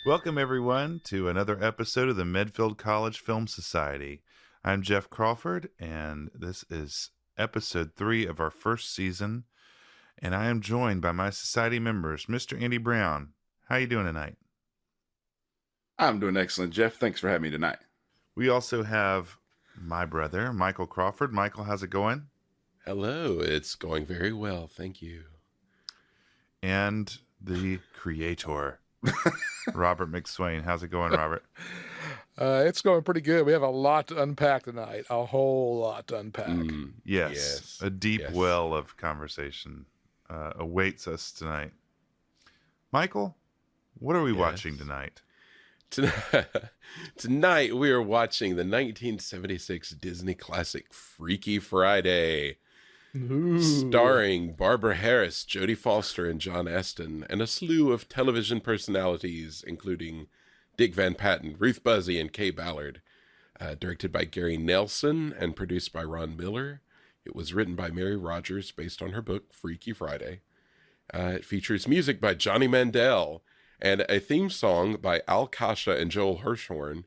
Welcome, everyone, to another episode of the Medfield College Film Society. I'm Jeff Crawford, and this is episode 3 of our first season, and I am joined by my society members, Mr. Andy Brown. How you doing tonight? I'm doing excellent, Jeff. Thanks for having me tonight. We also have my brother, Michael Crawford. Michael, how's it going? Hello, it's going very well, thank you. And the creator, Robert McSwain. How's it going, Robert? It's going pretty good. We have a lot to unpack tonight. A whole lot to unpack. Yes. A deep well of conversation awaits us tonight. Michael, what are we watching tonight? Tonight we are watching the 1976 Disney classic Freaky Friday. Ooh. Starring Barbara Harris, Jodie Foster, and John Astin, and a slew of television personalities, including Dick Van Patten, Ruth Buzzy, and Kay Ballard. Directed by Gary Nelson and produced by Ron Miller. It was written by Mary Rogers based on her book, Freaky Friday. It features music by Johnny Mandel and a theme song by Al Kasha and Joel Hirschhorn,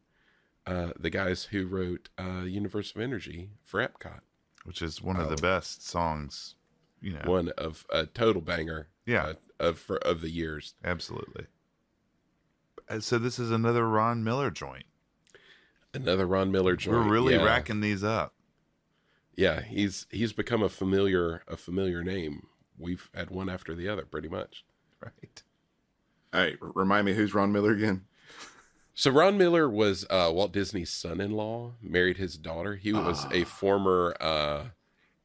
the guys who wrote Universe of Energy for Epcot. Which is one of the best songs, you know. One of a total banger. Yeah. Of the years. Absolutely. So this is another Ron Miller joint. Another Ron Miller joint. We're really racking these up. Yeah, he's become a familiar name. We've had one after the other, pretty much. Right. All right, remind me, who's Ron Miller again? So Ron Miller was Walt Disney's son-in-law, married his daughter. He was a former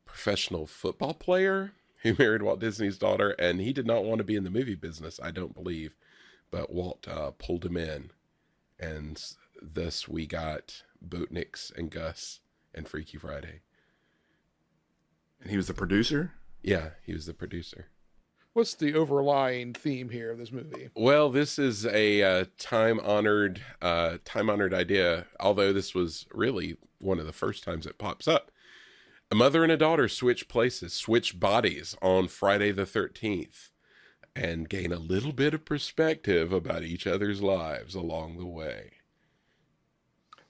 professional football player who married Walt Disney's daughter, and he did not want to be in the movie business, I don't believe. But Walt pulled him in, and thus we got Boatniks and Gus and Freaky Friday. And he was the producer? Yeah, he was the producer. What's the overlying theme here of this movie? Well, this is a time-honored idea, although this was really one of the first times it pops up. A mother and a daughter switch places, switch bodies on Friday the 13th, and gain a little bit of perspective about each other's lives along the way.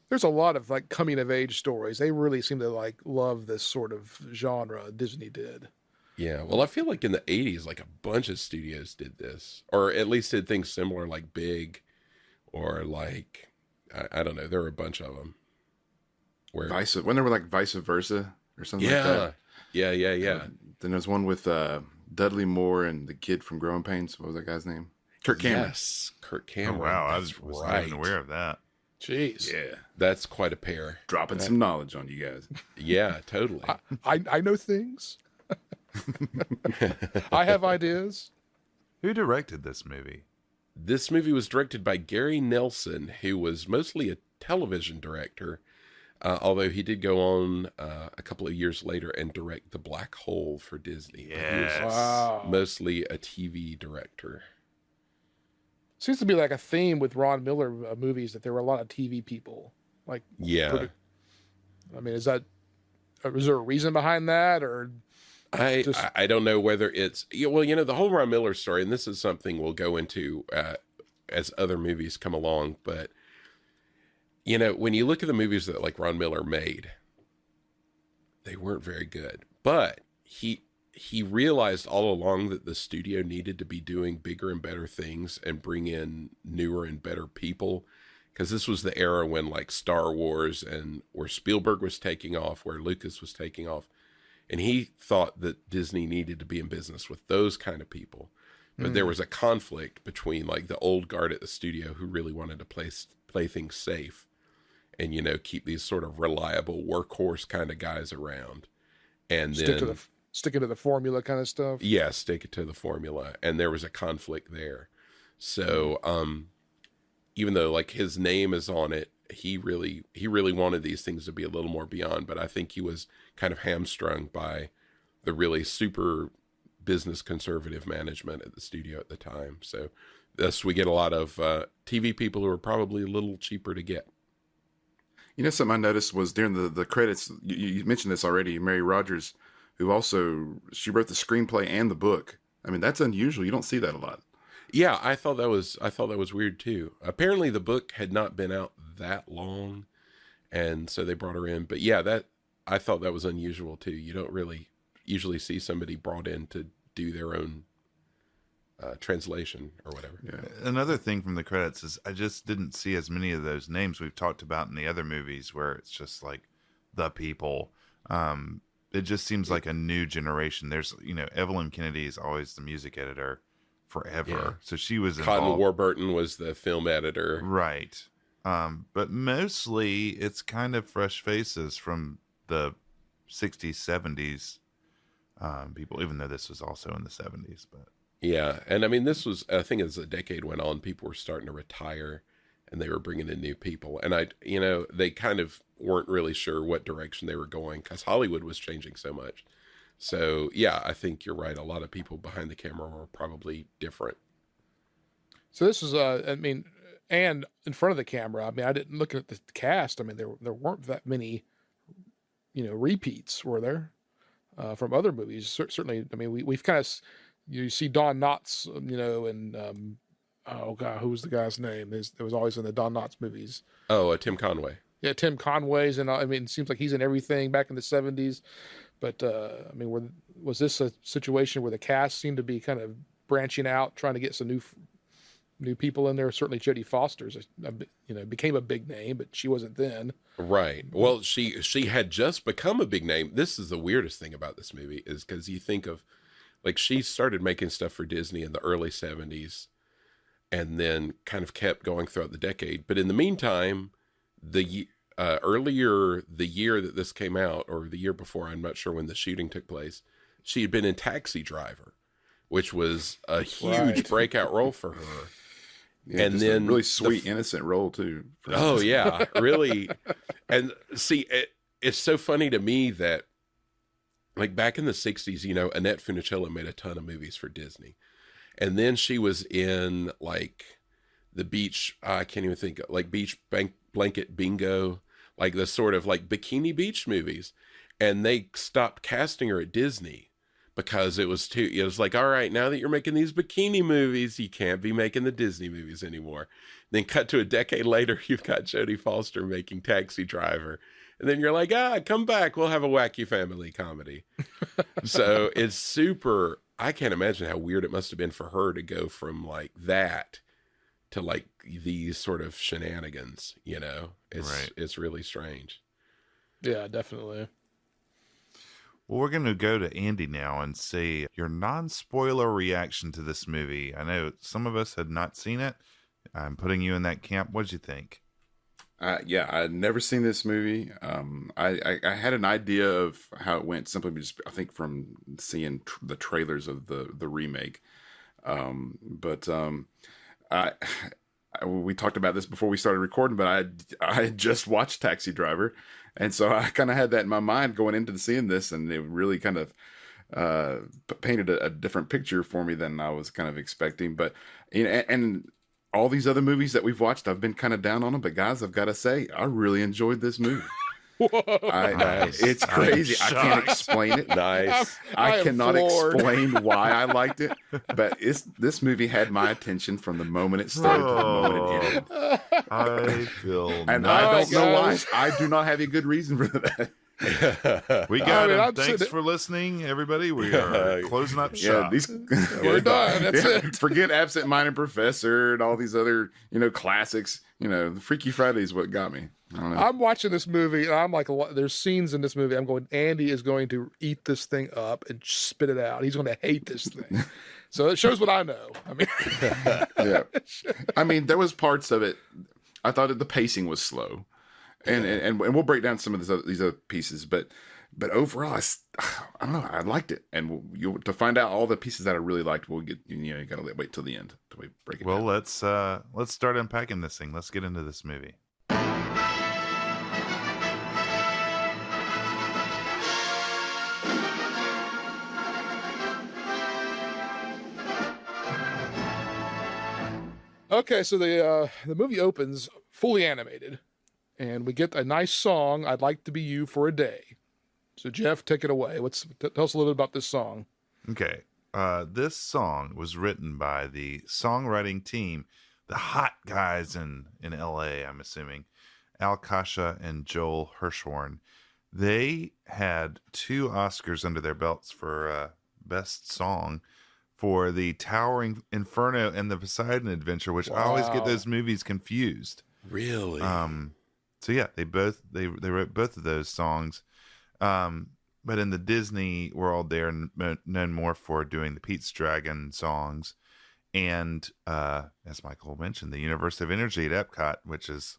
There's a lot of like coming-of-age stories. They really seem to like love this sort of genre. Disney did. Yeah, well, I feel like in the 80s, like a bunch of studios did this, or at least did things similar, like Big, or like, I don't know, there were a bunch of them. When they were like Vice Versa or something like that. Yeah. Then there's one with Dudley Moore and the kid from Growing Pains. What was that guy's name? Kirk Cameron. Yes, Kirk Cameron. Oh, wow, I was was not even aware of that. Jeez. Yeah. That's quite a pair. Dropping some knowledge on you guys. Yeah, totally. I know things. I have ideas. Who directed this movie? This movie was directed by Gary Nelson, who was mostly a television director, although he did go on a couple of years later and direct The Black Hole for Disney. Yes. He was Wow. mostly a TV director. Seems to be like a theme with Ron Miller movies that there were a lot of TV people. Like, Yeah. I mean, is there a reason behind that, or? I don't know whether it's, well, you know, the whole Ron Miller story, and this is something we'll go into as other movies come along, but, you know, when you look at the movies that like Ron Miller made, they weren't very good, but he realized all along that the studio needed to be doing bigger and better things and bring in newer and better people, because this was the era when like Star Wars and where Spielberg was taking off, where Lucas was taking off. And he thought that Disney needed to be in business with those kind of people. But there was a conflict between like the old guard at the studio who really wanted to play things safe and, you know, keep these sort of reliable workhorse kind of guys around. And Stick to the formula kind of stuff. Yeah, stick it to the formula. And there was a conflict there. So even though like his name is on it, he really wanted these things to be a little more beyond, but I think he was kind of hamstrung by the really super business conservative management at the studio at the time. So thus we get a lot of TV people who are probably a little cheaper to get. You know, something I noticed was during the credits, you mentioned this already, Mary Rogers, who also, she wrote the screenplay and the book. I mean, that's unusual. You don't see that a lot. Yeah, I thought that was weird too. Apparently the book had not been out that long, and so they brought her in. But yeah, I thought that was unusual too. You don't really usually see somebody brought in to do their own translation or whatever. Yeah. Another thing from the credits is I just didn't see as many of those names we've talked about in the other movies where it's just like the people. It just seems like a new generation. There's, Evelyn Kennedy is always the music editor forever. Yeah. So she was Cotton involved. Warburton was the film editor. Right. But mostly it's kind of fresh faces from the 60s, 70s people, even though this was also in the 70s. But Yeah, and I mean, this was, I think as the decade went on, people were starting to retire, and they were bringing in new people. And they kind of weren't really sure what direction they were going because Hollywood was changing so much. So yeah, I think you're right. A lot of people behind the camera were probably different. So this is, and in front of the camera. I mean, I didn't look at the cast. I mean, there weren't that many, repeats, were there, from other movies? Certainly. I mean, we've kind of, you see Don Knotts, and oh god, who was the guy's name? It was always in the Don Knotts movies. Oh, Tim Conway. Yeah, Tim Conway's, and I mean, it seems like he's in everything back in the 70s. But I mean, was this a situation where the cast seemed to be kind of branching out, trying to get some new people in there? Certainly, Jodie Foster's, became a big name, but she wasn't then. Right. Well, she had just become a big name. This is the weirdest thing about this movie is because you think of, like, she started making stuff for Disney in the early 70s and then kind of kept going throughout the decade. But in the meantime, earlier the year that this came out, or the year before, I'm not sure when the shooting took place, she had been in Taxi Driver, which was a huge breakout role for her. Yeah, and then a really sweet, innocent role too. Oh yeah, really. And see, it's so funny to me that, like, back in the 60s, Annette Funicello made a ton of movies for Disney. And then she was in, like, the beach, I can't even think, like, Beach Blanket Bingo, like the sort of, like, Bikini Beach movies. And they stopped casting her at Disney because it was like, all right, now that you're making these bikini movies, you can't be making the Disney movies anymore. Then cut to a decade later, you've got Jodie Foster making Taxi Driver. And then you're like, come back. We'll have a wacky family comedy. So it's super, I can't imagine how weird it must have been for her to go from like that to like these sort of shenanigans, It's really strange. Yeah, definitely. Well, we're going to go to Andy now and see your non-spoiler reaction to this movie. I know some of us had not seen it. I'm putting you in that camp. What'd you think? Yeah, I'd never seen this movie. I had an idea of how it went simply just, I think, from seeing the trailers of the remake. We talked about this before we started recording, but I had just watched Taxi Driver, and so I kind of had that in my mind going into seeing this, and it really kind of painted a different picture for me than I was kind of expecting. But and all these other movies that we've watched, I've been kind of down on them. But guys, I've got to say, I really enjoyed this movie. Nice. It's crazy. I can't explain it. Nice. I cannot explain why I liked it, but this movie had my attention from the moment it started to the moment it ended. I feel And I don't know why. I do not have a good reason for that. We got him. Thanks for listening, everybody. We are closing up shop. We're done. That's it. Forget Absent Minded Professor and all these other, classics. The Freaky Friday is what got me. I don't know. I'm watching this movie, and I'm like, there's scenes in this movie. I'm going, Andy is going to eat this thing up and spit it out. He's going to hate this thing. So it shows what I know. I mean, yeah. I mean, there was parts of it. I thought that the pacing was slow, and we'll break down some of these other pieces, but overall, I don't know. I liked it, and to find out all the pieces that I really liked, we'll get. You got to wait till the end till we break it down. Well, let's start unpacking this thing. Let's get into this movie. okay, so the movie opens fully animated, and we get a nice song, "I'd Like to Be You for a Day." So Jeff, take it away. Tell us a little bit about this song. Okay. this song was written by the songwriting team, the hot guys in LA, I'm assuming, Al Kasha and Joel Hirschhorn. They had 2 Oscars under their belts for best song for the Towering Inferno and the Poseidon Adventure, which I always get those movies confused. Really? So yeah, they wrote both of those songs. But in the Disney world, they're known more for doing the Pete's Dragon songs, and as Michael mentioned, the Universe of Energy at Epcot, which is,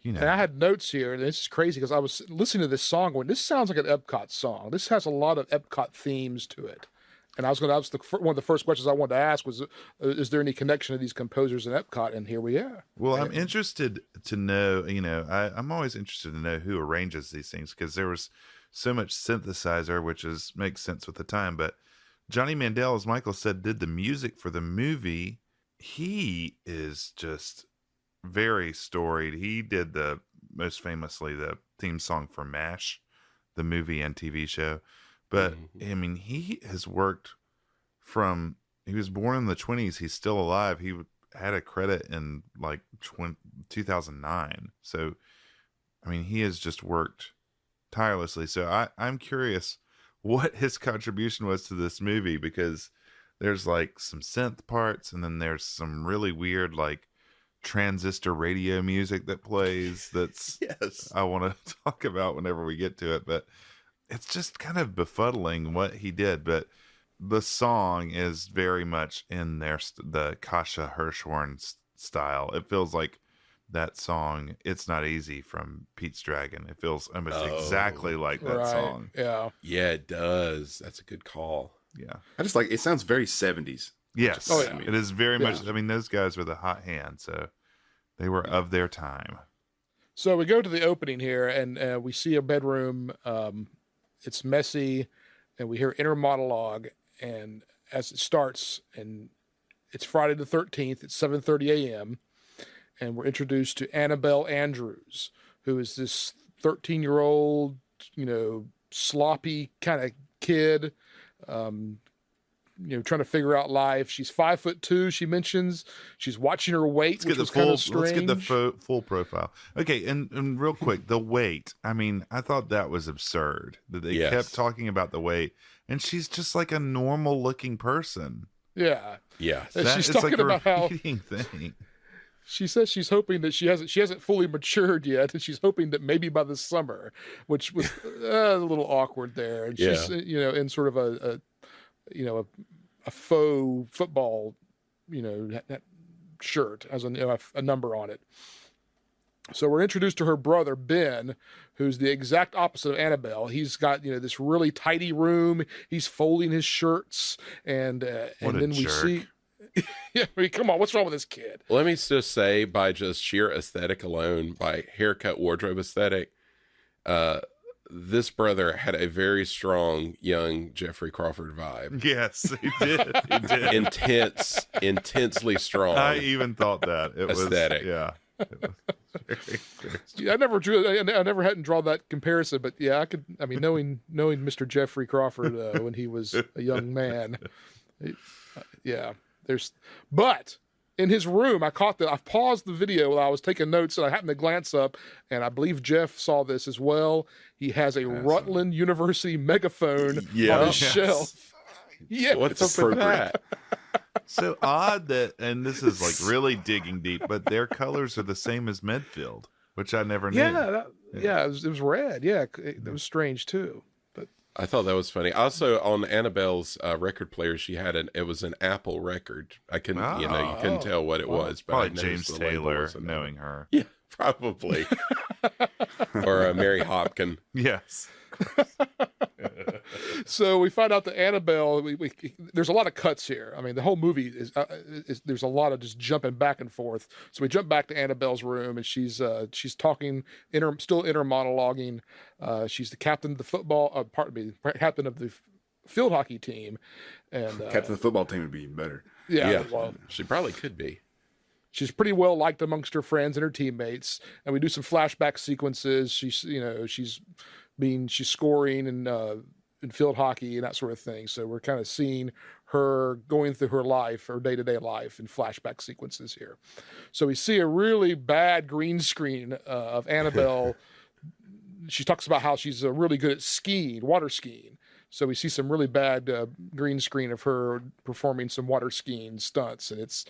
you know, And I had notes here, and this is crazy because I was listening to this song going, this sounds like an Epcot song. This has a lot of Epcot themes to it. And one of the first questions I wanted to ask was, is there any connection to these composers in Epcot? And here we are. Well, I'm interested to know, I'm always interested to know who arranges these things, because there was so much synthesizer, which makes sense with the time. But Johnny Mandel, as Michael said, did the music for the movie. He is just very storied. He did most famously the theme song for MASH, the movie and TV show. But I mean, he has worked he was born in the 20s. He's still alive. He had a credit in like 2009. So, I mean, he has just worked tirelessly. So I'm curious what his contribution was to this movie, because there's like some synth parts, and then there's some really weird like transistor radio music that plays. That's Yes. I want to talk about whenever we get to it, but it's just kind of befuddling what he did. But the song is very much in the Kasha Hirschhorn style. It feels like that song, It's Not Easy, from Pete's Dragon. It feels almost exactly like that song. Yeah. Yeah, it does. That's a good call. Yeah. I just like it. Sounds very 70s. Yes. Oh, yeah. It is very much. I mean, those guys were the hot hand, so they were of their time. So we go to the opening here, and we see a bedroom. It's messy, and we hear inner monologue. And as it starts, and it's Friday the 13th, it's 7:30 a.m., and we're introduced to Annabelle Andrews, who is this 13-year-old, sloppy kind of kid, trying to figure out life. She's 5'2". She mentions she's watching her weight, which was kind of strange. Let's get the full profile. Okay, and real quick, the weight. I mean, I thought that was absurd that they kept talking about the weight, and she's just like a normal-looking person. Yeah. Yeah. She's talking like about how thing. she says she's hoping that she hasn't fully matured yet, and she's hoping that maybe by the summer, which was a little awkward there. And she's in sort of a faux football shirt has a number on it. So we're introduced to her brother Ben, who's the exact opposite of Annabelle. He's got this really tidy room. He's folding his shirts, and then we see. Yeah, I mean, come on, what's wrong with this kid? Let me just say, by just sheer aesthetic alone, by haircut, wardrobe aesthetic, this brother had a very strong young Jeffrey Crawford vibe. Yes, he did. He did. Intensely strong. I even thought that it aesthetic. Was, yeah. I never hadn't drawn that comparison, but yeah, I could. I mean, knowing Mr. Jeffrey Crawford when he was a young man, but in his room, I paused the video while I was taking notes, and I happened to glance up, and I believe Jeff saw this as well. He has a Rutland University megaphone on his shelf. Yeah, what's up with that? So odd and this is like really digging deep, but their colors are the same as Medfield, which I never knew. Yeah, it was red. Yeah, it was strange too. But I thought that was funny. Also, on Annabelle's record player, she had it was an Apple record. I couldn't, you couldn't tell what it was, but probably James Taylor, knowing her. Yeah, probably. Or Mary Hopkin. Yes. So we find out that Annabelle. There's a lot of cuts here. I mean, the whole movie is there's a lot of just jumping back and forth. So we jump back to Annabelle's room, and she's talking, still inner monologuing. She's the captain of the captain of the field hockey team, and captain of the football team would be better. Yeah, well, she probably could be. She's pretty well liked amongst her friends and her teammates, and we do some flashback sequences. She's scoring and in field hockey and that sort of thing. So we're kind of seeing her going through her life, her day-to-day life in flashback sequences here. So we see a really bad green screen of Annabelle. She talks about how she's really good at skiing, water skiing. So we see some really bad green screen of her performing some water skiing stunts, and it's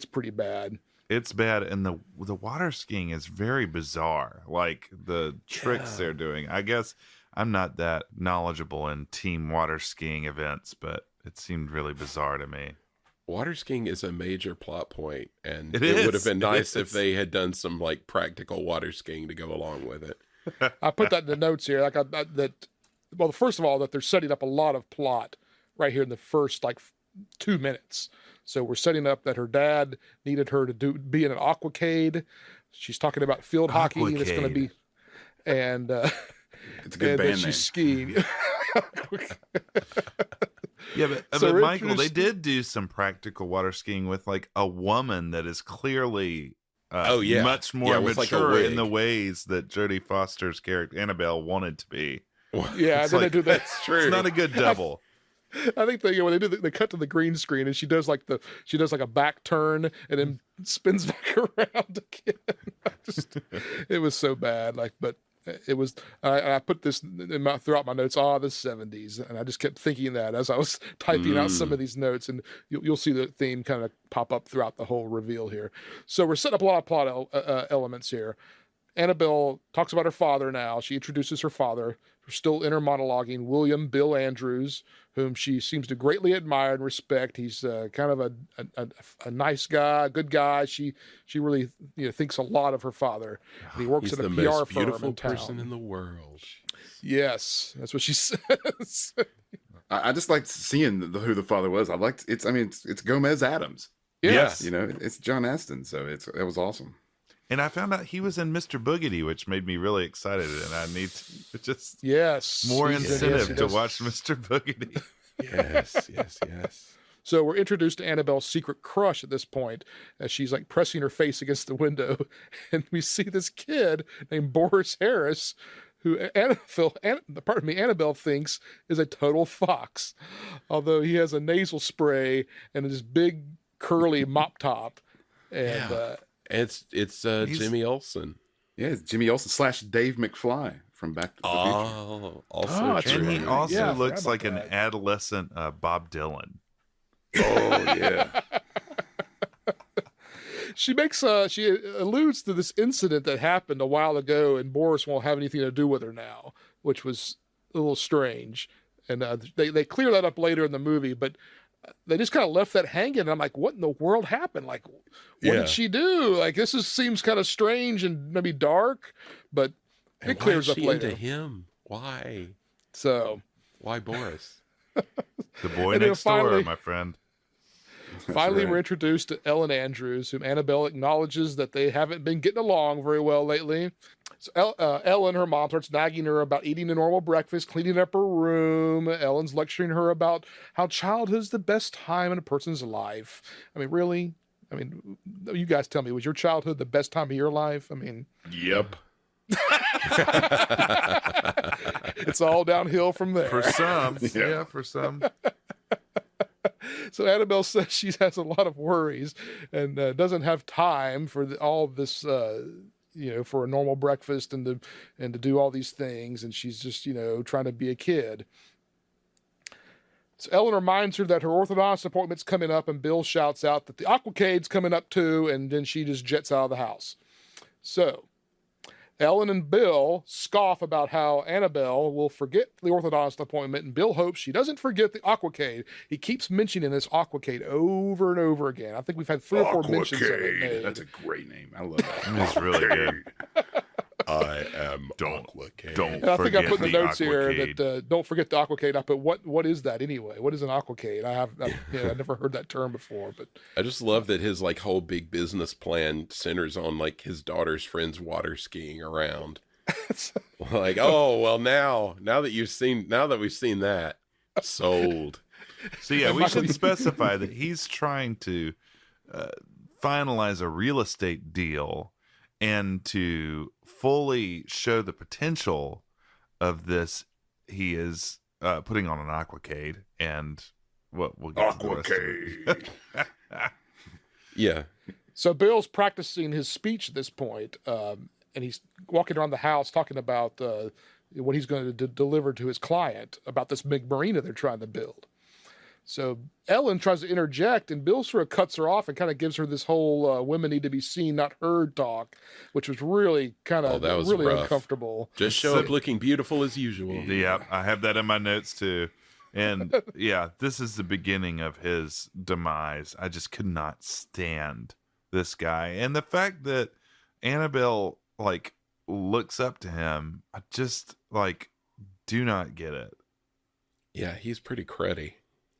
pretty bad. It's bad, and the water skiing is very bizarre. Like the tricks they're doing. I guess I'm not that knowledgeable in team water skiing events, but it seemed really bizarre to me. Water skiing is a major plot point, and It it would is. have been It nice if is. they had done some like practical water skiing to go along with it. I put that in the notes here. Well, first of all, that they're setting up a lot of plot right here in the first 2 minutes. So we're setting up that her dad needed her to be in an aquacade. She's talking about field hockey that's going to be, and It's a good and band then name. she's skiing. Yeah, but, So but we're Michael, they introduced- did do some practical water skiing with like a woman that is clearly much more with, like, a mature in wig. the ways that Jodie Foster's character Annabelle wanted to be. Yeah, It's then like- they do that. That's true. It's not a good double. I think when they cut to the green screen and she does like a back turn and then spins back around again. It was so bad. But it was. I put this throughout my notes. The 70s, and I just kept thinking that as I was typing out some of these notes, and you'll see the theme kind of pop up throughout the whole reveal here. So we're setting up a lot of plot elements here. Annabelle talks about her father now. She introduces her father. We're still inner monologuing William Bill Andrews, whom she seems to greatly admire and respect. He's kind of a nice guy, a good guy. She really thinks a lot of her father. And he works He's in a the PR most firm beautiful in town. person in the world. Yes, that's what she says. I just liked seeing who the father was. It's Gomez Adams. Yes. It's John Astin, so it was awesome. And I found out he was in Mr. Boogedy, which made me really excited, and I need to just Yes, more he's- incentive yes, he to does. watch Mr. Boogedy. Yes. So we're introduced to Annabelle's secret crush at this point, as she's like pressing her face against the window, and we see this kid named Boris Harris, who Annabelle thinks is a total fox, although he has a nasal spray and this big curly mop top, and It's Jimmy Olsen. Yeah, it's Jimmy Olsen / Dave McFly from Back to the Future. Oh, also that's And true. he also Yeah, I forgot looks about like an that. adolescent Bob Dylan. Oh yeah. she alludes to this incident that happened a while ago, and Boris won't have anything to do with her now, which was a little strange. And they clear that up later in the movie, but they just kind of left that hanging. And I'm like, what in the world happened? Like, what did she do? Like, seems kind of strange and maybe dark, but And it clears why up is she later. into him? Why? So Why Boris? The boy And then next door, finally- my friend. finally, right. we're introduced to Ellen Andrews, whom Annabelle acknowledges that they haven't been getting along very well lately. So Ellen, her mom, starts nagging her about eating a normal breakfast, cleaning up her room. Ellen's lecturing her about how childhood's the best time in a person's life. I mean, really? I mean, you guys tell me, was your childhood the best time of your life? I mean, Yep. it's all downhill from there. For some, Yeah. yeah, for some. So Annabelle says she has a lot of worries and doesn't have time for all this, for a normal breakfast and to do all these things, and she's just trying to be a kid. So Ellen reminds her that her orthodontist appointment's coming up, and Bill shouts out that the aquacade's coming up too, and then she just jets out of the house. So Ellen and Bill scoff about how Annabelle will forget the orthodontist appointment, and Bill hopes she doesn't forget the aquacade. He keeps mentioning this aquacade over and over again. I think we've had 3 or 4 mentions of it. made. That's a great name. I love that. It's really good. I am Don't- Aquacade. don't. And I think I Forget put in the the notes here aquacade. that don't forget the aquacade. I put what is that anyway? What is an aquacade? I've never heard that term before, but I just love that his like whole big business plan centers on like his daughter's friends water skiing around. Like, oh well, now that we've seen that, sold. So yeah, we should specify that he's trying to finalize a real estate deal and to fully show the potential of this. He is putting on an aquacade, and we'll get to the rest of it. Yeah. So Bill's practicing his speech at this point, and he's walking around the house talking about what he's going to deliver to his client about this big marina they're trying to build. So Ellen tries to interject, and Bill sort of cuts her off and kind of gives her this whole women need to be seen, not heard talk, which was really kind of really rough. Uncomfortable. Just show up looking beautiful as usual. Yeah, I have that in my notes too. And yeah, this is the beginning of his demise. I just could not stand this guy. And the fact that Annabelle like looks up to him, I just like do not get it. Yeah, he's pretty cruddy.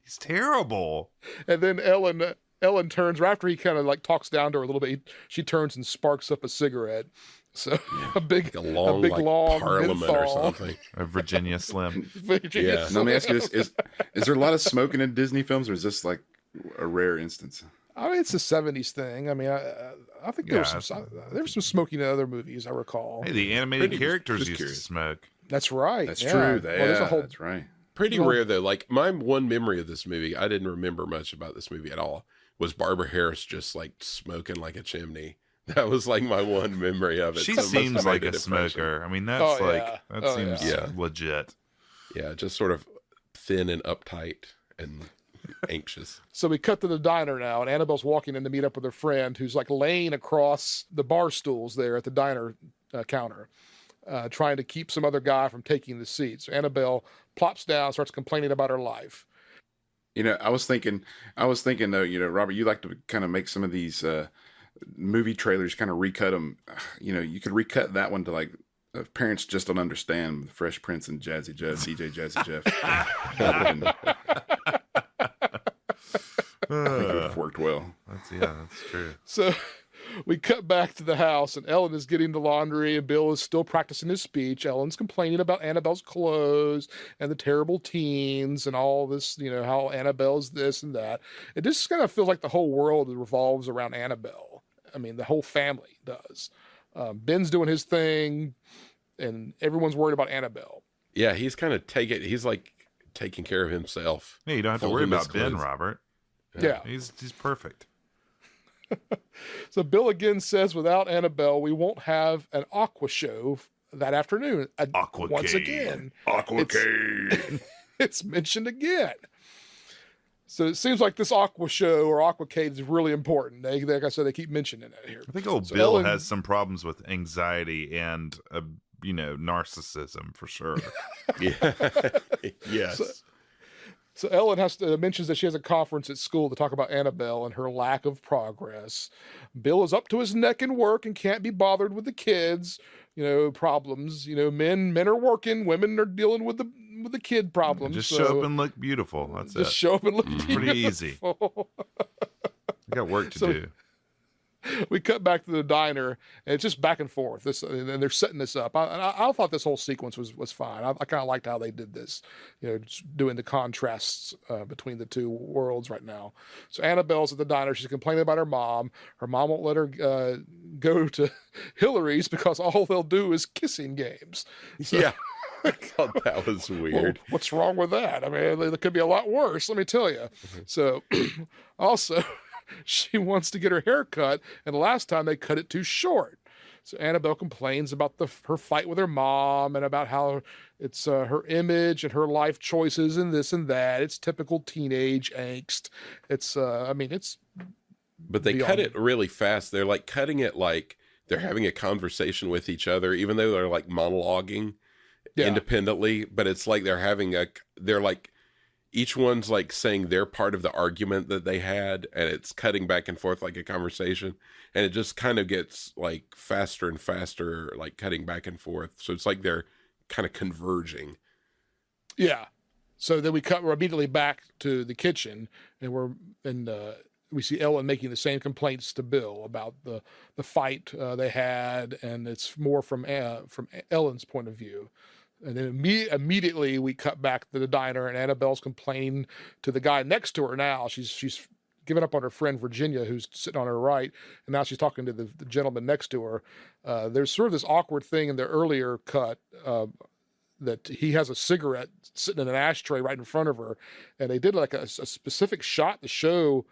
He's terrible. And then Ellen turns, or after he kind of like talks down to her a little bit, she turns and sparks up a cigarette. So a big long Parliament menthol. or something. A Virginia Slim. Yeah. Now, let me ask you this: is there a lot of smoking in Disney films, or is this like a rare instance? I mean, it's a '70s thing. I mean, I think there was some smoking in other movies. I recall. Hey, the animated Pretty- characters just used curious. to smoke. That's right. That's yeah. true. There's a whole That's right. Pretty Well- rare though. Like my one memory of this movie, I didn't remember much about this movie at all. Was Barbara Harris just like smoking like a chimney? That was like my one memory of it. She So it must seems have like made a an impression. smoker. I mean, that's that seems yeah. legit. Yeah, just sort of thin and uptight and anxious. So we cut to the diner now, and Annabelle's walking in to meet up with her friend, who's like laying across the bar stools there at the diner counter, trying to keep some other guy from taking the seat. So Annabelle plops down, starts complaining about her life. You know, I was thinking though, you know, Robert, you like to kind of make some of these movie trailers, kind of recut them. You know, you could recut that one to like parents just don't understand Fresh Prince and Jazzy Jeff, CJ Jazzy Jeff. I think it would have worked well. That's true. So we cut back to the house, and Ellen is getting the laundry, and Bill is still practicing his speech. Ellen's complaining about Annabelle's clothes and the terrible teens and all this, you know, how Annabelle's this and that. It just kind of feels like the whole world revolves around Annabelle. I mean, the whole family does. Ben's doing his thing, and everyone's worried about Annabelle. Yeah, he's like taking care of himself. Hey, you don't have to worry Folding his about Ben, clothes. Robert. Yeah. He's perfect. So Bill again says, without Annabelle, we won't have an aqua show that afternoon. Aquacade. Once again. Aquacade. It's mentioned again. So it seems like this aqua show or aquacade is really important. Like I said, they keep mentioning it here. I think old So Bill Ellen- has some problems with anxiety and, narcissism for sure. Yeah. Yes. So Ellen mentions that she has a conference at school to talk about Annabelle and her lack of progress. Bill is up to his neck in work and can't be bothered with the kids, problems. Men are working, women are dealing with the kid problems. Just show up and look beautiful. That's just it. show up and look Pretty easy. beautiful. We got work to So- do. We cut back to the diner, and it's just back and forth. And they're setting this up. I thought this whole sequence was fine. I kind of liked how they did this, just doing the contrasts between the two worlds right now. So Annabelle's at the diner. She's complaining about her mom. Her mom won't let her go to Hillary's because all they'll do is kissing games. So, Yeah. I thought that was weird. well, what's wrong with that? I mean, it could be a lot worse, let me tell you. So also, she wants to get her hair cut, and the last time they cut it too short. So Annabelle complains about her fight with her mom and about how it's her image and her life choices and this and that. It's typical teenage angst. It's But they beyond- cut it really fast. They're like cutting it like they're having a conversation with each other, even though they're like monologuing independently. But it's like they're like each one's like saying their part of the argument that they had, and it's cutting back and forth like a conversation. And it just kind of gets like faster and faster, like cutting back and forth. So it's like they're kind of converging. Yeah. So then we're immediately back to the kitchen, and we see Ellen making the same complaints to Bill about the fight they had, and it's more from Ellen's point of view. And then immediately we cut back to the diner, and Annabelle's complaining to the guy next to her now. She's given up on her friend Virginia, who's sitting on her right, and now she's talking to the gentleman next to her. There's sort of this awkward thing in the earlier cut that he has a cigarette sitting in an ashtray right in front of her, and they did like a specific shot to show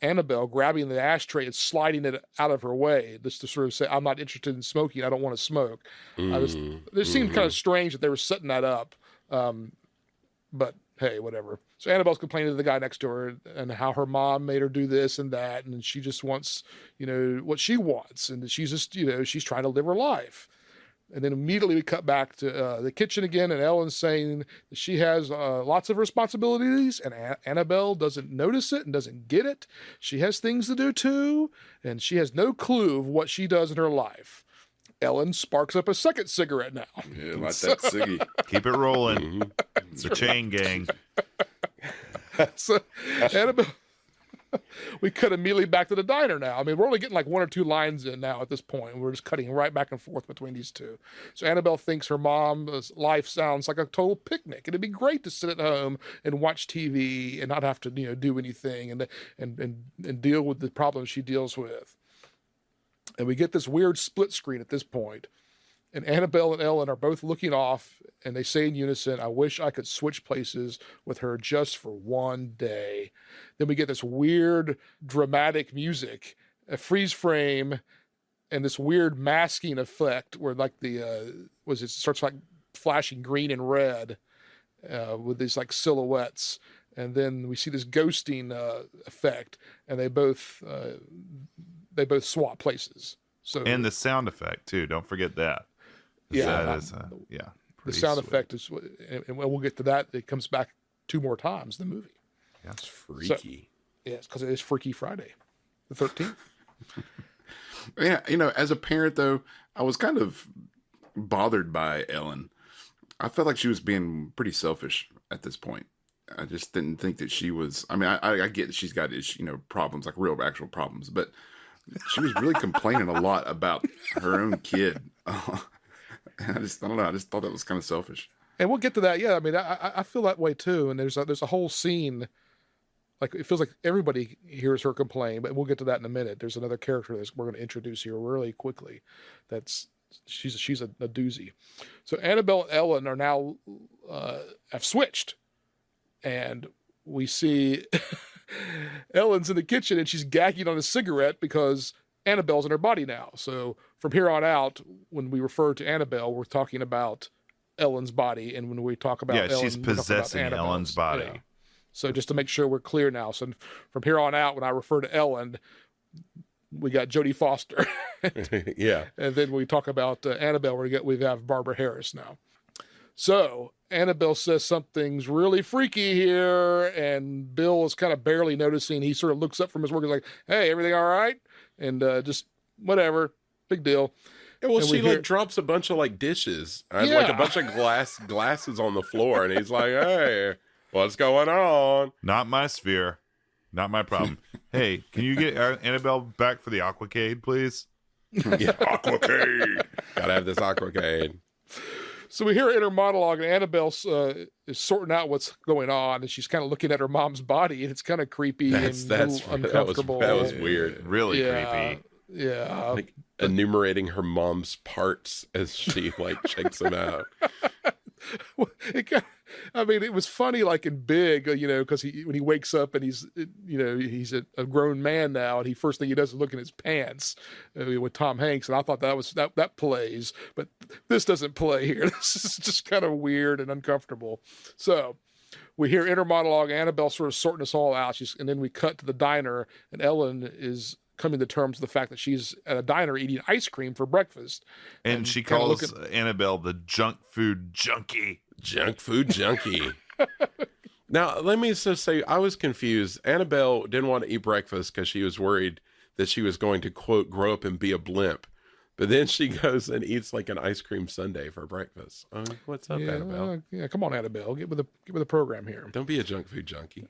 Annabelle grabbing the ashtray and sliding it out of her way, just to sort of say, I'm not interested in smoking, I don't want to smoke. It seemed kind of strange that they were setting that up, but hey, whatever. So Annabelle's complaining to the guy next to her and how her mom made her do this and that, and she just wants, what she wants, and she's just, she's trying to live her life. And then immediately we cut back to the kitchen again, and Ellen's saying that she has lots of responsibilities, and Annabelle doesn't notice it and doesn't get it. She has things to do too, and she has no clue of what she does in her life. Ellen sparks up a second cigarette now. Yeah, like that ciggy. Keep it rolling. It's the chain gang. So Annabelle... We cut immediately back to the diner now. I mean, we're only getting like 1 or 2 lines in now at this point. We're just cutting right back and forth between these two. So Annabelle thinks her mom's life sounds like a total picnic. It'd be great to sit at home and watch TV and not have to, do anything and deal with the problems she deals with. And we get this weird split screen at this point. And Annabelle and Ellen are both looking off, and they say in unison, I wish I could switch places with her just for one day. Then we get this weird dramatic music, a freeze frame, and this weird masking effect where like it starts like flashing green and red with these like silhouettes. And then we see this ghosting effect, and they both swap places. So And the sound effect too. Don't forget that. Yeah, the sound sweet. effect is, and we'll get to that. It comes back 2 more times in the movie. That's freaky. So, yes, because it is Freaky Friday, the 13th. Yeah, as a parent though, I was kind of bothered by Ellen. I felt like she was being pretty selfish at this point. I just didn't think that she was. I mean, I get that she's got problems, like real actual problems, but she was really complaining a lot about her own kid. I don't know. I just thought that was kind of selfish. And we'll get to that. Yeah, I mean, I feel that way too. And there's a whole scene, like it feels like everybody hears her complain. But we'll get to that in a minute. There's another character that we're going to introduce here really quickly. She's a doozy. So Annabelle and Ellen are now have switched, and we see Ellen's in the kitchen and she's gagging on a cigarette because Annabelle's in her body now. So from here on out, when we refer to Annabelle, we're talking about Ellen's body, and when we talk about Ellen, she's possessing Ellen's body. Yeah. So just to make sure we're clear now. So from here on out, when I refer to Ellen, we got Jodie Foster. Yeah. And then we talk about Annabelle, we have Barbara Harris now. So Annabelle says something's really freaky here, and Bill is kind of barely noticing. He sort of looks up from his work and is like, hey, everything all right? And just whatever, big deal. Well, she drops a bunch of like dishes, like a bunch of glasses on the floor, and he's like, hey, what's going on? Not my sphere. Not my problem. Hey, can you get Annabelle back for the aquacade, please? Yeah, aquacade. Gotta have this aquacade. So we hear her inner monologue, and Annabelle is sorting out what's going on, and she's kind of looking at her mom's body, and it's kind of creepy and uncomfortable. That was weird. Really creepy. Yeah. Like enumerating her mom's parts as she like checks them out. It was funny, like in Big, because when he wakes up and he's a grown man now, and first thing he does is look in his pants with Tom Hanks, and I thought that plays, but this doesn't play here. This is just kind of weird and uncomfortable. So we hear inner monologue, Annabelle sort of sorting us all out, and then we cut to the diner, and Ellen is coming to terms with the fact that she's at a diner eating ice cream for breakfast. And she calls Annabelle the junk food junkie. Junk food junkie. Now, let me just say, I was confused. Annabelle didn't want to eat breakfast because she was worried that she was going to, quote, grow up and be a blimp. But then she goes and eats like an ice cream sundae for breakfast. What's up, Annabelle? Come on, Annabelle. Get with the program here. Don't be a junk food junkie.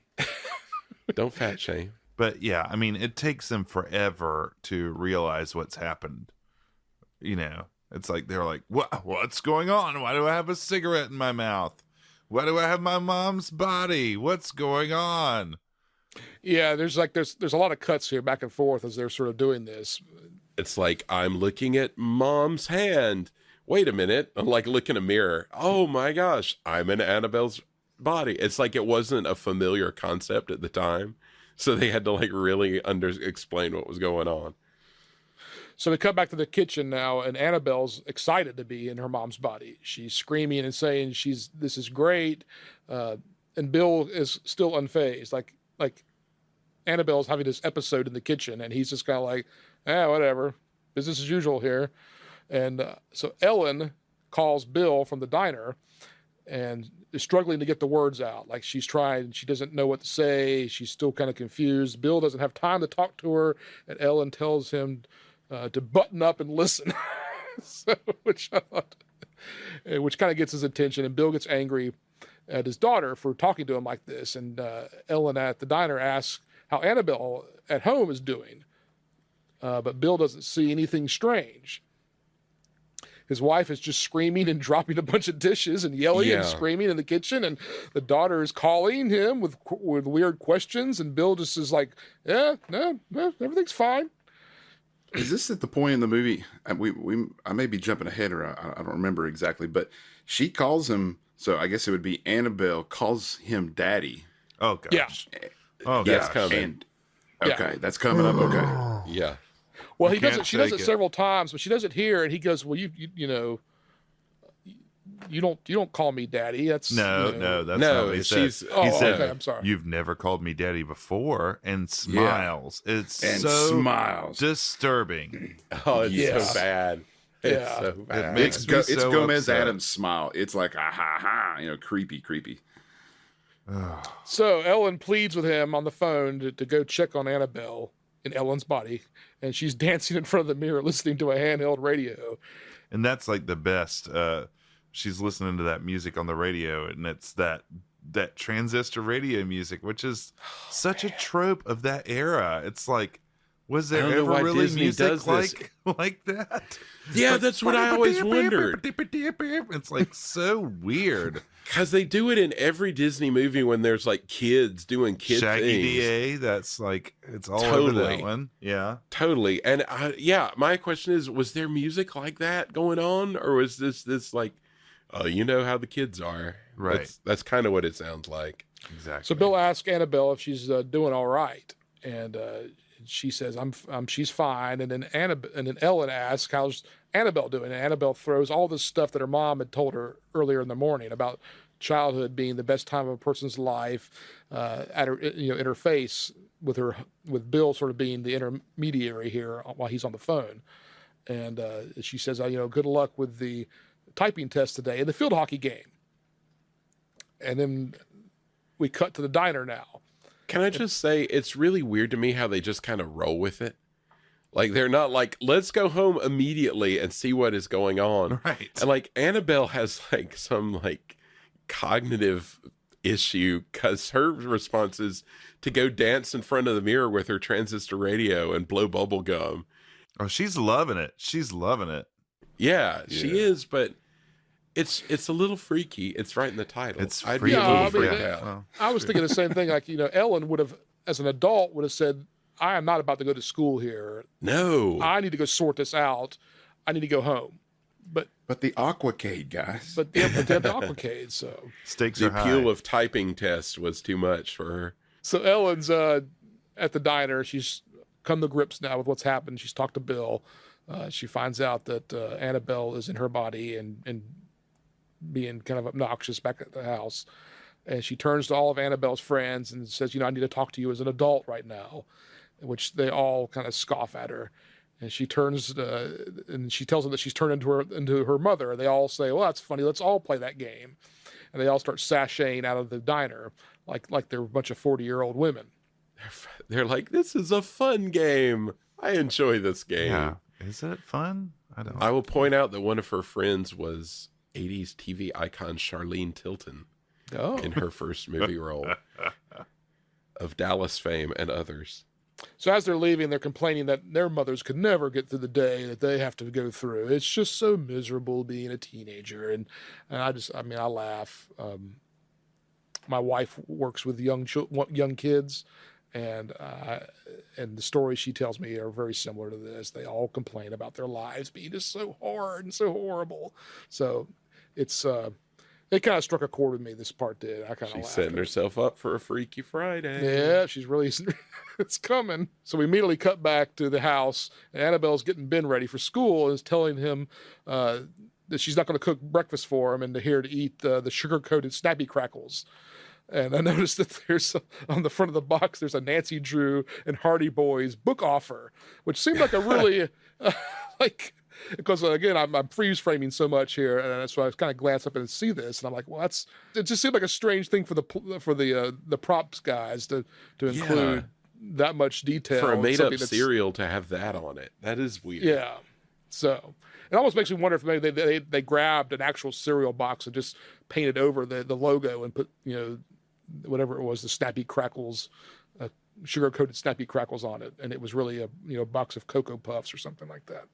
Don't fat shame. But yeah, I mean, it takes them forever to realize what's happened. It's like they're like, what's going on? Why do I have a cigarette in my mouth? Why do I have my mom's body? What's going on? Yeah, there's a lot of cuts here back and forth as they're sort of doing this. It's like, I'm looking at mom's hand. wait a minute, I'm like, look in a mirror. Oh my gosh, I'm in Annabelle's body. It's like it wasn't a familiar concept at the time. So they had to like really explain what was going on. So we cut back to the kitchen now, and Annabelle's excited to be in her mom's body. She's screaming and saying this is great. And Bill is still unfazed. Like Annabelle's having this episode in the kitchen, and he's just kind of like, whatever. Business as usual here. And so Ellen calls Bill from the diner and is struggling to get the words out. Like she's trying, she doesn't know what to say. She's still kind of confused. Bill doesn't have time to talk to her, and Ellen tells him to button up and listen, which kind of gets his attention. And Bill gets angry at his daughter for talking to him like this. And Ellen at the diner asks how Annabelle at home is doing, but Bill doesn't see anything strange. His wife is just screaming and dropping a bunch of dishes and yelling and screaming in the kitchen, and the daughter is calling him with weird questions, and Bill just is like, no, everything's fine. Is this at the point in the movie? I may be jumping ahead, or I don't remember exactly, but she calls him. So I guess it would be Annabelle calls him Daddy. Oh gosh. Yeah. Oh, that's gosh. coming. That's coming up. Okay. Yeah. Well, he does it. She does it several times, but she does it here, and he goes, "Well, you don't call me Daddy." That's no, that's not what he said. He said, okay, I'm sorry. You've never called me Daddy before, and smiles. Yeah. It's so smiles. Disturbing. Oh, it's so bad. It's so bad. It's so Gomez upset. Adams' smile. It's like creepy. So Ellen pleads with him on the phone to go check on Annabelle in Ellen's body, and she's dancing in front of the mirror listening to a handheld radio. And that's like the best. She's listening to that music on the radio, and it's that transistor radio music, which is such a trope of that era. It's like, was there ever really Disney music like that? Yeah, like, that's what I always wondered. It's like so weird. Because they do it in every Disney movie when there's like kids doing kid Shaggy things. DA, that's like, it's all Totally. over that one. Yeah. Totally. And my question is, was there music like that going on? Or was this like, you know how the kids are? Right. That's kind of what it sounds like. Exactly. So Bill asks Annabelle if she's doing all right, and she says, she's fine. And then Ellen asks, how's Annabelle doing? And Annabelle throws all this stuff that her mom had told her earlier in the morning about childhood being the best time of a person's life, at her, in her face, with Bill sort of being the intermediary here while he's on the phone. And she says, good luck with the typing test today and the field hockey game. And then we cut to the diner now. Can I just say, it's really weird to me how they just kind of roll with it. Like, they're not like, let's go home immediately and see what is going on. Right. And like, Annabelle has like some like cognitive issue, because her response is to go dance in front of the mirror with her transistor radio and blow bubble gum. Oh, she's loving it. Yeah, she is, but it's a little freaky. It's right in the title. It's I'd freaky. be a little Yeah, freaked yeah. out. Well, I was thinking the same thing. Like, Ellen would have, as an adult, would have said, I am not about to go to school here. No. I need to go sort this out. I need to go home. But the Aquacade, guys. they have the Aquacade, so. stakes The are high. appeal of typing test was too much for her. So Ellen's at the diner. She's come to grips now with what's happened. She's talked to Bill. She finds out that Annabelle is in her body and being kind of obnoxious back at the house. And she turns to all of Annabelle's friends and says, I need to talk to you as an adult right now, which they all kind of scoff at her. And she turns and she tells them that she's turned into her mother. And they all say, well, that's funny. Let's all play that game. And they all start sashaying out of the diner like they're a bunch of 40-year-old women. They're like, this is a fun game. I enjoy this game. Yeah. Is it fun? I don't. I will point out that one of her friends was 80s TV icon Charlene Tilton Oh. in her first movie role of Dallas fame and others. So as they're leaving, they're complaining that their mothers could never get through the day that they have to go through. It's just so miserable being a teenager. And I laugh. My wife works with young kids, And the stories she tells me are very similar to this. They all complain about their lives being just so hard and so horrible. So it's it kind of struck a chord with me. This part did. I kind of She's laughed. setting herself up for a Freaky Friday. Yeah, she's really it's coming. So we immediately cut back to the house, and Annabelle's getting Ben ready for school and is telling him that she's not going to cook breakfast for him and to here to eat the sugar-coated Snappy Crackles. And I noticed that there's on the front of the box, there's a Nancy Drew and Hardy Boys book offer, which seemed like a really, because again, I'm freeze framing so much here. And so I kind of glance up and see this. And I'm like, well, it just seemed like a strange thing for the props guys to include that much detail. For a made up cereal to have that on it. That is weird. Yeah. So it almost makes me wonder if maybe they grabbed an actual cereal box and just painted over the logo and put, whatever it was, the Snappy Crackles, sugar-coated Snappy Crackles on it. And it was really a box of Cocoa Puffs or something like that.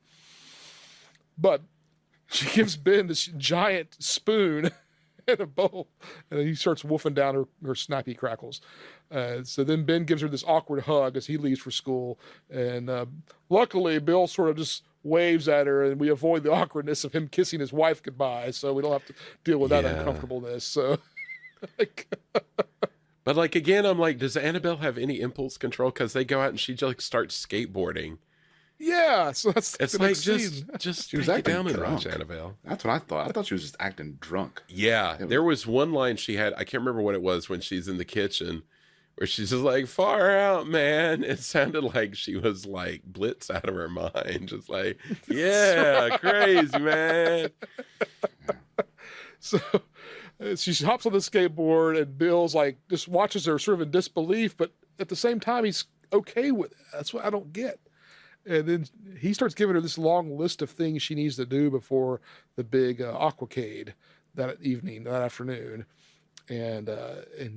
But she gives Ben this giant spoon and a bowl, and then he starts wolfing down her Snappy Crackles. So then Ben gives her this awkward hug as he leaves for school. And luckily, Bill sort of just waves at her, and we avoid the awkwardness of him kissing his wife goodbye, so we don't have to deal with that uncomfortableness. So... But again, I'm like, does Annabelle have any impulse control? Because they go out and she starts skateboarding. Yeah, so it's like just she was take it acting down a drunk. notch, Annabelle. That's what I thought. I thought she was just acting drunk. Yeah, there was one line she had. I can't remember what it was when she's in the kitchen, where she's just like, "Far out, man." It sounded like she was like blitz out of her mind, just like, "Yeah, crazy, man." So. She hops on the skateboard, and Bill's like just watches her sort of in disbelief, but at the same time he's okay with it. That's what I don't get. And then he starts giving her this long list of things she needs to do before the big aquacade that afternoon. And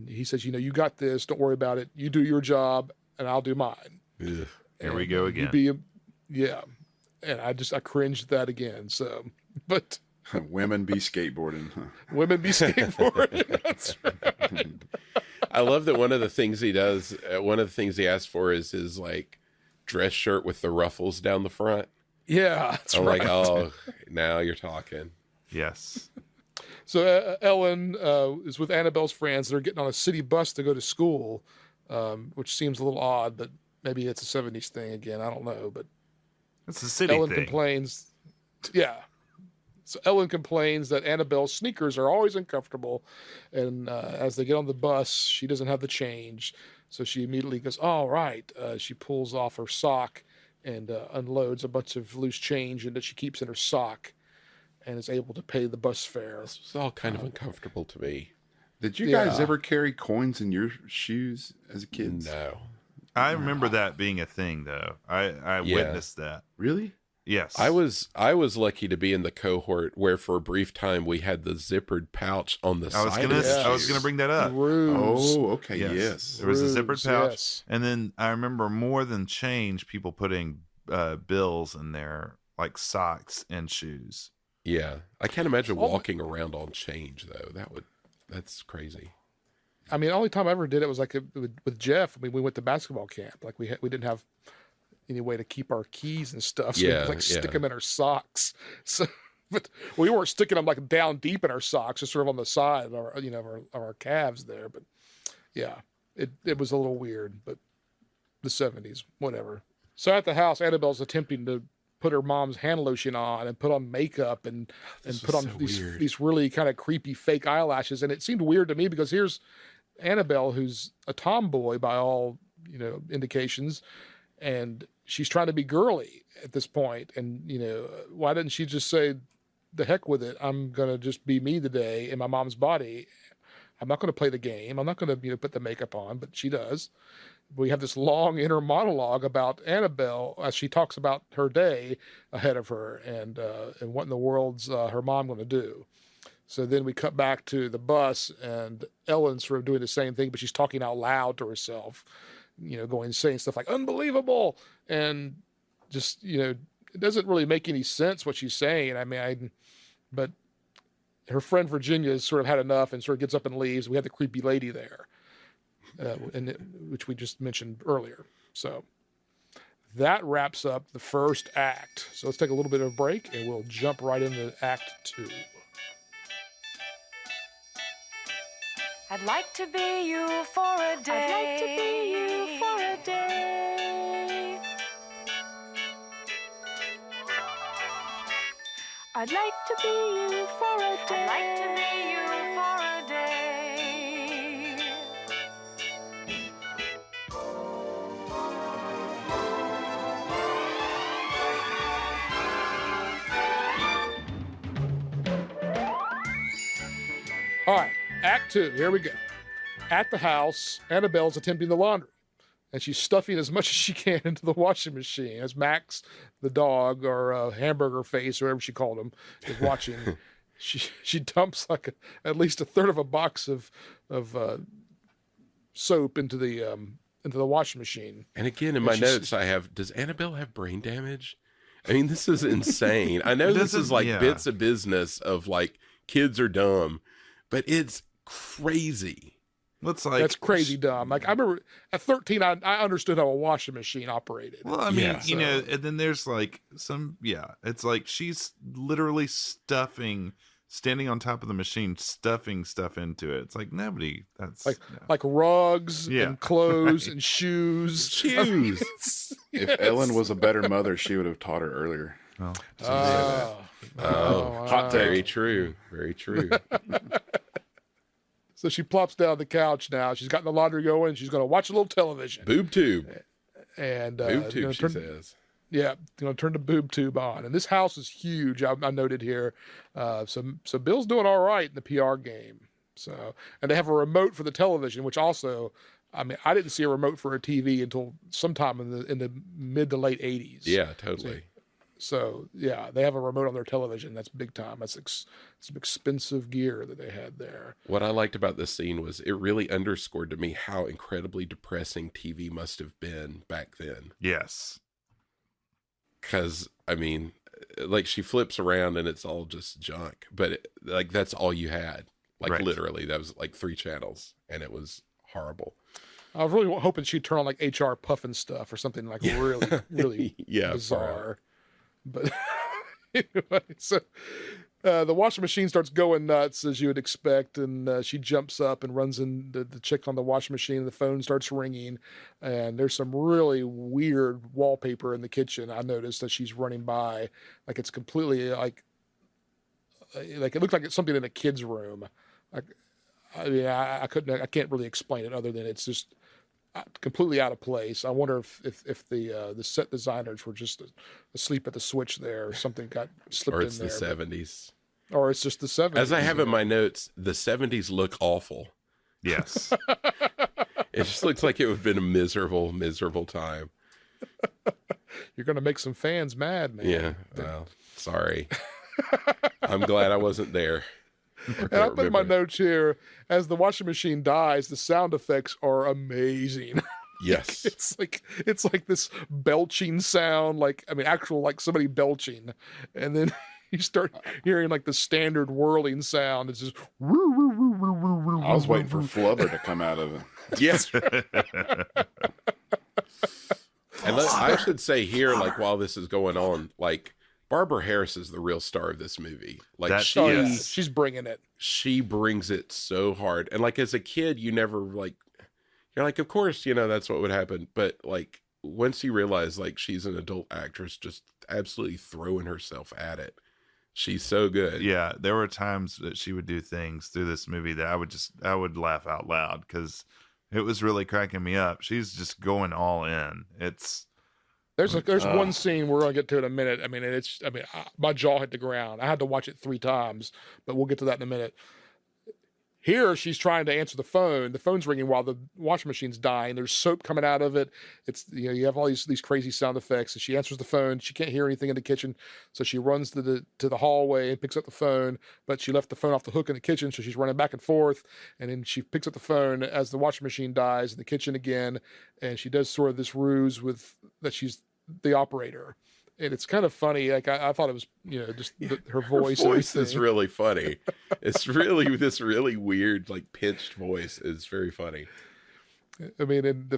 he says, you got this. Don't worry about it. You do your job, and I'll do mine. Ugh. Here we go again. And I cringed at that again. So, but. Women be skateboarding. Huh? Women be skateboarding. That's right. I love that one of the things he does, one of the things he asks for is his dress shirt with the ruffles down the front. Yeah, that's I'm right. like, oh, now you're talking. Yes. So Ellen is with Annabelle's friends. They're getting on a city bus to go to school, which seems a little odd, but maybe it's a 70s thing again. I don't know, but it's a city Ellen thing. Complains. Yeah. So Ellen complains that Annabelle's sneakers are always uncomfortable, and as they get on the bus, she doesn't have the change. So she immediately goes, "All right." She pulls off her sock and unloads a bunch of loose change that she keeps in her sock, and is able to pay the bus fare. This was all kind of uncomfortable to me. Did you guys ever carry coins in your shoes as a kid? No. I remember that being a thing, though. I witnessed that. Really? Yes. I was lucky to be in the cohort where for a brief time we had the zippered pouch on the side. I was gonna bring that up. Oh, okay. Yes. There was a zippered pouch. Yes. And then I remember more than change, people putting bills in their socks and shoes. Yeah. I can't imagine walking around on change though. That's crazy. I mean, the only time I ever did it was with Jeff. I mean, we went to basketball camp. We didn't have any way to keep our keys and stuff. So we'd stick them in our socks. So, but we weren't sticking them down deep in our socks, just sort of on the side of our calves there. But yeah, it was a little weird, but the 70s, whatever. So at the house, Annabelle's attempting to put her mom's hand lotion on and put on makeup and put on these really kind of creepy fake eyelashes. And it seemed weird to me because here's Annabelle, who's a tomboy by all, indications, and she's trying to be girly at this point. And, why didn't she just say, the heck with it. I'm going to just be me today in my mom's body. I'm not going to play the game. I'm not going to put the makeup on, but she does. We have this long inner monologue about Annabelle as she talks about her day ahead of her and what in the world's her mom going to do. So then we cut back to the bus, and Ellen's sort of doing the same thing, but she's talking out loud to herself, saying stuff like unbelievable, and just it doesn't really make any sense what she's saying. But her friend Virginia has sort of had enough and sort of gets up and leaves. We have the creepy lady there. which we just mentioned earlier. So that wraps up the first act. So let's take a little bit of a break, and we'll jump right into Act 2. I'd like to be you for a day. I'd like to be you for a day. I'd like to be you for a day. I'd like to be you for a day. All right, Act 2, here we go. At the house, Annabelle's attempting the laundry, and she's stuffing as much as she can into the washing machine as Max, the dog, or Hamburger Face, or whatever she called him, is watching. she dumps at least a third of a box of soap into the washing machine. And again, in my notes, I have, does Annabelle have brain damage? I mean, this is insane. I know this is like bits of business of like kids are dumb, but it's crazy. That's crazy dumb. Like I remember at 13, I understood how a washing machine operated. Well, I mean, you know, and then there's like it's like she's literally standing on top of the machine, stuffing stuff into it. It's like like rugs and clothes and shoes. If Ellen was a better mother, she would have taught her earlier. Hot take. Very true. Very true. So she plops down on the couch now. She's got the laundry going. She's going to watch a little television. Boob tube. And boob tube, she says. Yeah, going to turn the boob tube on. And this house is huge. I noted here. So Bill's doing all right in the PR game. So, and they have a remote for the television, which also, I mean, I didn't see a remote for a TV until sometime in the mid to late 80s. Yeah, totally. So yeah, they have a remote on their television. That's big time. That's some expensive gear that they had there. What I liked about this scene was it really underscored to me how incredibly depressing TV must have been back then. Yes. Because, I mean, like she flips around and it's all just junk, but like that's all you had. Like literally, that was like 3 channels and it was horrible. I was really hoping she'd turn on like HR Puffin stuff or something like really bizarre. But anyway, so the washing machine starts going nuts as you would expect, and she jumps up and runs in to check on the washing machine. The phone starts ringing, and there's some really weird wallpaper in the kitchen. I noticed that she's running by, like it's completely like it looks like it's something in a kid's room. I mean, I can't really explain it other than it's just completely out of place. I wonder if the set designers were just asleep at the switch there, or something got slipped in there. Or it's the 70s. Or it's just the 70s. As I have in my notes, the 70s look awful. Yes. It just looks like it would have been a miserable, miserable time. You're going to make some fans mad, man. Yeah. Well, sorry. I'm glad I wasn't there. And I put in my notes here, as the washing machine dies, the sound effects are amazing. Yes. it's like this belching sound, actual like somebody belching. And then you start hearing like the standard whirling sound. It's just I was waiting for flubber to come out of it. Yes. And I should say here, like while this is going on, like Barbara Harris is the real star of this movie. Like she's bringing it. She brings it so hard. And like as a kid, you never like, you're like, of course, you know, that's what would happen. But like once you realize like she's an adult actress, just absolutely throwing herself at it. She's so good. Yeah, there were times that she would do things through this movie that I would laugh out loud because it was really cracking me up. She's just going all in. There's one scene we're gonna get to in a minute. My jaw hit the ground. I had to watch it 3 times, but we'll get to that in a minute. Here, she's trying to answer the phone. The phone's ringing while the washing machine's dying. There's soap coming out of it. It's you have all these crazy sound effects. And she answers the phone. She can't hear anything in the kitchen, so she runs to the hallway and picks up the phone. But she left the phone off the hook in the kitchen, so she's running back and forth. And then she picks up the phone as the washing machine dies in the kitchen again. And she does sort of this ruse that she's the operator. And it's kind of funny. Like I thought it was, just her voice. Her voice is really funny. It's really this really weird, like pinched voice is very funny. I mean, and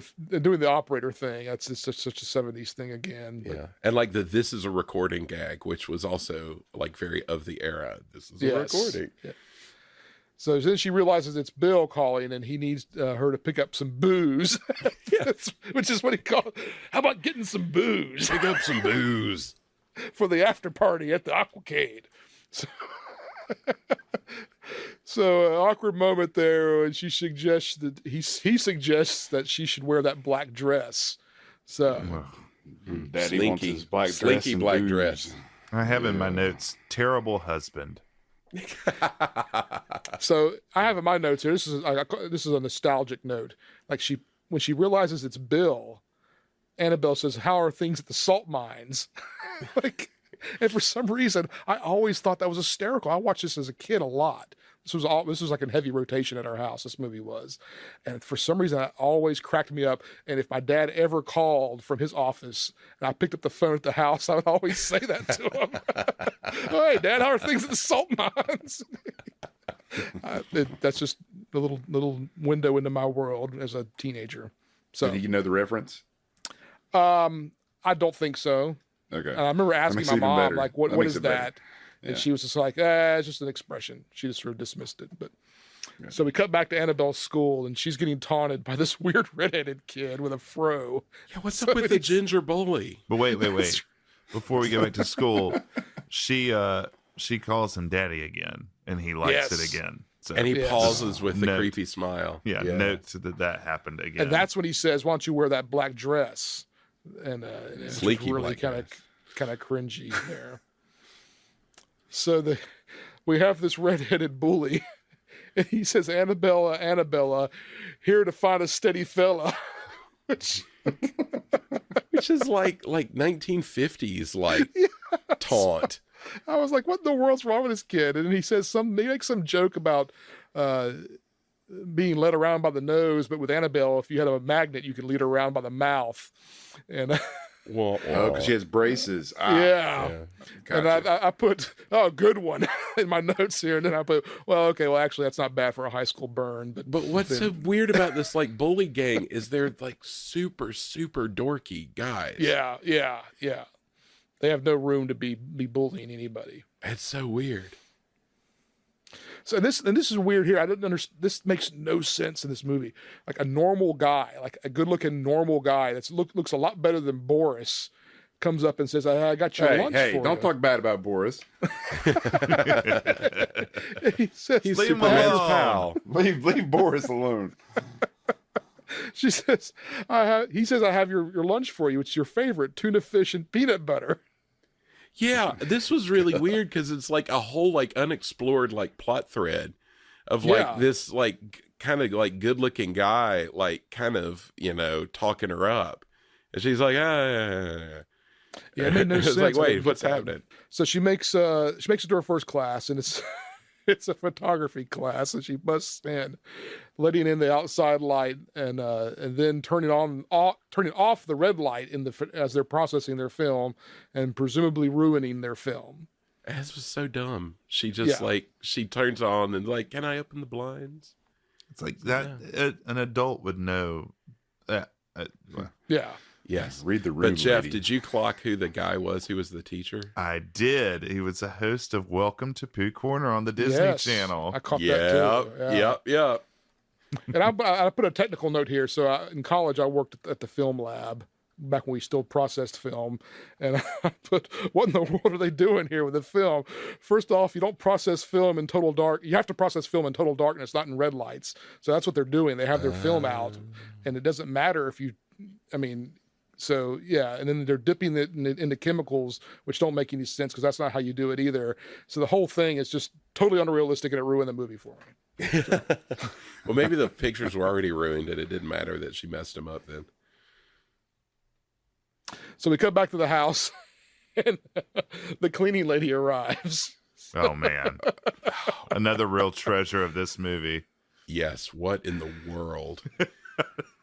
doing the operator thing, that's just such a 70s thing again. But, Yeah. And like this is a recording gag, which was also like very of the era. This is a recording. Yeah. So then she realizes it's Bill calling and he needs her to pick up some booze, which is what he called. How about getting some booze? Pick up some booze for the after party at the Aquacade. So an awkward moment there, and she suggests that he suggests that she should wear that black dress. So Daddy wants his black dress. Slinky black dress. I have in my notes, terrible husband. So I have in my notes here. This is a nostalgic note. Like when she realizes it's Bill, Annabelle says, "How are things at the salt mines?" And for some reason, I always thought that was hysterical. I watched this as a kid a lot. This was like in heavy rotation at our house. This movie was, and for some reason, it always cracked me up. And if my dad ever called from his office and I picked up the phone at the house, I would always say that to him. "Oh, hey, Dad, how are things at the salt mines?" That's just a little window into my world as a teenager. So, did you know the reference? I don't think so. Okay. And I remember asking my mom, better. like, what is that? Yeah. And she was just like, it's just an expression. She just sort of dismissed it. But so we cut back to Annabelle's school, and she's getting taunted by this weird redheaded kid with a fro. Yeah, what's up with the ginger bully? But wait. Before we go back to school, she calls him daddy again, and he likes it again. So, and he pauses with the creepy smile. Yeah, notes that happened again. And that's when he says, "Why don't you wear that black dress?" And it's really kind of cringy there. So we have this redheaded bully, and he says, Annabella, here to find a steady fella," which is like 1950s taunt. I was like, what in the world's wrong with this kid? And he says he makes some joke about being led around by the nose, but with Annabelle, if you had a magnet, you could lead her around by the mouth. And because she has braces. Yeah. Gotcha. And I put, good one in my notes here. And then I put, actually, that's not bad for a high school burn. But what's so weird about this bully gang is they're super, super dorky guys. Yeah. They have no room to be bullying anybody. It's so weird. So this is weird here. I didn't understand. This makes no sense in this movie. Like a normal guy, like a good-looking normal guy that looks a lot better than Boris, comes up and says, "I got your lunch for you." Hey, don't talk bad about Boris. He says, "He's Superman's pal. Leave Boris alone." She says, he says, "I have your lunch for you. It's your favorite, tuna fish and peanut butter." Yeah, this was really weird because it's like a whole unexplored plot thread of this kind of good looking guy kind of talking her up, and she's like, Yeah, it made no sense. It's like, wait, what's happening? So she makes it to her first class, and it's a photography class, and she busts in, letting in the outside light, and then turning off the red light as they're processing their film, and presumably ruining their film. This was so dumb. She just she turns on and "Can I open the blinds?" It's like that. An adult would know that. Yeah. Yes. Read the room. But Jeff, lady. did you clock who the guy was who was the teacher? I did. He was a host of Welcome to Pooh Corner on the Disney Channel. I caught that too. Yep. And I put a technical note here. So in college, I worked at the film lab back when we still processed film. And I put, what in the world are they doing here with the film? First off, you don't process film in total dark. You have to process film in total darkness, not in red lights. So that's what they're doing. They have their film out. And it doesn't matter if so, yeah, and then they're dipping it into chemicals, which don't make any sense because that's not how you do it either. So the whole thing is just totally unrealistic, and it ruined the movie for me. Well, maybe the pictures were already ruined, and it didn't matter that she messed them up then. So we cut back to the house, and the cleaning lady arrives. Oh, man. Another real treasure of this movie. Yes, what in the world?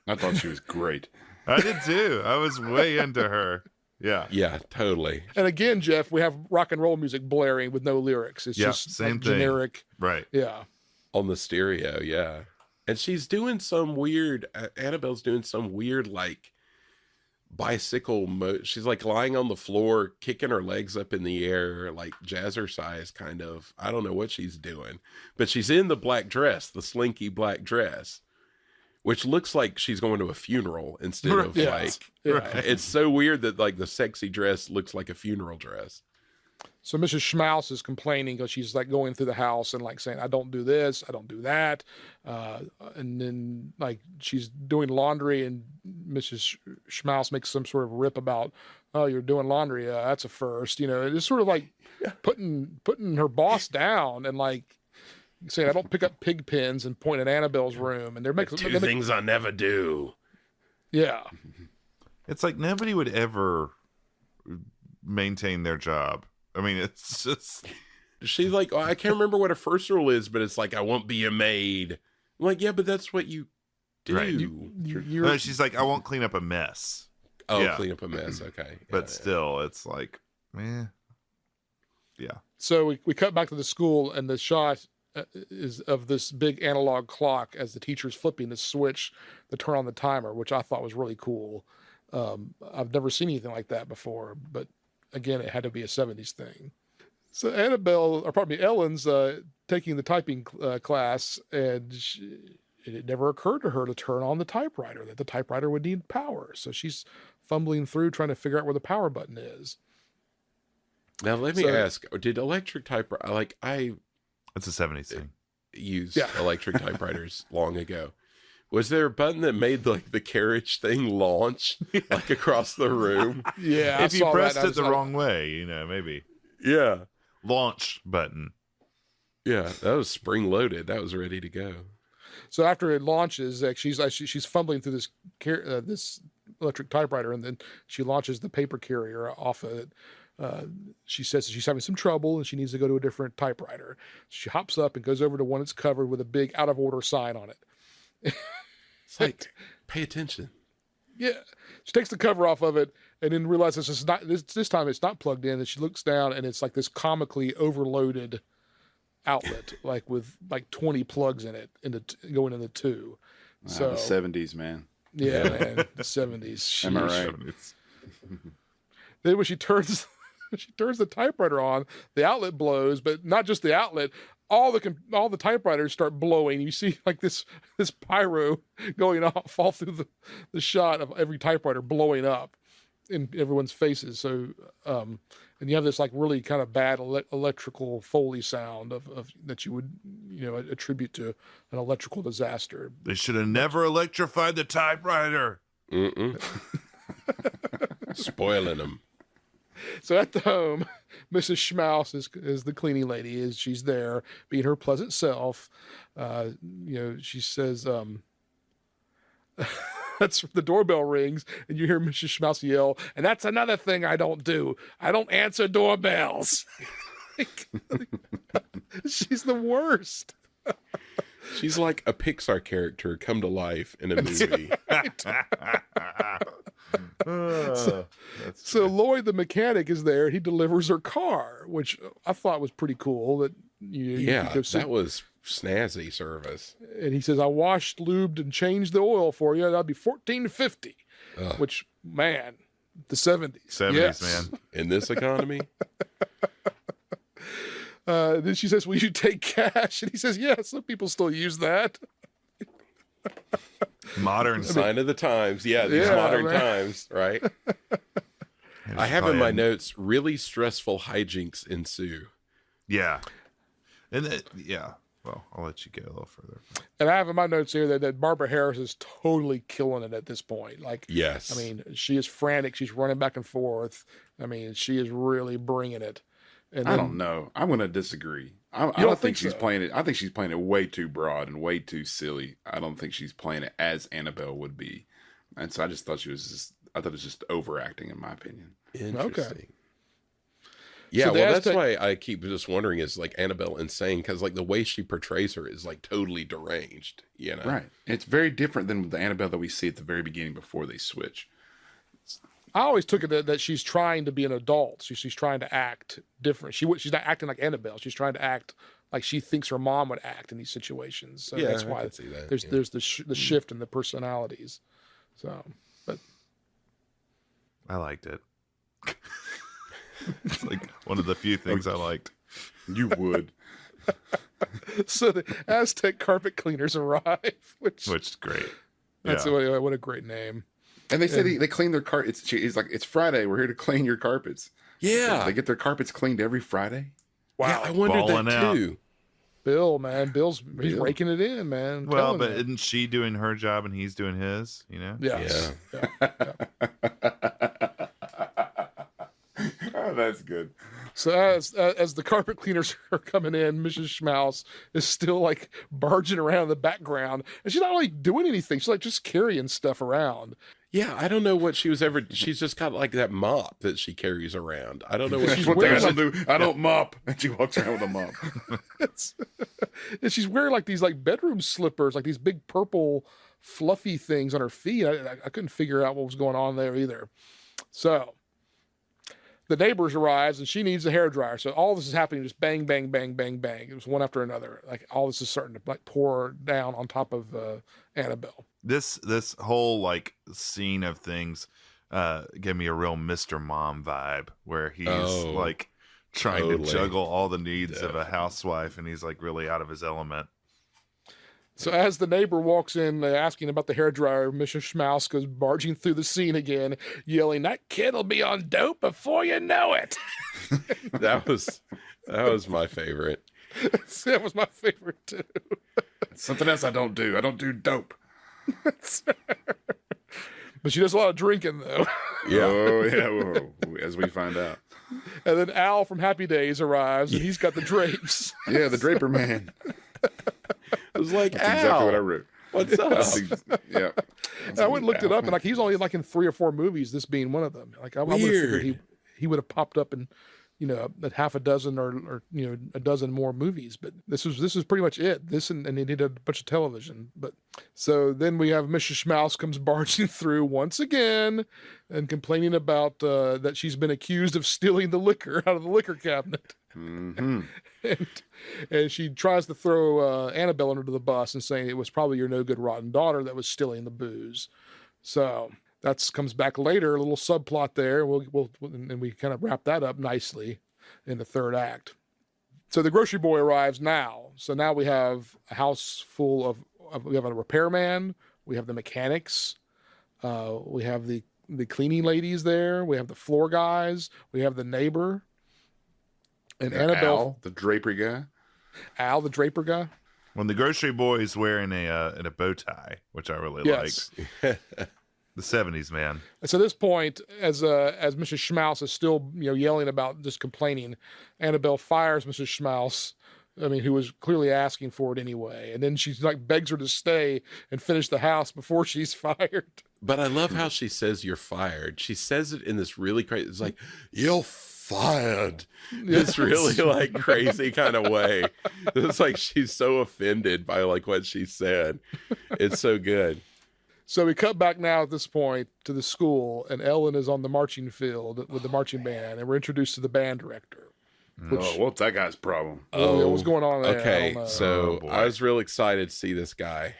I thought she was great. I did too. I was way into her. Yeah. Yeah, totally. And again, Jeff, we have rock and roll music blaring with no lyrics. It's just same thing. generic. Right. Yeah. On the stereo, yeah. And she's doing some weird, Annabelle's doing some weird, like, bicycle she's like lying on the floor, kicking her legs up in the air, like jazzercise kind of. I don't know what she's doing, but she's in the black dress, the slinky black dress, which looks like she's going to a funeral instead of it's so weird that like the sexy dress looks like a funeral dress. So Mrs. Schmaus is complaining because she's like going through the house and like saying, I don't do this, I don't do that. And then like she's doing laundry and Mrs. Schmaus makes some sort of rip about, oh, you're doing laundry. That's a first, you know, it's sort of like putting her boss down and like saying, I don't pick up pig pens and point at Annabelle's room. And they're making two things I never do. Yeah. It's like nobody would ever maintain their job. I mean, it's just... She's like, oh, I can't remember what her first rule is, but it's like, I won't be a maid. I'm like, yeah, but that's what you do. Right. No, she's like, I won't clean up a mess. Oh, yeah. Clean up a mess. Okay. But still, it's like, yeah. So we cut back to the school, and the shot is of this big analog clock as the teacher's flipping the switch to turn on the timer, which I thought was really cool. I've never seen anything like that before, but again, it had to be a 70s thing. So Ellen's taking the typing class, and it never occurred to her to turn on the typewriter, that the typewriter would need power. So she's fumbling through trying to figure out where the power button is. Now, let me ask, did electric typewriter, like It's a 70s thing. Used electric typewriters long ago. Was there a button that made like the carriage thing launch like across the room? Yeah. If you pressed it the wrong way, you know, maybe. Yeah. Launch button. Yeah, that was spring loaded. That was ready to go. So after it launches, like she's fumbling through this electric typewriter, and then she launches the paper carrier off of it. She says she's having some trouble and she needs to go to a different typewriter. She hops up and goes over to one that's covered with a big out of order sign on it. It's like, pay attention. Yeah. She takes the cover off of it and then realizes it's not this time it's not plugged in, and she looks down and it's like this comically overloaded outlet, like with like 20 plugs in it going in the two. So the 70s, man. Yeah, man. The 70s. Am I right? Then when she turns the typewriter on, the outlet blows, but not just the outlet. All the typewriters start blowing. You see like this pyro going off all through the shot of every typewriter blowing up in everyone's faces. So, and you have this like really kind of bad electrical Foley sound of that you would, you know, attribute to an electrical disaster. They should have never electrified the typewriter. Spoiling them. So at the home, Mrs. Schmaus is the cleaning lady. She's there being her pleasant self. You know, she says, that's the doorbell rings, and you hear Mrs. Schmaus yell, and that's another thing I don't do. I don't answer doorbells. She's the worst. She's like a Pixar character come to life in a movie. So Lloyd the mechanic is there. He delivers her car, which I thought was pretty cool. That that was snazzy service. And he says, "I washed, lubed, and changed the oil for you. That'd be $14.50." Which, man, the 70s. 70s, yes. man. In this economy. Then she says, "Will you take cash?" And he says, "Yes, some people still use that." Modern sign of the times. Yeah, these modern times, right? I have in my notes, really stressful hijinks ensue. Yeah. And well, I'll let you go a little further. And I have in my notes here that Barbara Harris is totally killing it at this point. Like, yes. I mean, she is frantic. She's running back and forth. I mean, she is really bringing it. And I don't know. I'm going to disagree. I don't think she's playing it. I think she's playing it way too broad and way too silly. I don't think she's playing it as Annabelle would be. And so I just thought I thought it was just overacting, in my opinion. Interesting. Okay. So Yeah, well, that's why I keep just wondering, is like Annabelle insane? Because like the way she portrays her is like totally deranged, you know? Right. It's very different than the Annabelle that we see at the very beginning before they switch. I always took it that she's trying to be an adult. She's trying to act different. She's not acting like Annabelle. She's trying to act like she thinks her mom would act in these situations. So Yeah, that's I why can see that, there's the shift in the personalities. So, but I liked it. It's like one of the few things I liked. You would. so the Aztec carpet cleaners arrive, which Which is great. that's Yeah. what a great name. And they say they clean their carpets. It's like, it's Friday. We're here to clean your carpets. Yeah. They get their carpets cleaned every Friday. Yeah, I wondered Balling that out. too. Bill, man, he's Bill. raking it in, man. I'm Well, telling but you. isn't she doing her job and he's doing his, you know? Yes. Yeah. Oh, that's good. So as the carpet cleaners are coming in, Mrs. Schmaus is still like barging around in the background, and she's not like doing anything. She's like just carrying stuff around. Yeah, I don't know what she was ever. She's just got like that mop that she carries around. I don't know what That's she's one thing I wearing. don't do. I don't mop. And she walks around with a mop. And she's wearing like these like bedroom slippers, like these big purple fluffy things on her feet. I couldn't figure out what was going on there either. So the neighbors arrives and she needs a hairdryer. So all this is happening just bang, bang, bang, bang, bang. It was one after another. Like all this is starting to like pour down on top of Annabelle. This whole like scene of things gave me a real Mr. Mom vibe where he's like trying totally. to juggle all the needs of a housewife and he's like really out of his element. So as the neighbor walks in asking about the hairdryer, Mrs. Schmaus goes barging through the scene again, yelling, "That kid'll be on dope before you know it." That was my favorite. That was my favorite too. Something else I don't do. I don't do dope. But she does a lot of drinking though. Yeah. Oh, yeah. Whoa. As we find out. And then Al from Happy Days arrives and he's got the drapes. Yeah, the Draper man. I was like, That's exactly what I wrote. What's up? Yeah. And I went and looked it up and like he's only like in 3 or 4 movies, this being one of them. Like I would have figured Weird. he would have popped up in, you know, a half a dozen or you know, a dozen more movies, but this is pretty much it. This and he did a bunch of television. But so then we have Mrs. Schmaus comes barging through once again and complaining about that she's been accused of stealing the liquor out of the liquor cabinet. Mm-hmm. And she tries to throw Annabelle under the bus and saying it was probably your no good rotten daughter that was stealing the booze. So that comes back later, a little subplot there. And we kind of wrap that up nicely in the third act. So the grocery boy arrives now. So now we have a house full of we have a repairman, we have the mechanics, we have the cleaning ladies there, we have the floor guys, we have the neighbor, and Annabelle, Al, the Draper guy. Al, the draper guy. When the grocery boy is wearing a bow tie, which I really Yes. liked. The 70s, man. And so at this point, as Mrs. Schmaus is still yelling about just complaining, Annabelle fires Mrs. Schmaus. I mean, who was clearly asking for it anyway, and then she's like begs her to stay and finish the house before she's fired. But I love how she says you're fired. She says it in this really crazy, it's like, you're fired. This really like crazy kind of way. It's like she's so offended by like what she said. It's so good. So we cut back now at this point to the school, and Ellen is on the marching field with the marching band, and we're introduced to the band director. Oh, what's that guy's problem? What's going on there? I Okay, don't know. so Oh, boy. I was real excited to see this guy.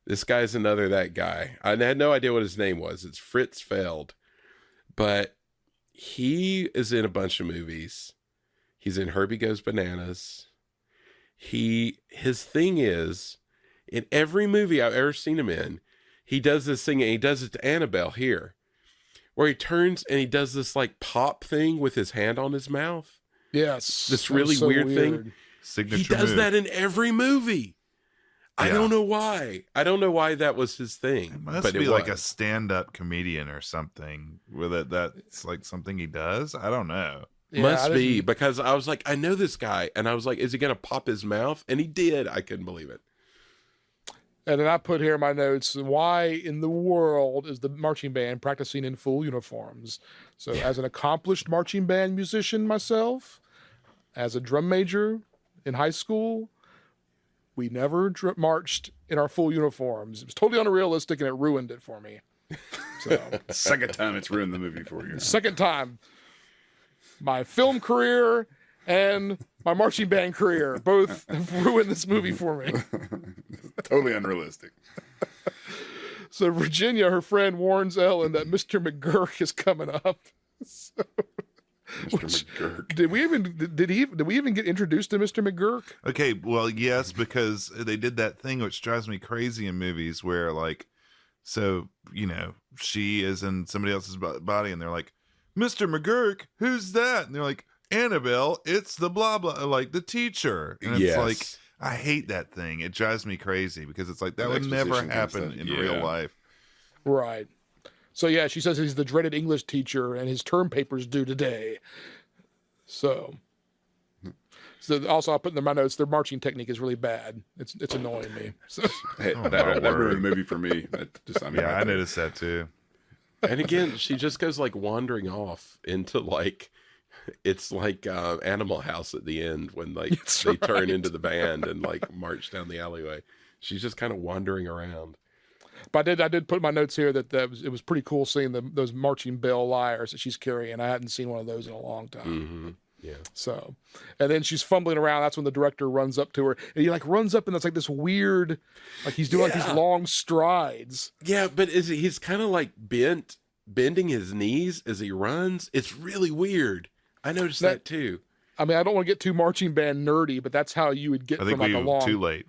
This guy's another that guy. I had no idea what his name was. It's Fritz Feld. But he is in a bunch of movies. He's in Herbie Goes Bananas. His thing is, in every movie I've ever seen him in, he does this thing, and he does it to Annabelle here, where he turns and he does this like pop thing with his hand on his mouth. Yes, This that was really so weird thing. Signature He does move. that in every movie. I Yeah. don't know why. I don't know why that was his thing. It must but be it like a was. stand-up comedian or something with it. That's like something he does. I don't know. Yeah, Must I be, didn't- because I was like, I know this guy, and I was like, is he gonna pop his mouth? And he did. I couldn't believe it. And then I put here in my notes, why in the world is the marching band practicing in full uniforms? So as an accomplished marching band musician myself, as a drum major in high school, we never marched in our full uniforms. It was totally unrealistic and it ruined it for me. So Second time it's ruined the movie for you. second time, my film career and my marching band career both have ruined this movie for me. Totally unrealistic. So Virginia, her friend, warns Ellen that Mr. McGurk is coming up. So, Mr. McGurk. did we even get introduced to Mr. McGurk? Okay, well, yes, because they did that thing which drives me crazy in movies where, like, so, she is in somebody else's body and they're like, Mr. McGurk, who's that? And they're like, Annabelle, it's the blah, blah, like the teacher. And it's like, I hate that thing. It drives me crazy because it's like, that would never happen in real life. Right. So, yeah, she says he's the dreaded English teacher and his term paper's due today. So also I put in my notes, their marching technique is really bad. It's annoying me. So. Hey, that ruined the movie for me. I noticed that too. And again, she just goes like wandering off into like, it's like Animal House at the end when like they turn into the band and like march down the alleyway. She's just kind of wandering around. But I did put in my notes here that it was pretty cool seeing those marching bell lyres that she's carrying. I hadn't seen one of those in a long time. Mm-hmm. Yeah. So, and then she's fumbling around. That's when the director runs up to her, and he like runs up, and it's like this weird, like he's doing like these long strides. Yeah, but he's kind of like bending his knees as he runs. It's really weird. I noticed that too. I mean, I don't want to get too marching band nerdy, but that's how you would get from like a long. Too late.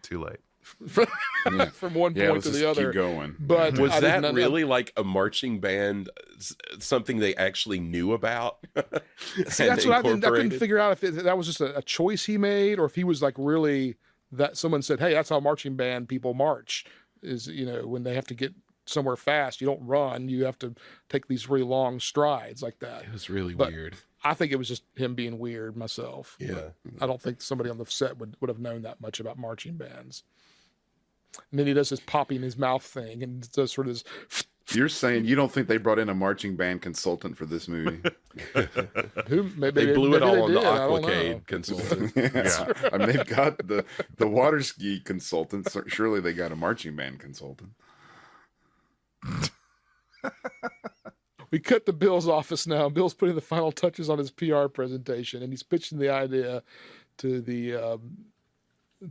From one point to the other. Keep going. But was that really like a marching band, something they actually knew about? See, that's what I couldn't figure out if that was just a choice he made, or if he was like really that someone said, "Hey, that's how marching band people march." Is when they have to get somewhere fast, you don't run; you have to take these really long strides like that. It was really weird. I think it was just him being weird myself. Yeah, I don't think somebody on the set would have known that much about marching bands. And then he does this popping his mouth thing and does sort of this. You're saying you don't think they brought in a marching band consultant for this movie? They blew it all on the Aquacade consultant. Yeah. I mean, they've got the water ski consultant. So surely they got a marching band consultant. We cut to Bill's office now. Bill's putting the final touches on his PR presentation, and he's pitching the idea to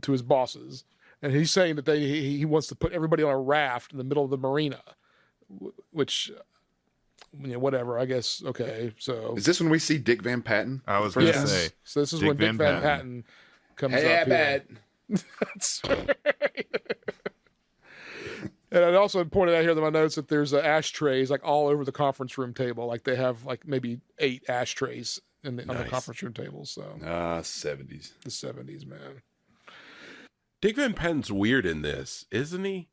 his bosses. And he's saying that he wants to put everybody on a raft in the middle of the marina, which, whatever, I guess. Okay, so. Is this when we see Dick Van Patten? I was going to say. So this is when Dick Van Patten comes up here. That's right. And I also pointed out here in my notes that there's ashtrays like all over the conference room table. Like they have like maybe 8 ashtrays on the conference room table. So 70s. The 70s, man. Dick Van Patten's weird in this, isn't he?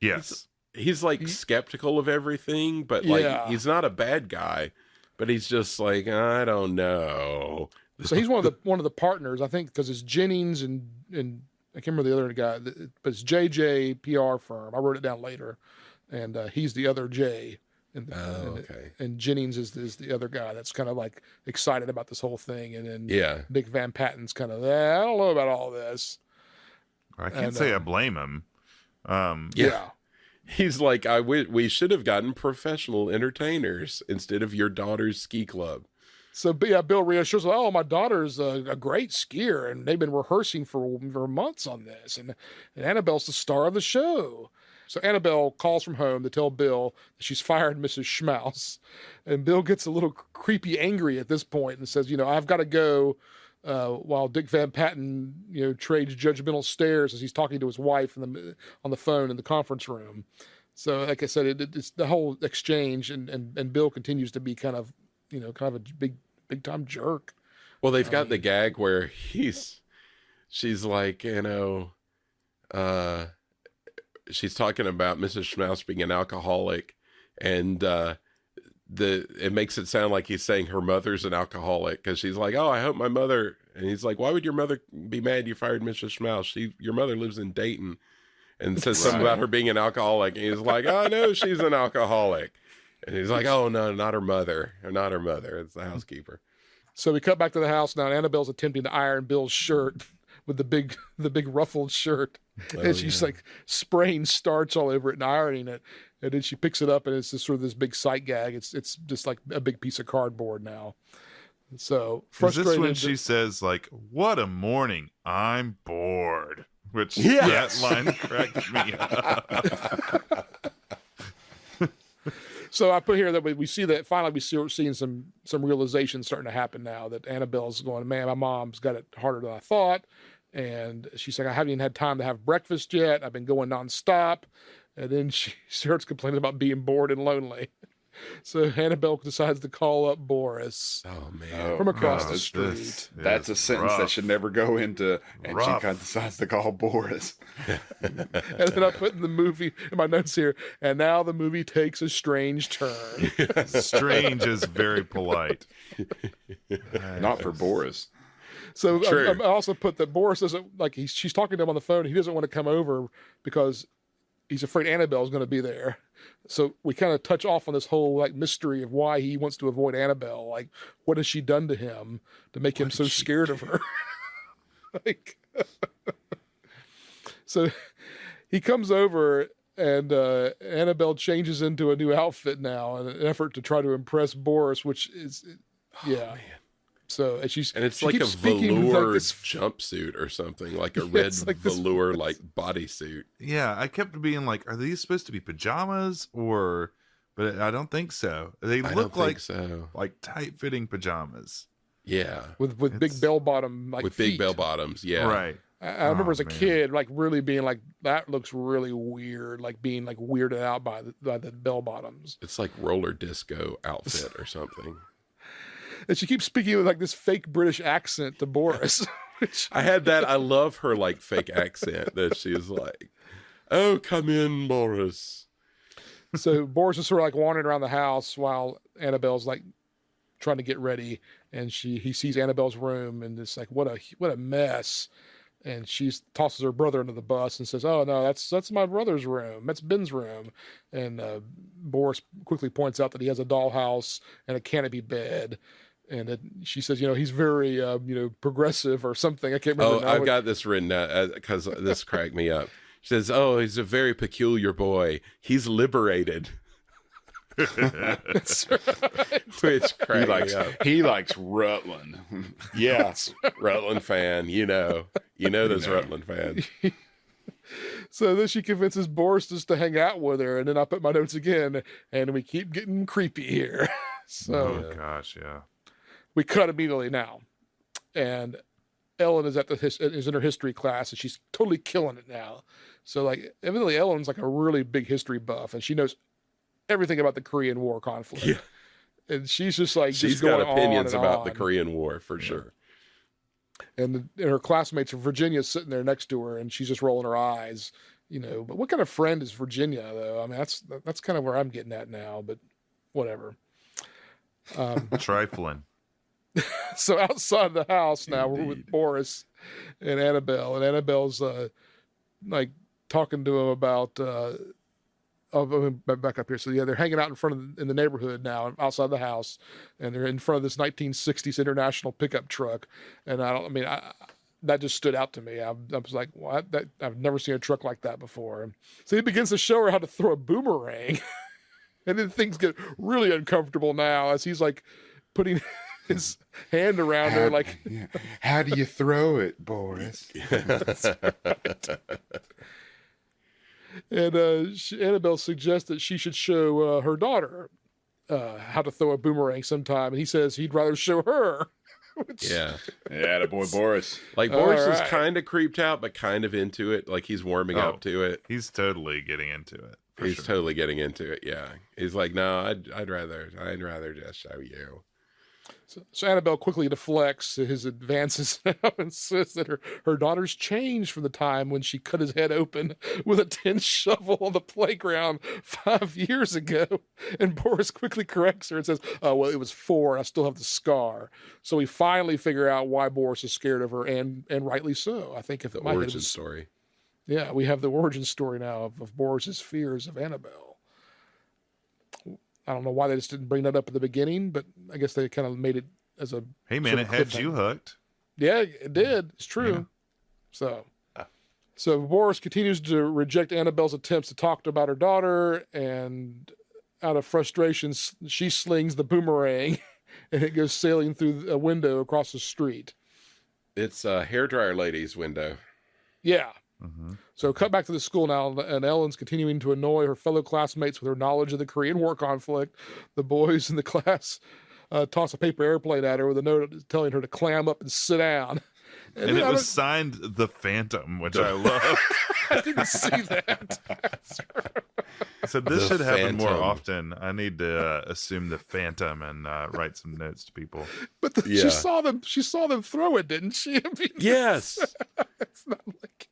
Yes. He's like skeptical of everything, but like he's not a bad guy, but he's just like, I don't know. So he's one of the partners, I think, because it's Jennings and I can't remember the other guy, but it's JJ PR firm. I wrote it down later, and he's the other J. And Jennings is the other guy that's kind of like excited about this whole thing, and then Dick Van Patten's kind of I don't know about all this. I can't say I blame him. Yeah. He's like, we should have gotten professional entertainers instead of your daughter's ski club. So, yeah, Bill reassures, my daughter's a great skier, and they've been rehearsing for months on this, and Annabelle's the star of the show. So Annabelle calls from home to tell Bill that she's fired Mrs. Schmaus, and Bill gets a little creepy angry at this point and says, I've got to go while Dick Van Patten, trades judgmental stares as he's talking to his wife on the phone in the conference room. So, like I said, it's the whole exchange, and Bill continues to be kind of a big time jerk. Well, they've got the gag where she's like, she's talking about Mrs. Schmaus being an alcoholic, and it makes it sound like he's saying her mother's an alcoholic, because she's like, I hope my mother, and he's like, why would your mother be mad you fired Mrs. Schmaus? Your mother lives in Dayton, and says something about her being an alcoholic, and he's like, oh no, she's an alcoholic. And he's like, oh, no, not her mother. Not her mother. It's the housekeeper. So we cut back to the house now, and Annabelle's attempting to iron Bill's shirt with the big ruffled shirt. And she's like spraying starch all over it and ironing it. And then she picks it up, and it's just sort of this big sight gag. It's just like a big piece of cardboard now. So Is frustrated. this when she says, like, "What a morning, I'm bored," which Yes. that line cracked me up. So I put here that we see that finally we're seeing some realization starting to happen now, that Annabelle's going, man, my mom's got it harder than I thought. And she's like, I haven't even had time to have breakfast yet. I've been going nonstop. And then she starts complaining about being bored and lonely. So Annabelle decides to call up Boris Oh man. from across God, the street. This That's a is sentence that rough. should never go into, and she Rough. kind of decides to call Boris. And then I put in the movie, in my notes here, and now the movie takes a strange turn. Strange is very polite. Not for Boris. So True. I also put that Boris doesn't, like, she's talking to him on the phone. He doesn't want to come over because he's afraid Annabelle's going to be there. So we kind of touch off on this whole like mystery of why he wants to avoid Annabelle. Like, what has she done to him to make him so scared of her? Like, so he comes over, and Annabelle changes into a new outfit now in an effort to try to impress Boris, which is, yeah. So and she it's she like a keeps speaking velour like this. jumpsite or something, like a Yeah, red it's like this- velour like bodysuit. Yeah, I kept being like, are these supposed to be pajamas or? But I don't think so. They I look don't like think so. like tight fitting pajamas. Yeah. with big It's- bell bottom like With feet. big bell bottoms. Yeah. Right. I remember Oh, as a man. kid, like really being like, that looks really weird, like being like weirded out by the bell bottoms. It's like roller disco outfit or something. And she keeps speaking with like this fake British accent to Boris. Which, I had that. I love her like fake accent that she's like, "Oh, come in, Boris." so Boris is sort of like wandering around the house while Annabelle's like trying to get ready, and he sees Annabelle's room, and it's like, what a mess. And she tosses her brother into the bus and says, "Oh no, that's my brother's room. That's Ben's room." And Boris quickly points out that he has a dollhouse and a canopy bed. And she says, he's very, progressive or something. I can't remember. Oh, now. I've got this written down because this cracked me up. She says, "Oh, he's a very peculiar boy. He's liberated," That's right. which cracked me up. He likes Rutland. Yeah, Rutland fan. You know those Rutland fans. So then she convinces Boris just to hang out with her. And then I put my notes again, and we keep getting creepy here. So Oh gosh, yeah. we cut immediately now. And Ellen is is in her history class, and she's totally killing it now. So like, evidently Ellen's like a really big history buff, and she knows everything about the Korean War conflict. Yeah. And she's just like, She's just got going opinions on and about the on. Korean War for sure. And her classmates, Virginia's sitting there next to her, and she's just rolling her eyes, But what kind of friend is Virginia, though? I mean, that's kind of where I'm getting at now. But whatever. Trifling. So outside the house now, we're with Boris and Annabelle, and Annabelle's like talking to him about. Back up here. So yeah, they're hanging out in the neighborhood now, outside the house, and they're in front of this 1960s International pickup truck. And that just stood out to me. I was like, what? I've never seen a truck like that before. So he begins to show her how to throw a boomerang, and then things get really uncomfortable now as he's like putting his hand around her, like, How do you throw it, Boris? and Annabelle suggests that she should show her daughter how to throw a boomerang sometime, and he says he'd rather show her. Which, Yeah. Yeah, boy, Boris. Like All Boris is right. kind of creeped out, but kind of into it. Like he's warming Oh. up to it. He's totally getting into it. for He's sure. totally getting into it. Yeah. He's like, no, I'd rather just show you. so Annabelle quickly deflects his advances now and says that her daughter's changed from the time when she cut his head open with a tin shovel on the playground 5 years ago. And Boris quickly corrects her and says, "Oh, well, it was 4. And I still have the scar." So we finally figure out why Boris is scared of her, and rightly so. I think if The my head origin was, story. yeah, we have the origin story now of Boris's fears of Annabelle. I don't know why they just didn't bring that up at the beginning, but I guess they kind of made it as a Hey man, sort it of had you cliffhanger. hooked. Yeah, it did. It's true. Yeah. So Boris continues to reject Annabelle's attempts to talk about her daughter, and out of frustration, she slings the boomerang and it goes sailing through a window across the street. It's a hairdryer lady's window. Yeah. Mm-hmm. So cut back to the school now, and Ellen's continuing to annoy her fellow classmates with her knowledge of the Korean War conflict. The boys in the class toss a paper airplane at her with a note telling her to clam up and sit down. And it was signed The Phantom, which I love. I didn't see that. So this should happen more Phantom. often. I need to assume The Phantom and write some notes to people. But Yeah. she saw them throw it, didn't she? I mean, Yes. it's not like...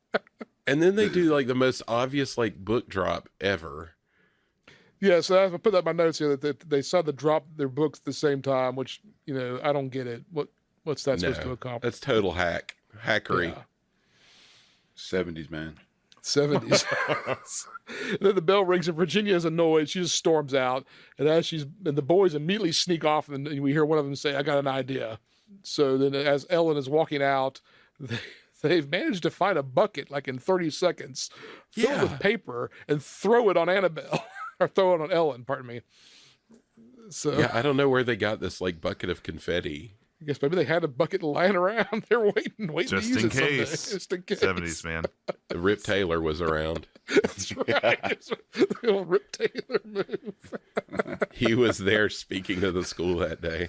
And then they do like the most obvious like book drop ever. Yeah, so I put that in my notes here that they saw the drop their books at the same time, which, I don't get it. What's that supposed to accomplish? That's total hackery. Yeah. 70s, man. 70s. And then the bell rings and Virginia is annoyed. She just storms out. And the boys immediately sneak off and we hear one of them say, "I got an idea." So then as Ellen is walking out, they've managed to find a bucket like in 30 seconds, filled with paper, and throw it on Annabelle. Or throw it on Ellen, pardon me. So Yeah, I don't know where they got this like bucket of confetti. I guess maybe they had a bucket lying around. They're waiting Just to use in it someday. case. Just in case. 70s, man. Rip Taylor was around. That's right. The old Rip Taylor move. He was there speaking to the school that day.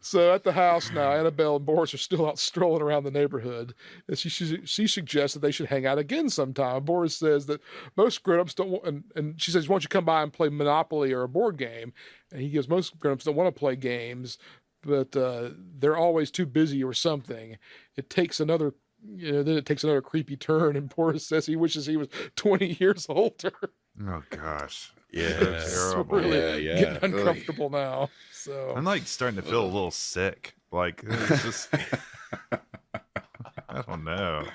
So at the house now, Annabelle and Boris are still out strolling around the neighborhood. And she suggests that they should hang out again sometime. Boris says that most grown-ups don't want, and she says, "Why don't you come by and play Monopoly or a board game?" And he goes, "Most grown-ups don't want to play games, but they're always too busy or something. It takes another, then it takes another creepy turn." And Boris says he wishes he was 20 years older. Oh, gosh. Yeah. So terrible. Really Yeah. getting uncomfortable now. So I'm like starting to feel a little sick. Like, it's just, I don't know.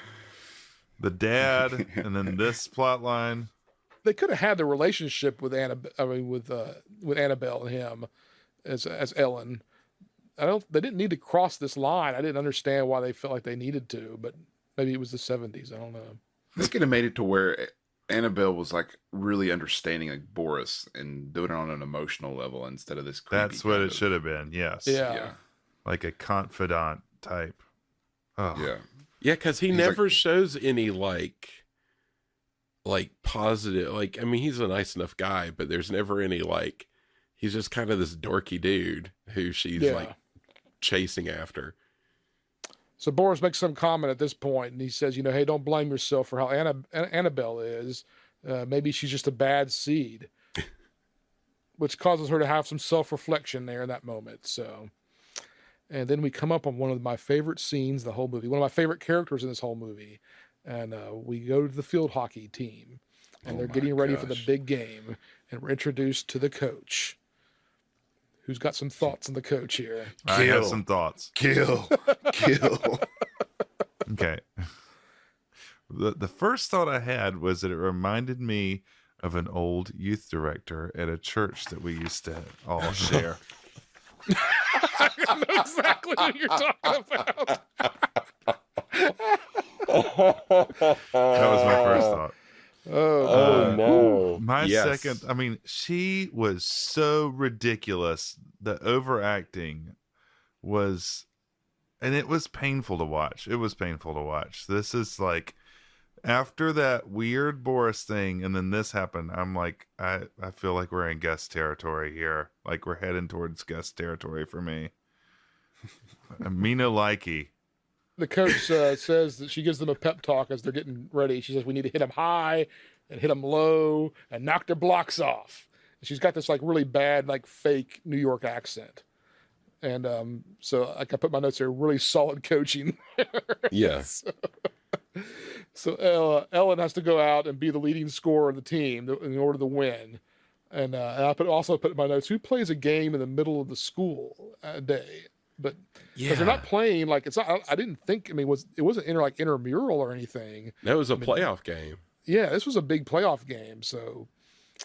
The dad, and then this plot line. they could have had the relationship with with Annabelle and him as Ellen. They didn't need to cross this line. I didn't understand why they felt like they needed to, but maybe it was the 70s. I don't know. They could have made it to where Annabelle was like really understanding like Boris and doing it on an emotional level instead of this creepy That's what kind it of- should have been. Yes. Yeah. Like a confidant type. Oh. Yeah. Yeah, because he He's never shows any like positive. Like, I mean, he's a nice enough guy, but there's never any like. He's just kind of this dorky dude who she's like chasing after. So Boris makes some comment at this point, and he says, "Hey, don't blame yourself for how Annabelle is. Maybe she's just a bad seed," which causes her to have some self-reflection there in that moment. So, and then we come up on one of my favorite scenes, the whole movie, one of my favorite characters in this whole movie, and we go to the field hockey team, and they're getting ready for the big game, and we're introduced to the coach. Who's got some thoughts on the coach here? I have some thoughts. Kill. Okay. The first thought I had was that it reminded me of an old youth director at a church that we used to all share. I know exactly what you're talking about. That was my first thought. Oh, no. My Yes. second, I mean, she was so ridiculous. The overacting was, and it was painful to watch. It was painful to watch. This is like, after that weird Boris thing, and then this happened, I'm like, I feel like we're in guest territory here. Like, we're heading towards guest territory for me. Me no likey. The coach says that she gives them a pep talk as they're getting ready. She says, "We need to hit them high and hit them low and knock their blocks off." And she's got this like really bad, like fake New York accent. And so like I put my notes here, really solid coaching. Yeah. So Ellen has to go out and be the leading scorer of the team in order to win. And I also put in my notes, who plays a game in the middle of the school day? But because they're not playing, like it's not. I didn't think. I mean, it wasn't intramural or anything. That was a playoff game. Yeah, this was a big playoff game. So,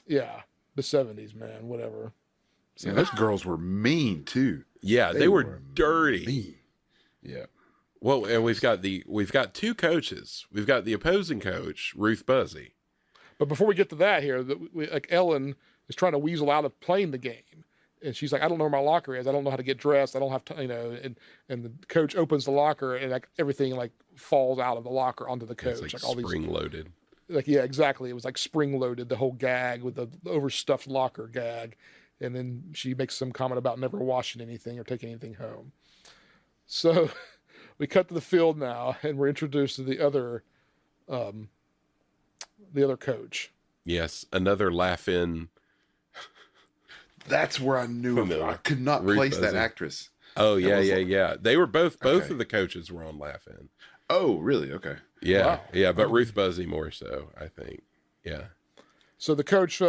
yeah, the 70s, man, whatever. So, Yeah, those girls were mean too. Yeah, they were dirty. Mean. Yeah. Well, and we've got two coaches. We've got the opposing coach, Ruth Buzzy. But before we get to that here, like Ellen is trying to weasel out of playing the game. And she's like, I don't know where my locker is. I don't know how to get dressed. I don't have to, and the coach opens the locker and like everything like falls out of the locker onto the coach. It's like all these spring loaded. Like, yeah, exactly. It was like spring loaded, the whole gag with the overstuffed locker gag. And then she makes some comment about never washing anything or taking anything home. So we cut to the field now, and we're introduced to the other coach. Yes, another laugh-in. That's where I knew of her. I could not Ruth place that Buzzy. actress. Oh, yeah. They were both Okay. of the coaches were on laugh-in. Oh, really? Okay. Yeah, Wow. yeah, but Ruth Buzzy more so, I think. Yeah. So the coach,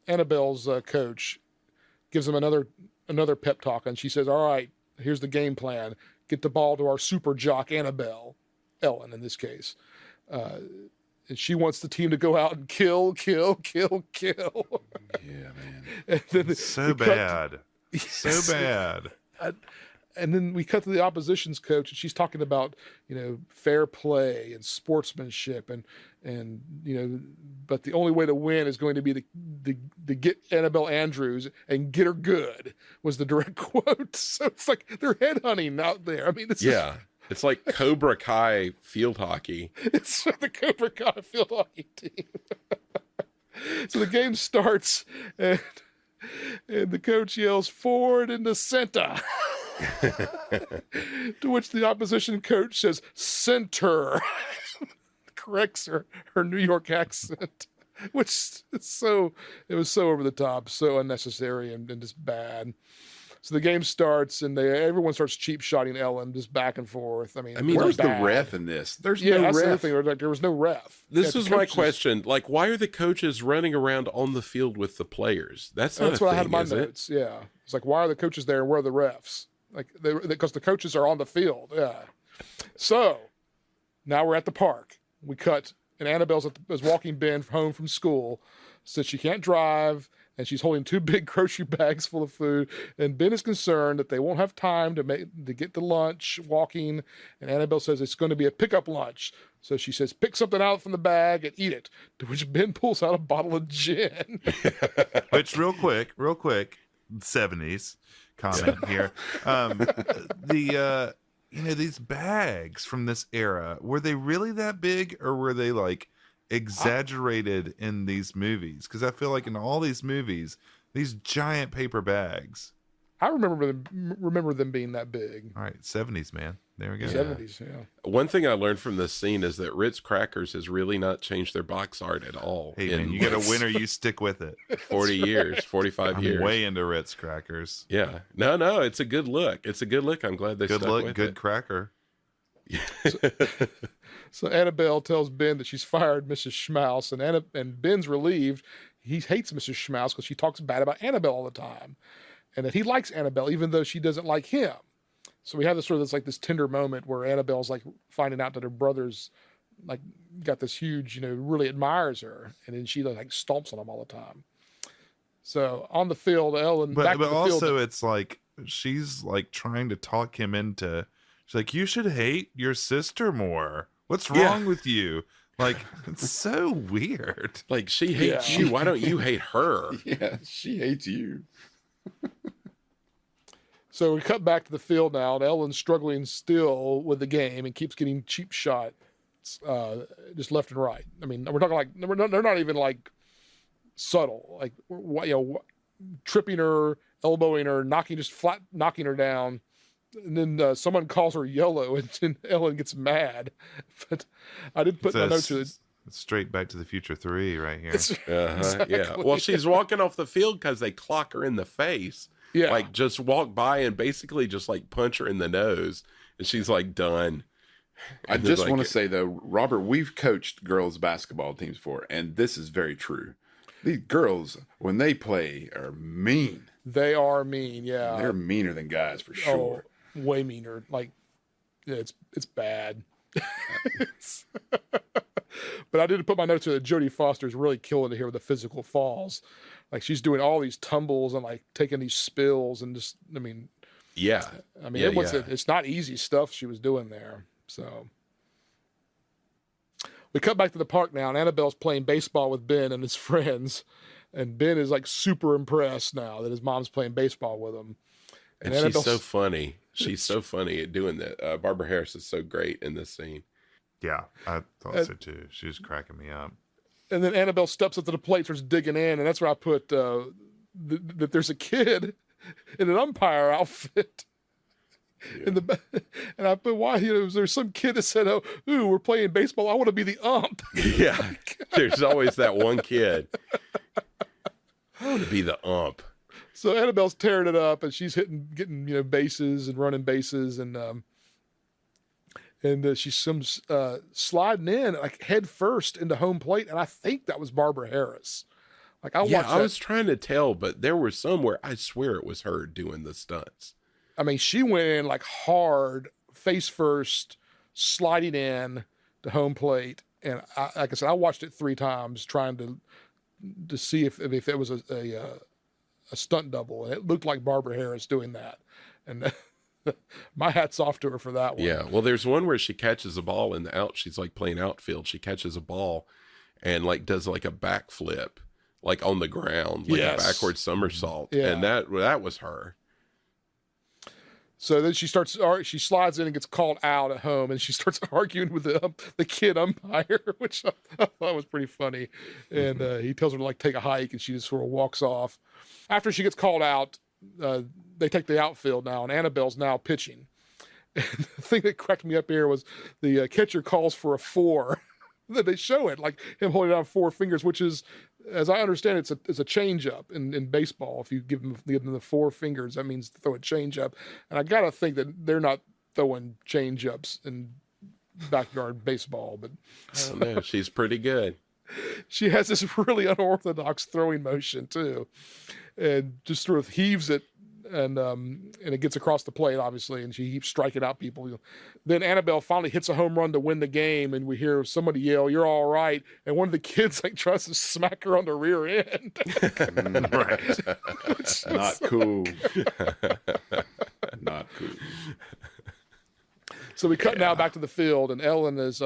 Annabelle's coach gives him another pep talk, and she says, all right, here's the game plan. Get the ball to our super jock, Ellen in this case. And she wants the team to go out and kill. Yeah, man. And then So bad. So bad. And then we cut to the opposition's coach, and she's talking about, fair play and sportsmanship, and but the only way to win is going to be to get Annabelle Andrews and get her good, was the direct quote. So it's like they're headhunting out there. I mean, It's like Cobra Kai field hockey. it's the Cobra Kai field hockey team. So the game starts, and the coach yells, "Forward into center." To which the opposition coach says, "Center." Corrects her New York accent, which it was so over the top, so unnecessary and just bad. So the game starts, and everyone starts cheap shotting Ellen just back and forth. I mean, Where's the bad. ref in this? There's Yeah, no that's the other ref. thing. Like, there was no ref. This Yeah, is the my coaches- question. Like, why are the coaches running around on the field with the players? That's not That's a what thing, I had in my is it? notes. Yeah, it's like, why are the coaches there and where are the refs? Like, because the coaches are on the field. Yeah. So now we're at the park. We cut, and Annabelle's is walking Ben home from school, since she can't drive, and she's holding 2 big grocery bags full of food. And Ben is concerned that they won't have time to get to lunch walking. And Annabelle says it's going to be a pickup lunch. So she says, pick something out from the bag and eat it. To which Ben pulls out a bottle of gin. Which real quick, 70s comment here. These bags from this era, were they really that big, or were they like exaggerated in these movies? Because I feel like in all these movies, these giant paper bags. I remember them being that big. All right, 70s, man. There we go. 70s, yeah. One thing I learned from this scene is that Ritz Crackers has really not changed their box art at all. Hey, man, you get a winner, you stick with it. 40 years, 45 I'm years. way into Ritz crackers. Yeah. No, it's a good look. It's a good look. I'm glad they Good stuck look, with good it. cracker. So Annabelle tells Ben that she's fired Mrs. Schmaus, and Ben's relieved. He hates Mrs. Schmaus because she talks bad about Annabelle all the time, and that he likes Annabelle even though she doesn't like him. So we have this tender moment where Annabelle's like finding out that her brother's like got this huge, really admires her, and then she like stomps on him all the time. So on the field, Ellen, But the also field, it's like she's like trying to talk him into. She's like, you should hate your sister more. What's wrong with you? Like, it's so weird. Like, she hates Yeah. you. Why don't you hate her? Yeah, she hates you. So we cut back to the field now, and Ellen's struggling still with the game and keeps getting cheap shots, just left and right. I mean, we're talking like they're not even like subtle, like tripping her, elbowing her, knocking her down. And then someone calls her yellow, and then Ellen gets mad. But I did put my note to it. It's straight Back to the Future 3 right here. Yeah. Exactly. Well, she's walking off the field because they clock her in the face. Yeah. Like, just walk by and basically just like punch her in the nose, and she's like done. I And just like- want to say though, Robert, we've coached girls basketball teams before, and this is very true. These girls, when they play, are mean. They are mean, yeah. They're meaner than guys for sure. Oh, way meaner. Like, yeah, it's bad. But I did put my notes here that Jodie Foster is really killing it here with the physical falls. Like, she's doing all these tumbles and like taking these spills and just, Yeah. It's not easy stuff she was doing there. So we cut back to the park now, and Annabelle's playing baseball with Ben and his friends. And Ben is like super impressed now that his mom's playing baseball with him. And she's so funny. She's so funny at doing that. Barbara Harris is so great in this scene. Yeah, I thought so too. She was cracking me up. And then Annabelle steps up to the plate, starts digging in, and that's where I put that there's a kid in an umpire outfit. Yeah. And I put, why? There's some kid that said, "Oh, ooh, we're playing baseball. I want to be the ump." Yeah, there's always that one kid. I want to be the ump. So Annabelle's tearing it up, and she's getting bases and running bases, and she's sliding in like head first into home plate, and I think that was Barbara Harris. Like I was trying to tell, but there was somewhere I swear it was her doing the stunts. I mean, she went in like hard, face first, sliding in to home plate, and like I said, I watched it 3 times trying to see if it was a stunt double, and it looked like Barbara Harris doing that, and my hat's off to her for that one. Yeah, well, there's one where she catches a ball in the out. She's like playing outfield. She catches a ball and like does like a backflip, like on the ground, like a backward somersault, and that was her. So then she slides in and gets called out at home, and she starts arguing with the kid umpire, which I thought was pretty funny. And he tells her to like take a hike, and she just sort of walks off. After she gets called out, they take the outfield now, and Annabelle's now pitching. And the thing that cracked me up here was the catcher calls for a 4. That they show it like him holding down 4 fingers, which is, as I understand, it's a change up in baseball. If you give them the 4 fingers, that means throw a change up. And I gotta think that they're not throwing change ups in backyard baseball, but I don't know. She's pretty good. She has this really unorthodox throwing motion too, and just sort of heaves it. And it gets across the plate, obviously, and she keeps striking out people. Then Annabelle finally hits a home run to win the game, and we hear somebody yell, "You're all right!" And one of the kids like tries to smack her on the rear end. Right? Not cool. Not cool. So we cut now back to the field, and Ellen is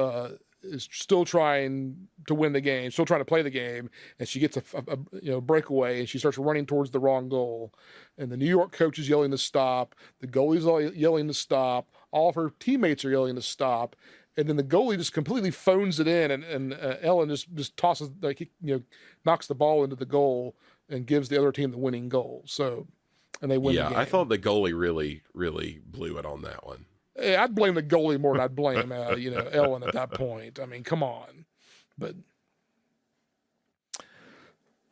still trying to win the game, still trying to play the game, and she gets a breakaway, and she starts running towards the wrong goal. And the New York coach is yelling to stop. The goalie's all yelling to stop. All of her teammates are yelling to stop. And then the goalie just completely phones it in, and Ellen just tosses, knocks the ball into the goal and gives the other team the winning goal. So, and they win the game. I thought the goalie really, really blew it on that one. I'd blame the goalie more than I'd blame, Ellen at that point. I mean, come on. But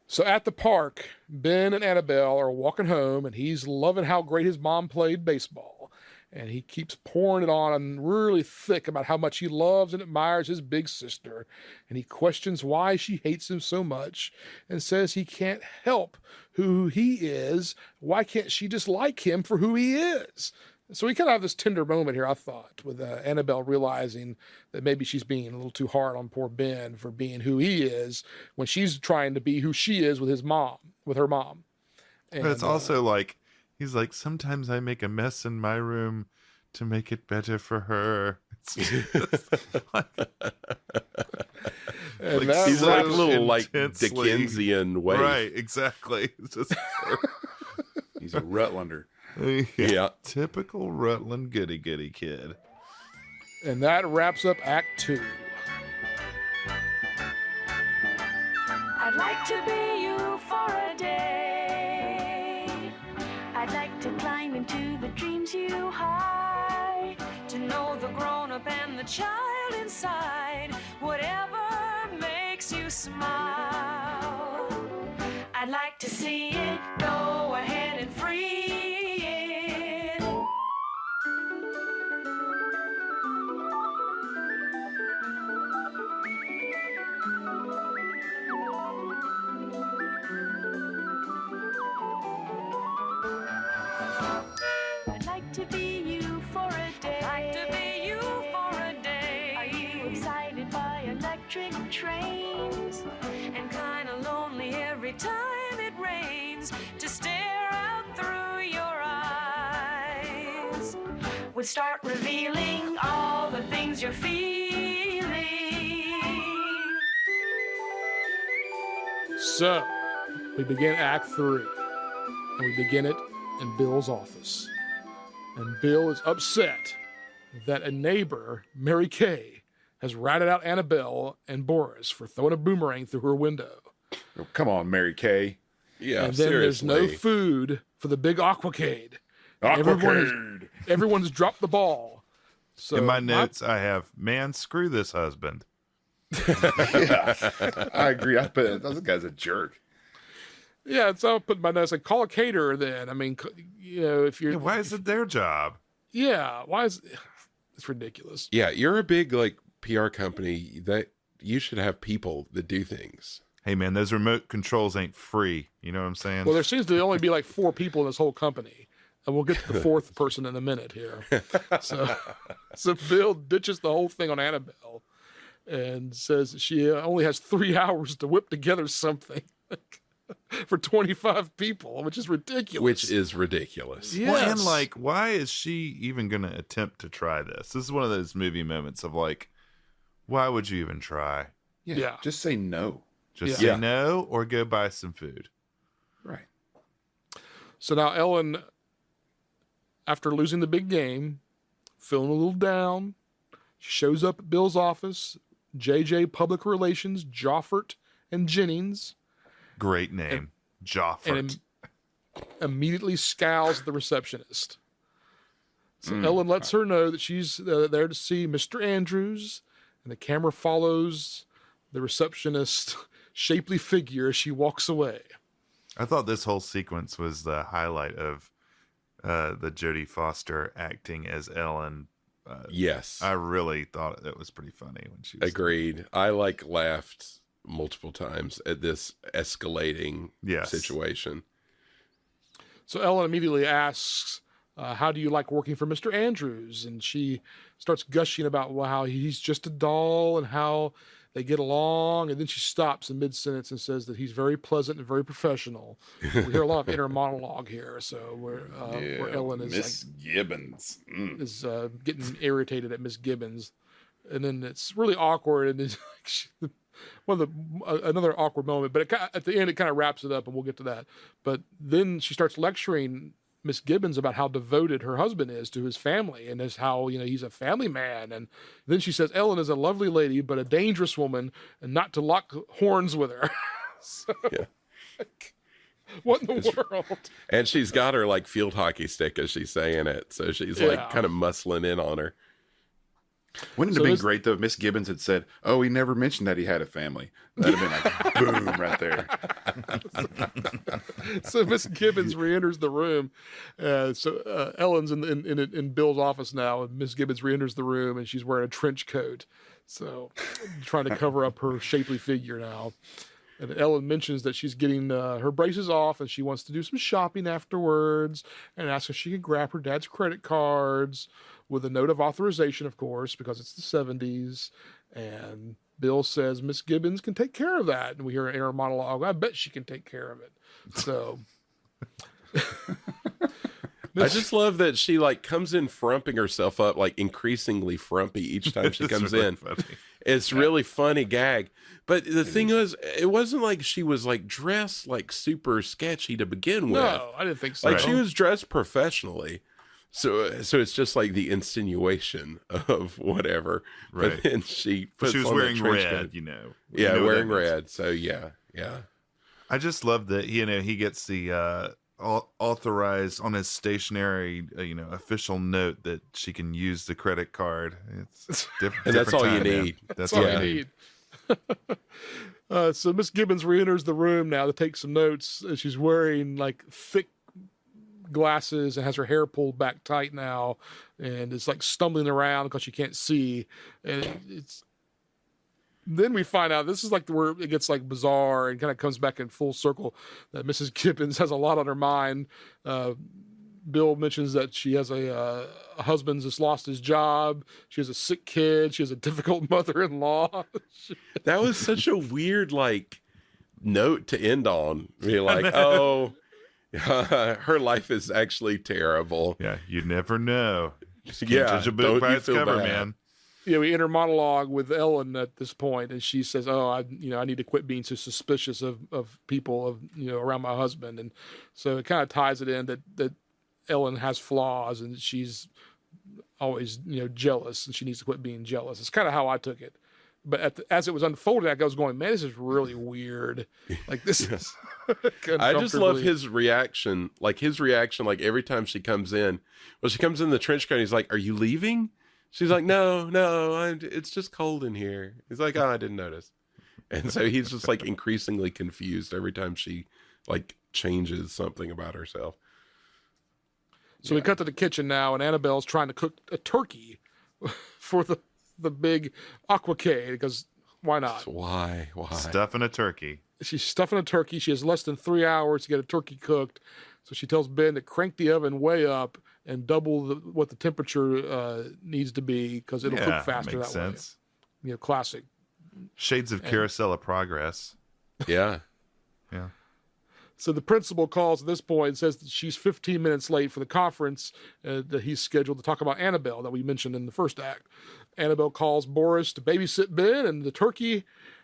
so at the park, Ben and Annabelle are walking home, and he's loving how great his mom played baseball. And he keeps pouring it on really thick about how much he loves and admires his big sister. And he questions why she hates him so much and says he can't help who he is. Why can't she just like him for who he is? So we kind of have this tender moment here, I thought, with Annabelle realizing that maybe she's being a little too hard on poor Ben for being who he is when she's trying to be who she is with her mom. And but it's also like, he's like, sometimes I make a mess in my room to make it better for her. It's just he's like a little like Dickensian way. Right, exactly. It's just he's a Rutlander. Yeah. Typical Rutland goody kid. And that wraps up Act 2. I'd like to be you for a day. I'd like to climb into the dreams you hide, to know the grown-up and the child inside, whatever makes you smile. I'd like to see it, go ahead and free it. I'd like to be you for a day. I'd like to be you for a day. Are you excited by electric trains and kind of lonely every time it rains, to stare out through your eyes would start revealing all the things you're feeling. So, We begin Act 3, and we begin it in Bill's office. And Bill is upset that a neighbor, Mary Kay, has ratted out Annabelle and Boris for throwing a boomerang through her window. Oh, come on, Mary Kay. Yeah, And then seriously. there's no food for the big aquacade. Everyone's dropped the ball. So In my notes, I have, man, screw this husband. Yeah, I agree. I put this guy's a jerk. Yeah, so I'll put in my notes, like, call a caterer then. I mean, if you're... Yeah, why is it their job? Yeah, why is... It's ridiculous. Yeah, you're a big, like, PR company that you should have people that do things. Hey, man, those remote controls ain't free. You know what I'm saying? Well, there seems to only be like 4 people in this whole company. And we'll get to the 4th person in a minute here. So Bill ditches the whole thing on Annabelle and says she only has 3 hours to whip together something for 25 people, which is ridiculous. Which is ridiculous. Yes. Well, and like, why is she even going to attempt to try this? This is one of those movie moments of like, why would you even try? Yeah. Just say no. Just Yeah. say no or go buy some food. Right. So now Ellen, after losing the big game, feeling a little down, she shows up at Bill's office, JJ Public Relations, Joffert and Jennings, Great name. Joffert. and immediately scowls at the receptionist. So Ellen lets her know that she's there to see Mr. Andrews, and the camera follows the receptionist's shapely figure as she walks away. I thought this whole sequence was the highlight of the Jodie Foster acting as Ellen. Yes. I really thought it was pretty funny when she was Agreed. I laughed multiple times at this escalating Yes. situation. So Ellen immediately asks, how do you like working for Mr. Andrews? And she starts gushing about how he's just a doll and how they get along. And then she stops in mid-sentence and says that he's very pleasant and very professional. We hear a lot of inner monologue here. So where Ellen is Miss Gibbons. is getting irritated at Miss Gibbons. And then it's really awkward. And it's like another awkward moment, but at the end it kind of wraps it up, and we'll get to that. But then she starts lecturing Miss Gibbons about how devoted her husband is to his family, and as how he's a family man. And then she says Ellen is a lovely lady, but a dangerous woman, and not to lock horns with her. So, Yeah. what in the world? And she's got her like field hockey stick as she's saying it. So she's Yeah. like kind of muscling in on her. Wouldn't it have been great though if Miss Gibbons had said, "Oh, he never mentioned that he had a family"? That'd have been like boom right there. So Miss Gibbons re-enters the room. Ellen's in Bill's office now, and Miss Gibbons re-enters the room, and she's wearing a trench coat, so trying to cover up her shapely figure now. And Ellen mentions that she's getting her braces off, and she wants to do some shopping afterwards, and asks if she can grab her dad's credit cards with a note of authorization, of course, because it's the 70s. And Bill says Miss Gibbons can take care of that. And we hear an inner monologue. I bet she can take care of it. So I just love that she like comes in frumping herself up, like increasingly frumpy each time she comes really in. funny. It's really funny gag. But the thing is, it wasn't like she was like dressed like super sketchy to begin with. no, I didn't think so. Like she was dressed professionally. So it's just like the insinuation of whatever. Right. But then she puts She was on that wearing trench red, coat. You Yeah, know what wearing that means. red. So yeah. I just love that, he gets the authorized on his stationary, official note that she can use the credit card. It's different. And that's all you time, man. need. That's That's all all you you need. need. So Miss Gibbons re-enters the room now to take some notes. She's wearing like thick glasses and has her hair pulled back tight now, and it's like stumbling around because she can't see. And it's then we find out this is like where it gets like bizarre and kind of comes back in full circle that Mrs. Gibbons has a lot on her mind. Bill mentions that she has a husband that's lost his job. She has a sick kid. She has a difficult mother-in-law. That was such a weird like note to end on. Be like, oh, her life is actually terrible. Yeah, you never know. Just can't Yeah, judge a book don't by you its feel cover, bad. man. we enter monologue with Ellen at this point, and she says, "Oh, I need to quit being so suspicious of people around my husband," and so it kind of ties it in that Ellen has flaws and she's always jealous, and she needs to quit being jealous. It's kind of how I took it. But as it was unfolding, I was going, man, this is really weird. Like this is. I just love his reaction. Like every time she comes in, she comes in the trench coat. He's like, "Are you leaving?" She's like, "No, it's just cold in here." He's like, "Oh, I didn't notice." And so he's just like increasingly confused every time she like changes something about herself. So we cut to the kitchen now, and Annabelle's trying to cook a turkey for the big aquacade, because why not? Why? Stuffing a turkey. She's stuffing a turkey. She has less than 3 hours to get a turkey cooked. So she tells Ben to crank the oven way up and double what the temperature needs to be, because it'll cook faster makes that sense. way. Classic. Shades of Carousel of Progress. Yeah. Yeah. So the principal calls at this point and says that she's 15 minutes late for the conference that he's scheduled to talk about Annabelle that we mentioned in the first act. Annabelle calls Boris to babysit Ben and the turkey,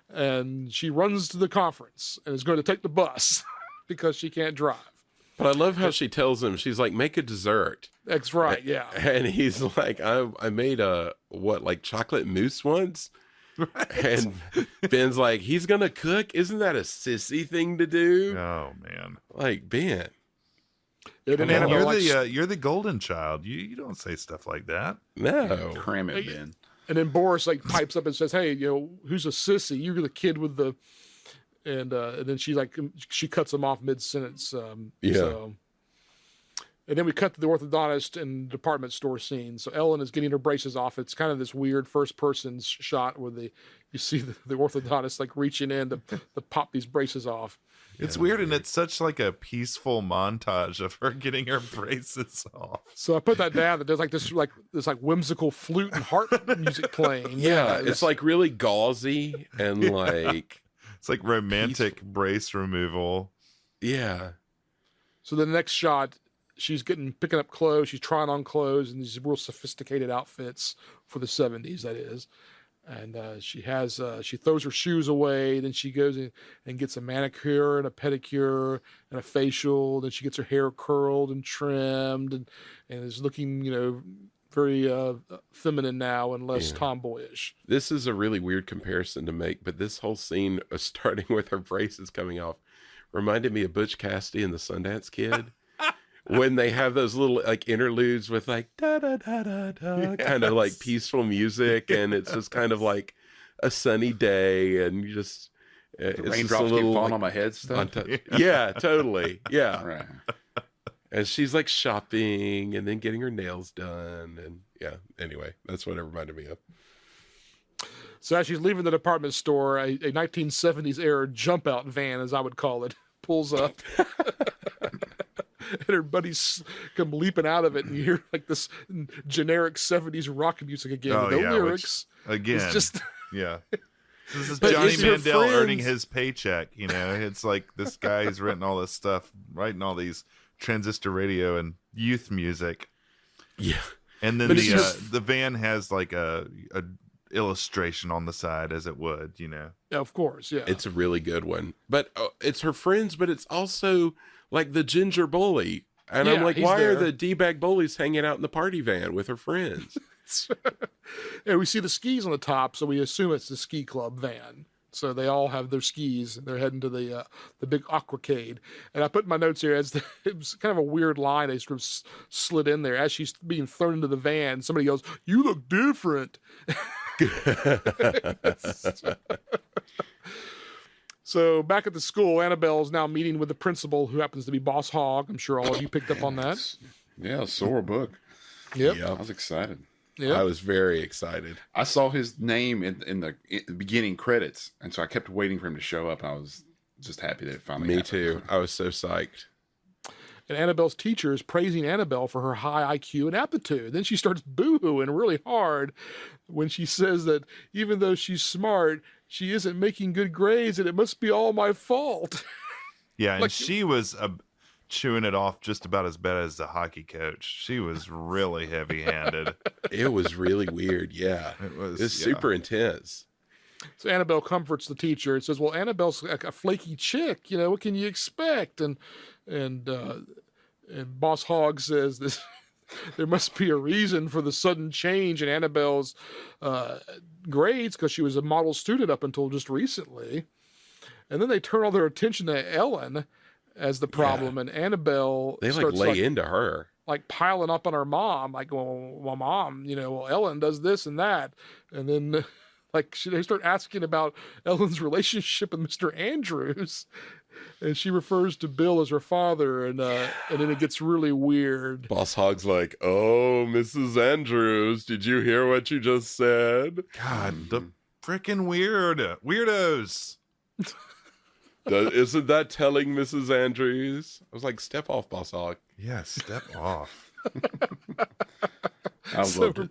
and she runs to the conference and is going to take the bus because she can't drive. But I love how she tells him, she's like, "Make a dessert." That's right, yeah. And he's like, I made chocolate mousse once. Right. And Ben's like, "He's going to cook? Isn't that a sissy thing to do?" Oh, man. Like, Ben. You're the golden child. You don't say stuff like that. No. Cram it, Ben. And then Boris pipes up and says, "Hey, who's a sissy? You're the kid with the," and then she cuts him off mid sentence. So. And then we cut to the orthodontist and department store scene. So Ellen is getting her braces off. It's kind of this weird first person shot where you see the orthodontist reaching in to pop these braces off. It's weird, and it's such a peaceful montage of her getting her braces off. So I put that down. That there's this whimsical flute and harp music playing. Yeah, it's really gauzy and it's like romantic brace removal. Yeah. So the next shot, she's picking up clothes. She's trying on clothes and these real sophisticated outfits for the 70s, that is. And she throws her shoes away. Then she goes in and gets a manicure and a pedicure and a facial. Then she gets her hair curled and trimmed and is looking, very feminine now and less tomboyish. This is a really weird comparison to make, but this whole scene, starting with her braces coming off, reminded me of Butch Cassidy and the Sundance Kid. When they have those little interludes with da da da da da, kind of peaceful music, and it's just kind of like a sunny day, and you just the raindrops keep falling on my head stuff. Yeah, totally. Yeah. Right. And she's shopping and then getting her nails done, and anyway, that's what it reminded me of. So as she's leaving the department store, a 1970s era jump out van, as I would call it, pulls up. And her buddies come leaping out of it, and you hear this generic 70s rock music again. Oh, with no lyrics. Again. It's just This is Johnny Mandel earning his paycheck. It's like this guy who's written all this stuff, writing all these transistor radio and youth music. Yeah. And then the van has a illustration on the side, as it would, Yeah, of course, yeah. It's a really good one. But it's her friends, but it's also the ginger bully. And I'm like, why are the D-bag bullies hanging out in the party van with her friends? And we see the skis on the top, so we assume it's the ski club van. So they all have their skis, and they're heading to the big aquacade. And I put in my notes here it was kind of a weird line they sort of slid in there. As she's being thrown into the van, somebody goes, "You look different." So back at the school, Annabelle is now meeting with the principal, who happens to be Boss Hogg. I'm sure all of you picked up on that. Yeah, sore book. Yep. I was excited. Yep. I was very excited. I saw his name in the beginning credits, and so I kept waiting for him to show up. I was just happy that it finally happened. Too. I was so psyched. And Annabelle's teacher is praising Annabelle for her high IQ and aptitude. Then she starts boo-hooing really hard when she says that even though she's smart, she isn't making good grades, and it must be all my fault. Yeah, and she was chewing it off just about as bad as the hockey coach. She was really heavy-handed. It was really weird. Yeah. It's super intense. So Annabelle comforts the teacher and says, well, Annabelle's a flaky chick, what can you expect? And Boss Hogg says this, there must be a reason for the sudden change in Annabelle's grades, because she was a model student up until just recently. And then they turn all their attention to Ellen as the problem, and Annabelle they starts lay into her, like piling up on her mom, like, well, mom, well, Ellen does this and that, and then they start asking about Ellen's relationship with Mr. Andrews, and she refers to Bill as her father, and then it gets really weird. Boss Hogg's like, "Oh, Mrs. Andrews, did you hear what you just said?" God, the freaking weirdos. Isn't that telling, Mrs. Andrews? I was like, step off, Boss Hogg. Yeah, step off. I loved it.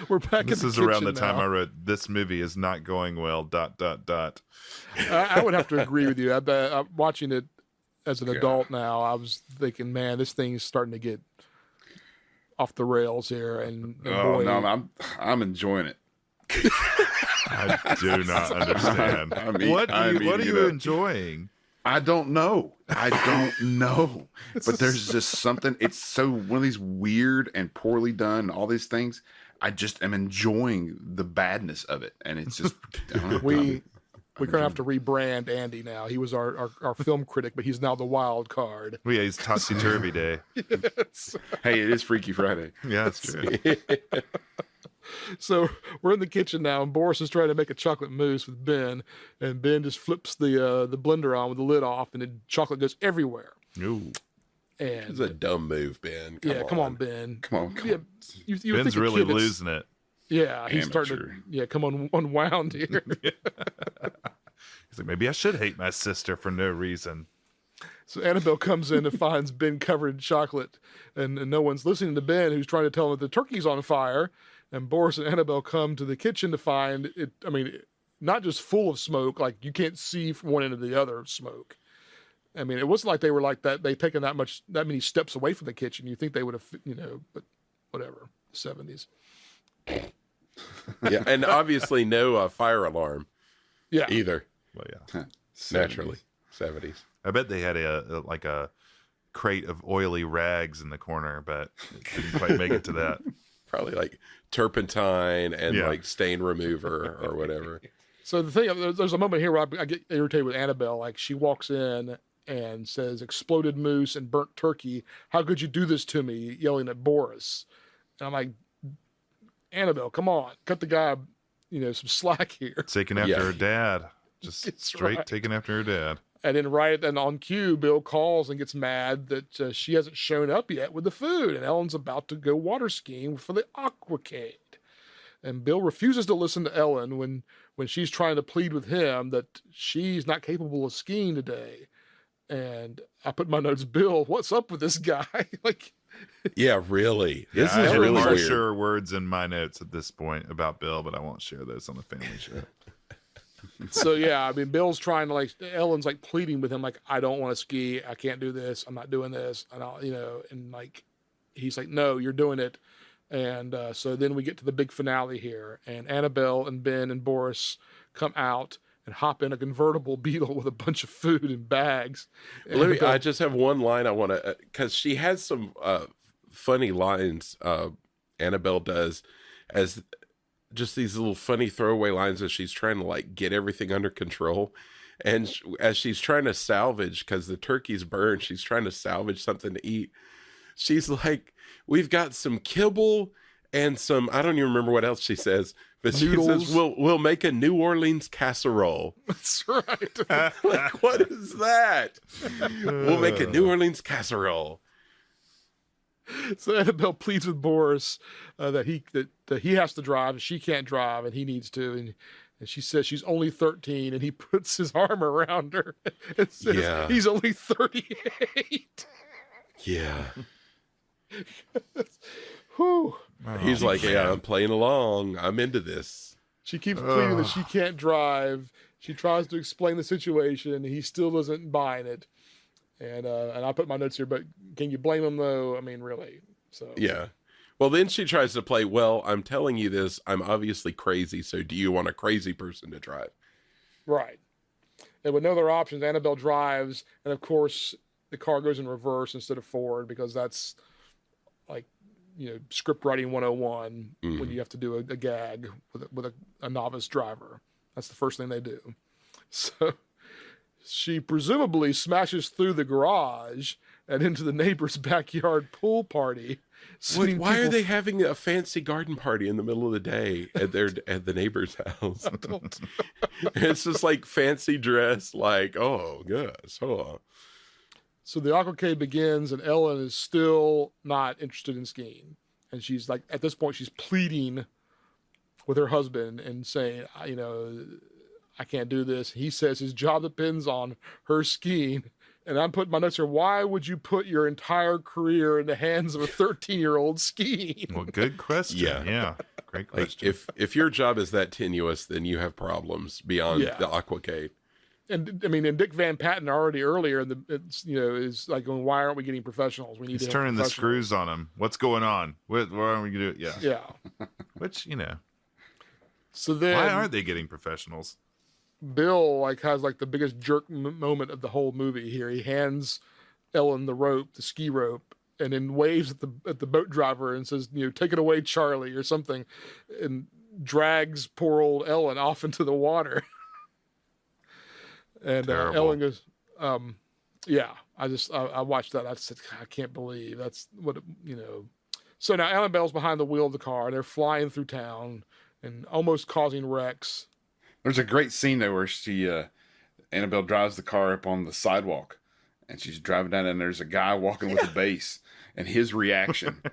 We're back. This in the is around the kitchen time now. I wrote, this movie is not going well, ... I would have to agree with you. I'm watching it as an adult now. I was thinking, man, this thing is starting to get off the rails here. And Oh boy, no, I'm enjoying it. I do not understand. I'm What are eating you it up. enjoying? I don't know. But there's just something. It's so one of these weird and poorly done, all these things. I just am enjoying the badness of it. And it's just, I don't know. we're gonna have to rebrand Andy now. He was our film critic, but he's now the wild card. Well, yeah, it's Topsy-Turvy Day. Hey, it is Freaky Friday. Yeah, that's true. So we're in the kitchen now, and Boris is trying to make a chocolate mousse with Ben, and Ben just flips the blender on with the lid off, and then chocolate goes everywhere. Ooh. It's And a dumb move, Ben. come on, Ben. Come on. Yeah, you would Ben's think a really kid that's- losing it. Yeah, he's starting Amateur. to come on unwound here. He's like, maybe I should hate my sister for no reason. So Annabelle comes in and finds Ben covered in chocolate, and no one's listening to Ben, who's trying to tell him that the turkey's on fire. And Boris and Annabelle come to the kitchen to find it. I mean, not just full of smoke, like you can't see from one end to the other smoke. I mean, it wasn't like they were like that. They taken that many steps away from the kitchen. You think they would have, but whatever. 70s. Yeah, and obviously no fire alarm Yeah. either. Well, yeah. Naturally, 70s. I bet they had a crate of oily rags in the corner, but it didn't quite make it to that. Probably like turpentine and Yeah. like stain remover or whatever. So the thing, there's a moment here where I get irritated with Annabelle. Like she walks in and says, "Exploded moose and burnt turkey. How could you do this to me?" Yelling at Boris. And I'm like, Annabelle, come on, cut the guy, some slack here. Taking after Yeah. her dad. Just That's straight right. taking after her dad. And then on cue, Bill calls and gets mad that she hasn't shown up yet with the food, and Ellen's about to go water skiing for the aquacade. And Bill refuses to listen to Ellen when she's trying to plead with him that she's not capable of skiing today. And I put in my notes, Bill, what's up with this guy? Like, Yeah, really. This I is had really weird. harsher words in my notes at this point about Bill, but I won't share those on the family show. so yeah, I mean, Bill's trying to Ellen's pleading with him, like, I don't want to ski. I can't do this. I'm not doing this. And he's like, no, you're doing it. And so then we get to the big finale here, and Annabelle and Ben and Boris come out and hop in a convertible Beetle with a bunch of food in bags. I just have one line I want to, because she has some funny lines. Annabelle does, as just these little funny throwaway lines as she's trying to get everything under control. And as she's trying to salvage, because the turkey's burned, she's trying to salvage something to eat. She's like, we've got some kibble and some, I don't even remember what else she says, but Noodles. she says, we'll make a New Orleans casserole. That's right. What is that? We'll make a New Orleans casserole. So Annabelle pleads with Boris that he has to drive and she can't drive and he needs to. And she says she's only 13, and he puts his arm around her and says Yeah. he's only 38. Yeah. Whew. He's like, yeah, I'm playing along. I'm into this. She keeps pleading that she can't drive. She tries to explain the situation. He still isn't buying it. And I put my notes here, but can you blame him though? I mean, really? So Yeah. Well, then she tries to play, well, I'm telling you this, I'm obviously crazy, so do you want a crazy person to drive? Right. And with no other options, Annabelle drives, and of course the car goes in reverse instead of forward because that's like, script writing 101 when you have to do a gag with a novice driver. That's the first thing they do. So she presumably smashes through the garage and into the neighbor's backyard pool party. Why are they having a fancy garden party in the middle of the day at the neighbor's house? It's just like fancy dress, like, oh, yes, hold on. So the aquacade begins, and Ellen is still not interested in skiing. And she's like, at this point, she's pleading with her husband and saying, I can't do this. He says his job depends on her skiing. And I'm putting my notes here. Why would you put your entire career in the hands of a 13-year-old skiing? Well, good question. Yeah. Great question. Like if your job is that tenuous, then you have problems beyond the aquacade. And I mean, and Dick Van Patten already earlier, is like going, why aren't we getting professionals? We need He's to turning the screws on him. What's going on? Why aren't we going to do it? Yeah. Yeah. Which, So then, why aren't they getting professionals? Bill has the biggest jerk moment of the whole movie here. He hands Ellen the ski rope, and then waves at the boat driver and says, take it away, Charlie, or something, and drags poor old Ellen off into the water. And Ellen goes, yeah, I watched that. I said, I can't believe that's what, So now Annabelle's behind the wheel of the car. They're flying through town and almost causing wrecks. There's a great scene there where Annabelle drives the car up on the sidewalk, and she's driving down, and there's a guy walking with a bass, and his reaction,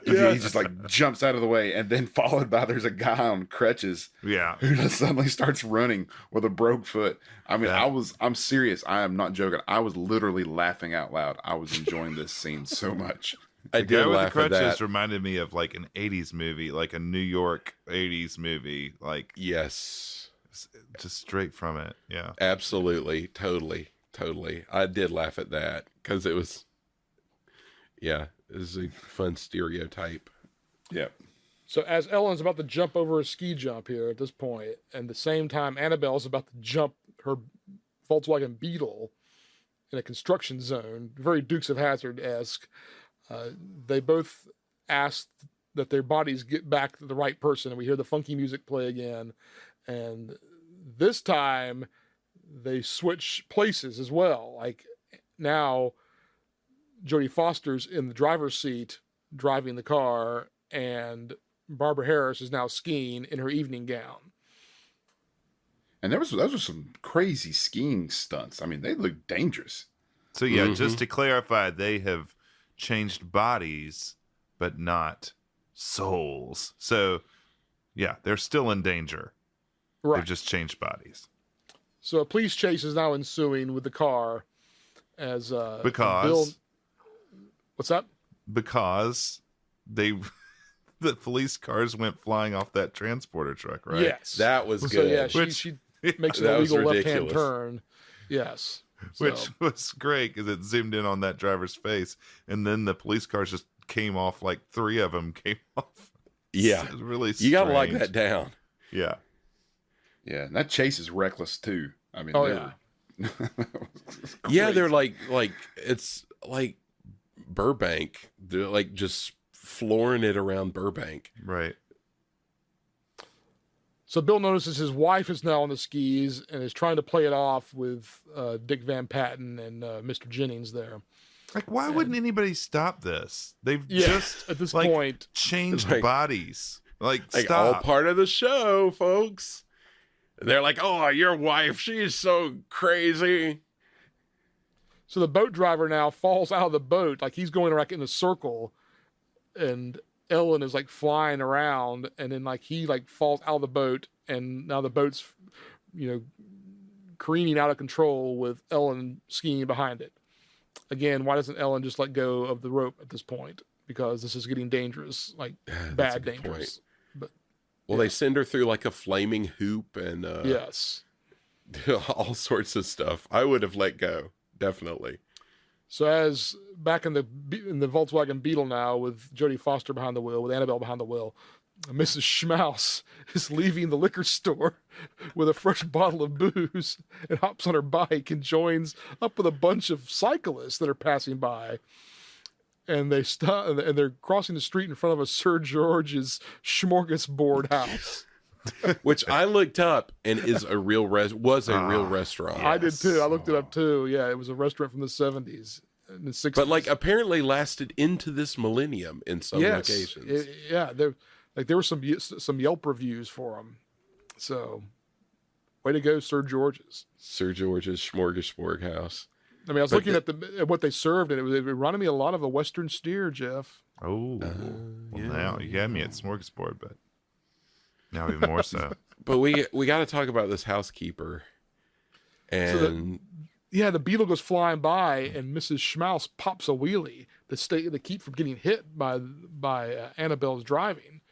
he just jumps out of the way, and then followed by there's a guy on crutches, who just suddenly starts running with a broke foot. I mean, I'm serious. I am not joking. I was literally laughing out loud. I was enjoying this scene so much. I did laugh the at that. crutches reminded me of like an 80s movie, like a New York 80s movie. Yes. Just straight from it. Yeah. Absolutely. Totally. I did laugh at that because it was a fun stereotype. Yep. So as Ellen's about to jump over a ski jump here at this point, and at the same time Annabelle's about to jump her Volkswagen Beetle in a construction zone, very Dukes of Hazzard-esque, they both ask that their bodies get back to the right person, and we hear the funky music play again. And this time they switch places as well. Like now Jodie Foster's in the driver's seat driving the car, and Barbara Harris is now skiing in her evening gown. And those were some crazy skiing stunts. I mean, they look dangerous. So just to clarify, they have changed bodies, but not souls. So they're still in danger. Right. They've just changed bodies. So a police chase is now ensuing with the car as because what's that? Because the police cars went flying off that transporter truck, right? Yes, that was good. So she makes an illegal left-hand turn. Yes, which was great because it zoomed in on that driver's face, and then the police cars just came off. Like 3 of them came off. Yeah, it was really strange. You got to lock that down. Yeah. Yeah, and that chase is reckless too. I mean, they're like it's like Burbank. They're like just flooring it around Burbank. Right. So Bill notices his wife is now on the skis and is trying to play it off with Dick Van Patten and Mr. Jennings there. Like, why wouldn't anybody stop this? They've just at this point changed bodies. Like stop. All part of the show, folks. They're like, oh, your wife, she's so crazy. So the boat driver now falls out of the boat. Like he's going in a circle, and Ellen is flying around, and then he falls out of the boat, and now the boat's, careening out of control with Ellen skiing behind it. Again, why doesn't Ellen just let go of the rope at this point? Because this is getting dangerous, bad dangerous. Well, they send her through a flaming hoop and yes, all sorts of stuff. I would have let go, definitely. So as back in the Volkswagen Beetle now, with Jodie Foster behind the wheel, with Annabelle behind the wheel, Mrs. Schmaus is leaving the liquor store with a fresh bottle of booze and hops on her bike and joins up with a bunch of cyclists that are passing by. And they stop, and they're crossing the street in front of a Sir George's smorgasbord house. Which I looked up and is a real restaurant. I did too. I looked it up too. Yeah, it was a restaurant from the 70s and the 60s. But like apparently lasted into this millennium in some locations. There were some Yelp reviews for them. So, way to go, Sir George's. Sir George's Smorgasbord House. I mean, I was looking at what they served, and it reminded me a lot of a Western steer, Jeff. Oh, now you had me at smorgasbord, but now even more so. But we got to talk about this housekeeper. And the Beetle goes flying by, and Mrs. Schmaus pops a wheelie to keep from getting hit by Annabelle's driving.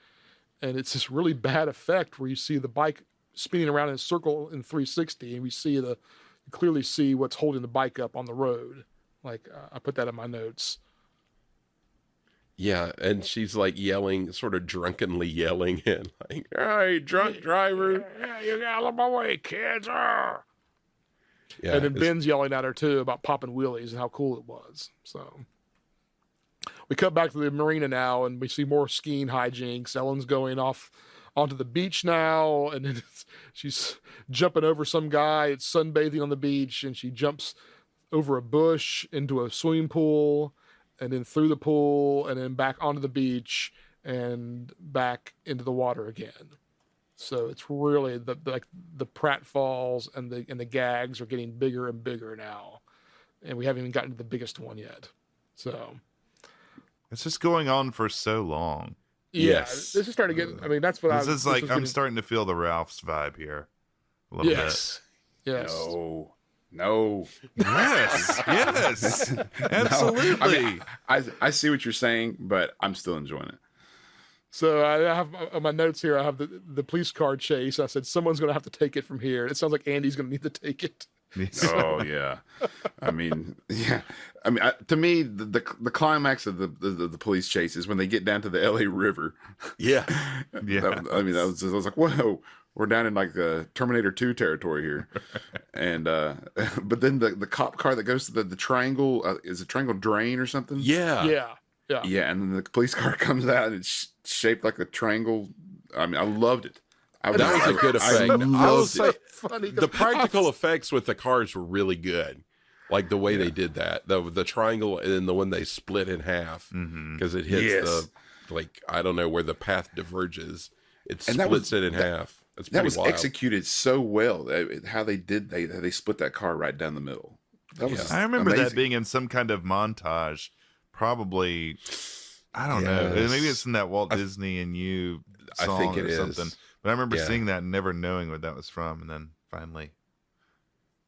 And it's this really bad effect where you see the bike spinning around in a circle in 360, and we clearly see what's holding the bike up on the road. Like I put that in my notes. Yeah, and she's like yelling, sort of drunkenly yelling, and like, "Hey, drunk driver! Yeah, you got out of my way, kids!" Yeah, and then it's- Ben's yelling at her too about popping wheelies and how cool it was. So we cut back to the marina now, and we see more skiing hijinks. Ellen's going off onto the beach now, and then she's jumping over some guy. It's sunbathing on the beach, and she jumps over a bush into a swimming pool, and then through the pool, and then back onto the beach, and back into the water again. So it's really the pratfalls and the gags are getting bigger and bigger now, and we haven't even gotten to the biggest one yet. So It's just going on for so long. Yes. This is starting to get. I mean, that's what This is like I'm starting to feel the Ralph's vibe here a little Yes. No. bit. Yes, absolutely. I mean, I see what you're saying, but I'm still enjoying it. So I have on my notes here. I have the police car chase. I said someone's going to have to take it from here. It sounds like Andy's going to need to take it. Oh yeah, I mean, yeah, I mean, to me, the climax of the police chase is when they get down to the L.A. River. yeah. Yeah. I was like, whoa, we're down in like the Terminator 2 territory here, and but then the cop car that goes to the triangle is a triangle drain or something. Yeah. Yeah, and then the police car comes out and it's shaped like a triangle. I mean, I loved it. That was a good effect. I I will loved say it. Funny. the practical effects with the cars were really good. Like the way they did that, the triangle and then the one they split in half because it hits I don't know where the path diverges. It splits it in half. That's pretty That was wild. executed so well. How they did they split that car right down the middle. That was I remember that amazing. being in some kind of montage. Probably, I don't know. Yes. Maybe it's in that Walt Disney and You song I think it or is. something. But I remember Yeah. seeing that and never knowing what that was from, and then finally,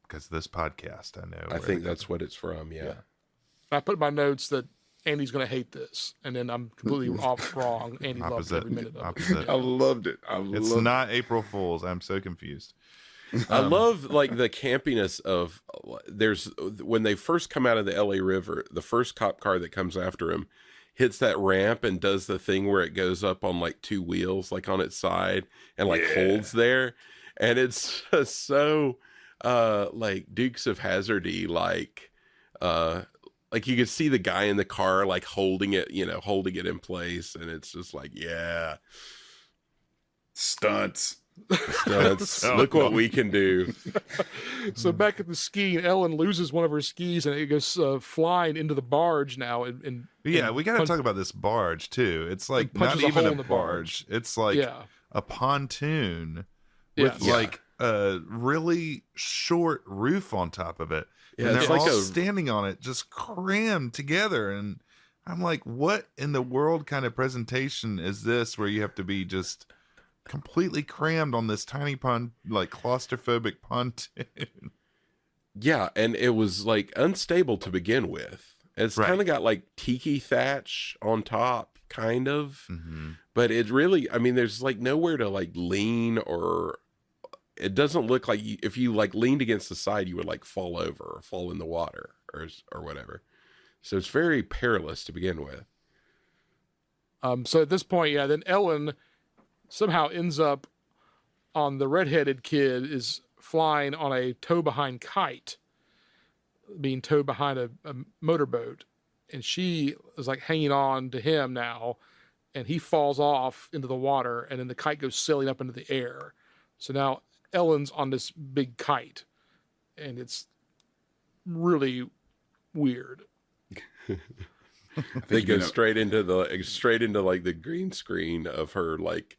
because of this podcast, I know. I think that's what it's from. Yeah. I put in my notes that Andy's going to hate this, and then I'm completely off wrong. Andy loved every minute of it. Opposite. I loved it. It's not April Fool's. I'm so confused. I love like the campiness of when they first come out of the LA River, the first cop car that comes after him hits that ramp and does the thing where it goes up on like two wheels, like on its side and like holds there. And it's just so like Dukes of Hazzard-y, like you could see the guy in the car like holding it in place, and it's just like, yeah. Stunts. Look what we can do. So back at the skiing, Ellen loses one of her skis, and it goes flying into the barge now. And We got to talk about this barge too. It's like not punches a even hole a in the barge. It's like a pontoon with like a really short roof on top of it. Yeah, and it's they're like all a- standing on it, just crammed together. And I'm like, what in the world kind of presentation is this where you have to be just completely crammed on this tiny like claustrophobic pontoon? Yeah, and it was like unstable to begin with. It's Right. kind of got like tiki thatch on top, kind of. But it really, I mean, there's like nowhere to like lean, or it doesn't look like if you like leaned against the side, you would like fall over or fall in the water or whatever. So it's very perilous to begin with. So at this point, then Ellen somehow ends up on the redheaded kid is flying on a tow-behind kite, being towed behind a motorboat. And she is like hanging on to him now, and he falls off into the water, and then the kite goes sailing up into the air. So now Ellen's on this big kite, and it's really weird. They go straight into like the green screen of her like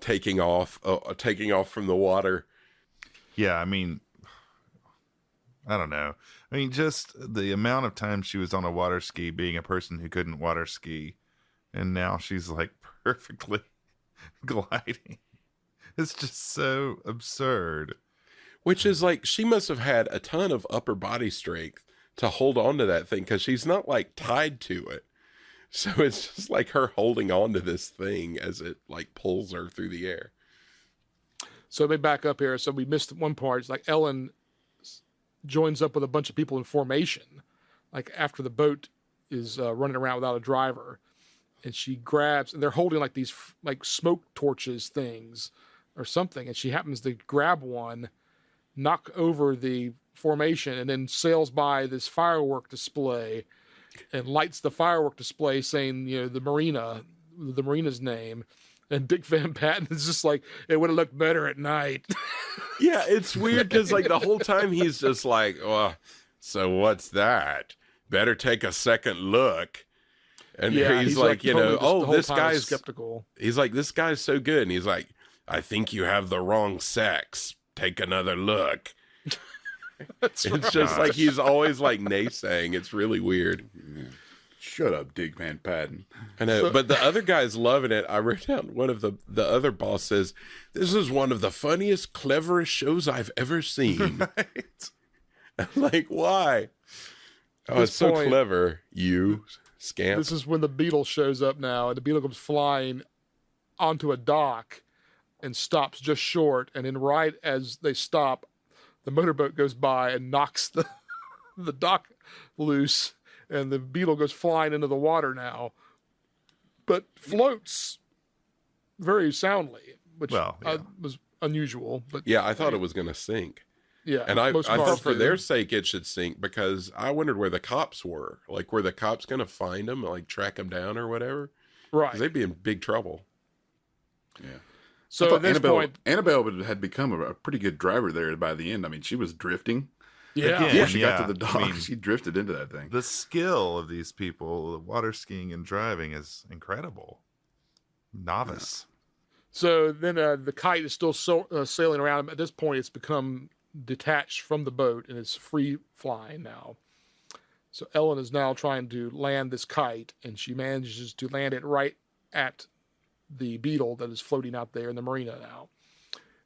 taking off from the water. Yeah, I mean, I don't know. I mean, just the amount of time she was on a water ski being a person who couldn't water ski, and now she's like perfectly gliding. It's just so absurd. Which is like, she must have had a ton of upper body strength to hold on to that thing, because she's not like tied to it. So it's just like her holding on to this thing as it like pulls her through the air. So let me back up here. So we missed one part. It's like Ellen joins up with a bunch of people in formation, like after the boat is running around without a driver, and she grabs, and they're holding like these like smoke torches things or something, and she happens to grab one, knock over the formation, and then sails by this firework display and lights the firework display saying, the marina's name. And Dick Van Patten is just like, it would have looked better at night. Yeah, it's weird because like the whole time he's just like, oh, so what's that? Better take a second look. And he's like, totally this guy's skeptical. He's like, this guy's so good. And he's like, I think you have the wrong sex. Take another look. It's just like he's always like naysaying. It's really weird. Yeah. Shut up, Dick Van Patten. I know, but the other guy's loving it. I wrote down one of the other boss says, this is one of the funniest, cleverest shows I've ever seen. Right. I'm like, why? Oh, it's so clever, you scamp. This is when the beetle shows up now, and the beetle comes flying onto a dock and stops just short. And then right as they stop, the motorboat goes by and knocks the dock loose, and the beetle goes flying into the water now, but floats very soundly, which was unusual. But yeah, I thought it was going to sink. Yeah, and I thought for their sake it should sink, because I wondered where the cops were. Like, were the cops going to find them, like track them down or whatever? Right, because they'd be in big trouble. Yeah. So at this point, Annabelle had become a pretty good driver there by the end. I mean, she was drifting. Yeah, before she got to the dock, she drifted into that thing. The skill of these people, the water skiing and driving, is incredible. Novice. Yeah. So then the kite is still sailing around. At this point, it's become detached from the boat and it's free flying now. So Ellen is now trying to land this kite, and she manages to land it right at the beetle that is floating out there in the marina now.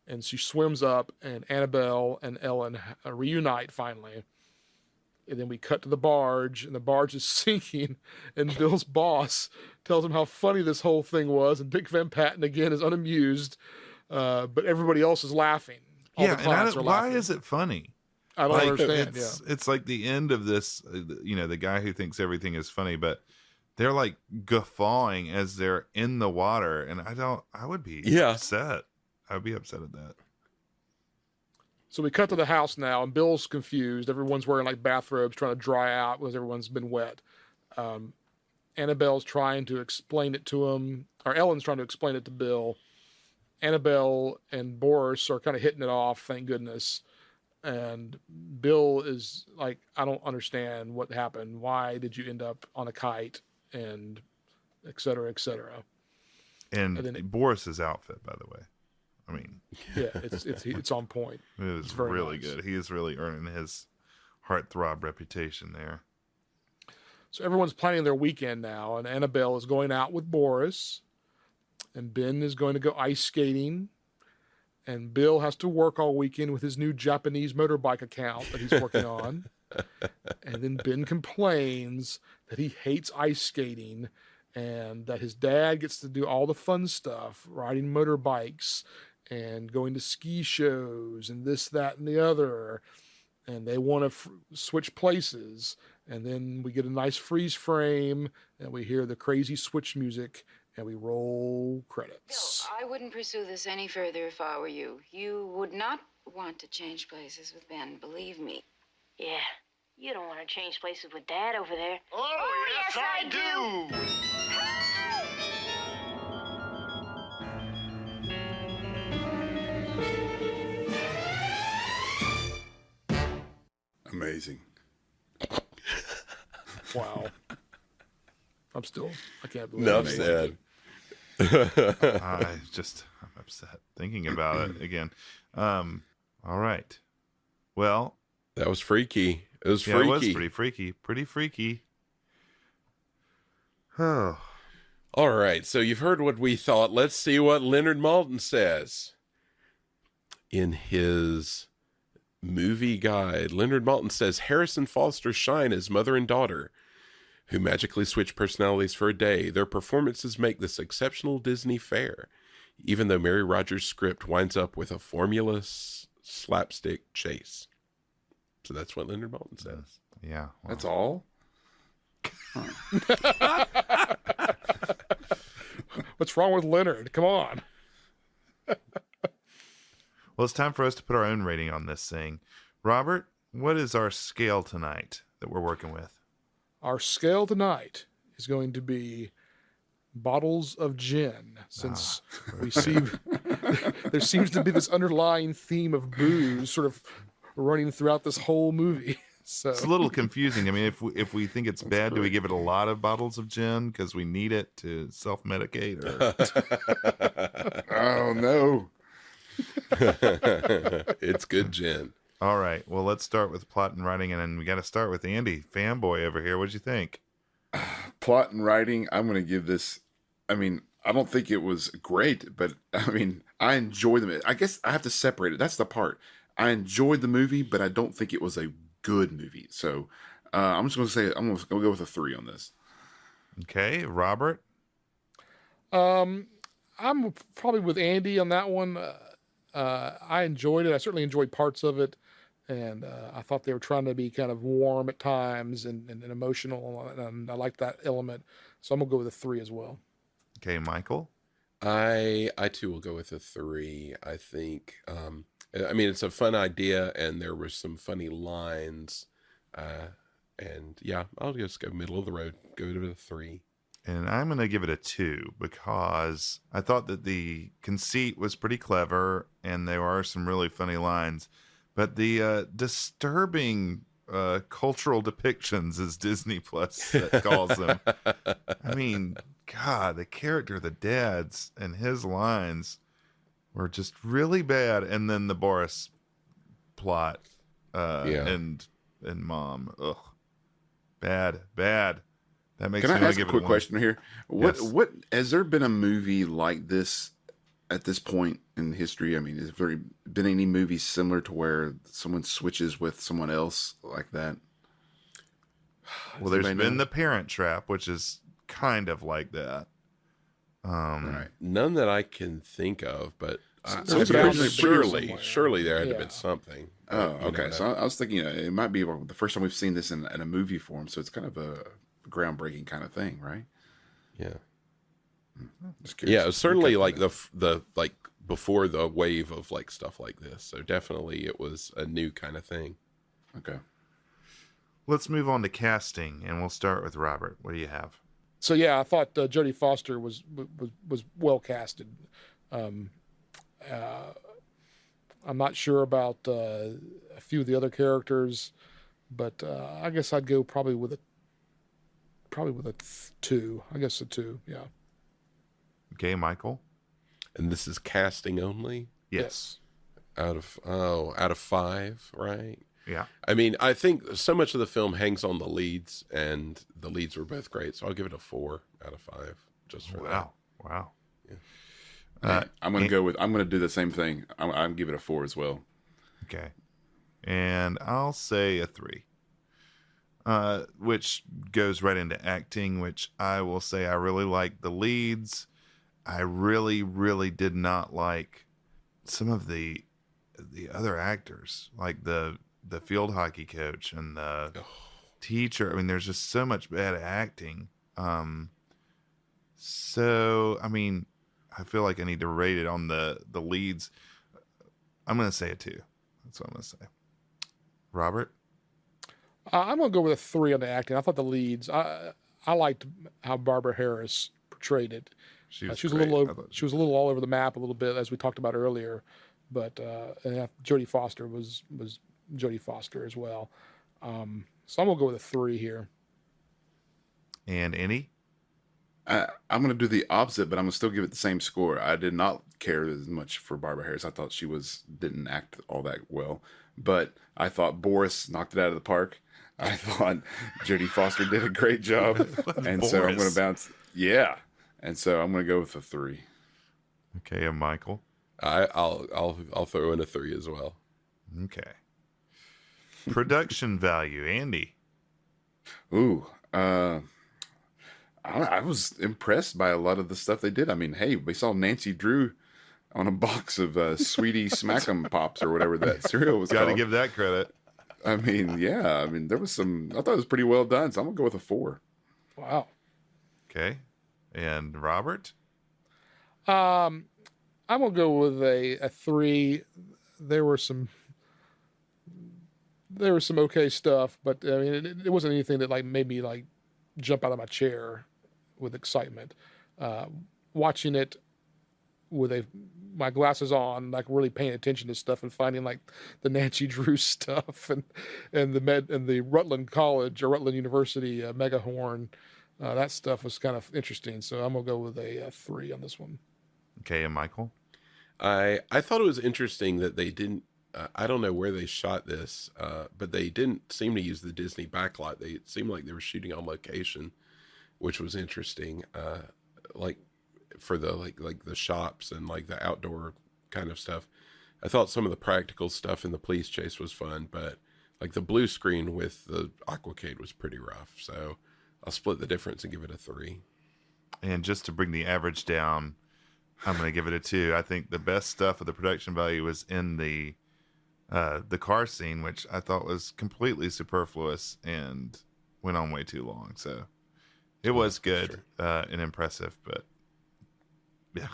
And she swims up, and Annabelle and Ellen reunite finally. And then we cut to the barge, and the barge is sinking, and Bill's boss tells him how funny this whole thing was, and Dick Van Patten again is unamused, but everybody else is laughing. All the clients are why laughing. is it funny? I don't understand. It's like the end of this, the guy who thinks everything is funny, but they're like guffawing as they're in the water, and I would be upset. I would be upset at that. So we cut to the house now, and Bill's confused. Everyone's wearing like bathrobes, trying to dry out because everyone's been wet. Annabelle's trying to explain it to him, or Ellen's trying to explain it to Bill. Annabelle and Boris are kind of hitting it off, thank goodness. And Bill is like, I don't understand what happened. Why did you end up on a kite? And et cetera, et cetera. And then Boris's outfit, by the way. I mean, yeah, it's on point. It is really good. He is really earning his heartthrob reputation there. So everyone's planning their weekend now, and Annabelle is going out with Boris, and Ben is going to go ice skating, and Bill has to work all weekend with his new Japanese motorbike account that he's working on. And then Ben complains that he hates ice skating and that his dad gets to do all the fun stuff, riding motorbikes and going to ski shows and this, that, and the other. And they want to switch places. And then we get a nice freeze frame, and we hear the crazy switch music, and we roll credits. Bill, I wouldn't pursue this any further if I were you. You would not want to change places with Ben, believe me. Yeah, you don't want to change places with Dad over there. Oh, yes, I do. Amazing. Wow. I can't believe Enough it. said. I'm upset thinking about it again. All right. Well, That was freaky. It was yeah, freaky. it was pretty freaky. Pretty freaky. Oh. All right, so you've heard what we thought. Let's see what Leonard Maltin says. In his movie guide, Leonard Maltin says Harrison Foster shine as mother and daughter, who magically switch personalities for a day. Their performances make this exceptional Disney fare, even though Mary Rogers' script winds up with a formulous slapstick chase. So that's what Leonard Maltin says. Yeah. Well, That's all? What's wrong with Leonard? Come on. well, it's time for us to put our own rating on this thing. Robert, what is our scale tonight that we're working with? Our scale tonight is going to be bottles of gin, since we see there seems to be this underlying theme of booze sort of running throughout this whole movie. So It's a little confusing. I mean, if we think it's bad, do we give it a lot of bottles of gin because we need it to self-medicate? Or... Oh, no. It's good gin. All right. Well, let's start with plot and writing, and then we got to start with Andy, fanboy over here. What'd you think? Plot and writing, I'm going to give this, I mean, I don't think it was great, but I mean, I enjoyed them. I guess I have to separate it. That's the part. I enjoyed the movie, but I don't think it was a good movie. So I'm just going to say, I'm going to go with a 3 on this. Okay, Robert. I'm probably with Andy on that one. I enjoyed it. I certainly enjoyed parts of it, and I thought they were trying to be kind of warm at times and emotional, and I liked that element. So I'm gonna go with a 3 as well. Okay, Michael. I too will go with a 3. I think, I mean, it's a fun idea, and there were some funny lines, and yeah, I'll just go middle of the road, go with a 3. And I'm going to give it a 2 because I thought that the conceit was pretty clever and there are some really funny lines. But the disturbing cultural depictions, as Disney Plus calls them, I mean, God, the character of the dads and his lines were just really bad. And then the Boris plot and mom. Ugh. Bad. That makes Can me I ask a give it quick 1. question here? What Yes. what has there been a movie like this at this point in history? I mean, has there been any movies similar to where someone switches with someone else like that? Well, there's anybody been know? The Parent Trap, which is kind of like that. Right. None that I can think of, but There's a bound to be surely somewhere. there had to Yeah. have been something. Oh, You know, okay. So I was thinking it might be the first time we've seen this in a movie form, so it's kind of a groundbreaking kind of thing, right? yeah, Just curious. yeah, it was certainly Okay. like the like before the wave of like stuff like this. So definitely it was a new kind of thing. Okay. Let's move on to casting, and we'll start with Robert. What do you have? So yeah, I thought Jodie Foster was well casted. I'm not sure about a few of the other characters, but I guess I'd go probably with a 2. I guess a 2. Yeah. Okay, Michael. And this is casting only Yes. out of 5, right? Yeah. I mean, I think so much of the film hangs on the leads, and the leads were both great. So I'll give it a 4 out of 5 just for that. Wow. I'm going to do the same thing. I'm going to give it a 4 as well. Okay. And I'll say a 3. Which goes right into acting, which I will say I really like the leads. I really, really did not like some of the other actors, like the field hockey coach and the teacher. I mean, there's just so much bad acting. So I mean, I feel like I need to rate it on the leads. I'm gonna say a 2. That's what I'm gonna say. Robert? I'm gonna go with a 3 on the acting. I thought the leads. I liked how Barbara Harris portrayed it. She was She was great. she was a little all over the map a little bit, as we talked about earlier. But Jodie Foster was Jodie Foster as well. So I'm gonna go with a 3 here. And Annie? I'm going to do the opposite, but I'm going to still give it the same score. I did not care as much for Barbara Harris. I thought she didn't act all that well, but I thought Boris knocked it out of the park. I thought Jodie Foster did a great job, and so I'm going to bounce. Yeah, and so I'm going to go with a 3. Okay, and Michael? I'll throw in a 3 as well. Okay. Production value, Andy? Ooh, I was impressed by a lot of the stuff they did. I mean, hey, we saw Nancy Drew on a box of Sweetie Smack'em Pops or whatever that cereal was called. Got to give that credit. I mean, yeah. I mean, there was some. I thought it was pretty well done, so I'm gonna go with a 4. Wow. Okay, and Robert? I'm gonna go with a 3. There was some okay stuff, but I mean, it wasn't anything that like made me like jump out of my chair with excitement. Watching it with my glasses on, like really paying attention to stuff and finding like the Nancy Drew stuff and the Rutland College or Rutland University megahorn. That stuff was kind of interesting. So I'm gonna go with a 3 on this one. Okay, and Michael? I thought it was interesting that they didn't. I don't know where they shot this, but they didn't seem to use the Disney backlight. It seemed like they were shooting on location, which was interesting. Like for the like the shops and like the outdoor kind of stuff. I thought some of the practical stuff in the police chase was fun, but like the blue screen with the Aquacade was pretty rough. So I'll split the difference and give it a 3. And just to bring the average down, I'm going to give it a 2. I think the best stuff of the production value was in the car scene, which I thought was completely superfluous and went on way too long. So it was good and impressive, but yeah.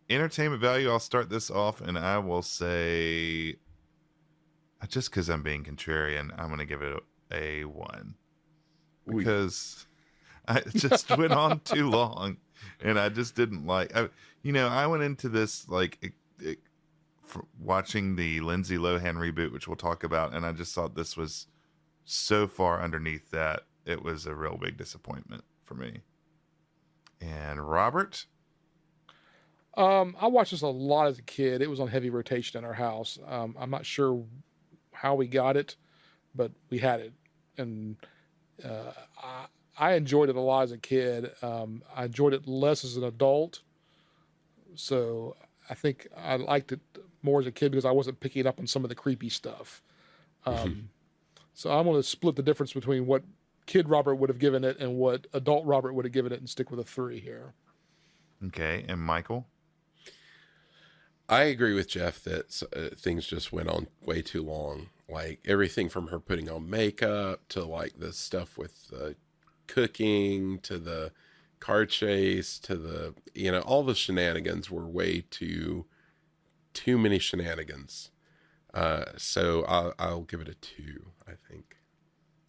Entertainment value, I'll start this off and I will say, just because I'm being contrarian, I'm going to give it a 1. Because it just went on too long and I just didn't like, I went into this like watching the Lindsay Lohan reboot, which we'll talk about, and I just thought this was so far underneath that it was a real big disappointment for me. And Robert? I watched this a lot as a kid. It was on heavy rotation in our house. I'm not sure how we got it, but we had it. And I enjoyed it a lot as a kid. I enjoyed it less as an adult. So I think I liked it more as a kid because I wasn't picking up on some of the creepy stuff. So I'm going to split the difference between what kid Robert would have given it and what adult Robert would have given it and stick with a 3 here. Okay. And Michael? I agree with Jeff that things just went on way too long. Like everything from her putting on makeup to like the stuff with the cooking to the car chase to the, all the shenanigans were way too many shenanigans. So I'll give it a 2, I think.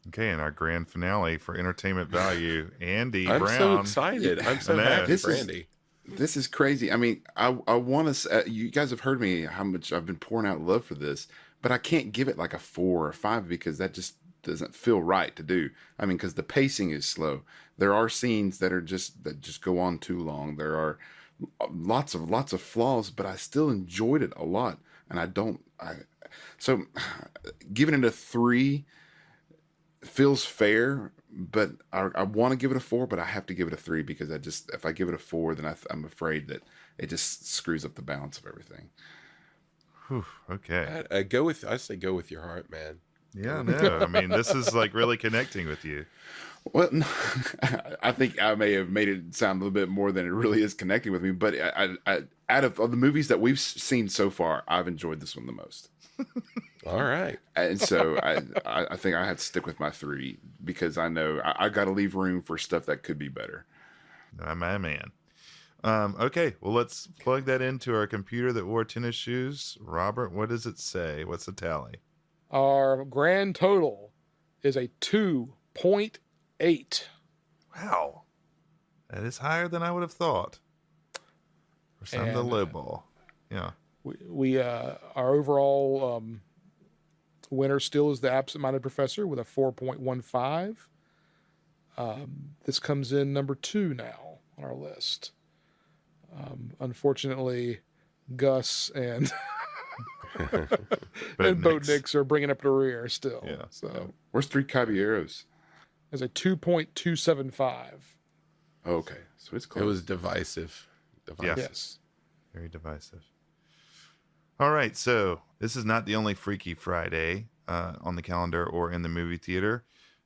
Okay, and our grand finale for entertainment value, Andy I'm Brown. so excited. I'm so happy for Andy. This is crazy. I mean, I want to. You guys have heard me how much I've been pouring out love for this, but I can't give it like a 4 or 5 because that just doesn't feel right to do. I mean, because the pacing is slow. There are scenes that just go on too long. There are lots of flaws, but I still enjoyed it a lot, and so giving it a 3 feels fair, but I want to give it a 4, but I have to give it a 3 because if I give it a 4, then I'm afraid that it just screws up the balance of everything. Whew, okay. I say go with your heart, man. Yeah, no. I mean, this is like really connecting with you. Well, no, I think I may have made it sound a little bit more than it really is connecting with me, but out of all the movies that we've seen so far, I've enjoyed this one the most. All right. And so I think I had to stick with my 3 because I know I got to leave room for stuff that could be better. My man. Okay, well, let's plug that into our computer that wore tennis shoes. Robert, what does it say? What's the tally? Our grand total is a 2.8. Wow. That is higher than I would have thought. For some, the low ball. Yeah. We our overall winner still is the absent-minded professor with a 4.15. This comes in number 2 now on our list. Unfortunately, Gus and and Bo Nix are bringing up the rear still. Yeah. So Where's Three Caballeros? there's a 2.275. Okay, so it's close. It was divisive. Yes. Very divisive. All right, so this is not the only Freaky Friday on the calendar or in the movie theater.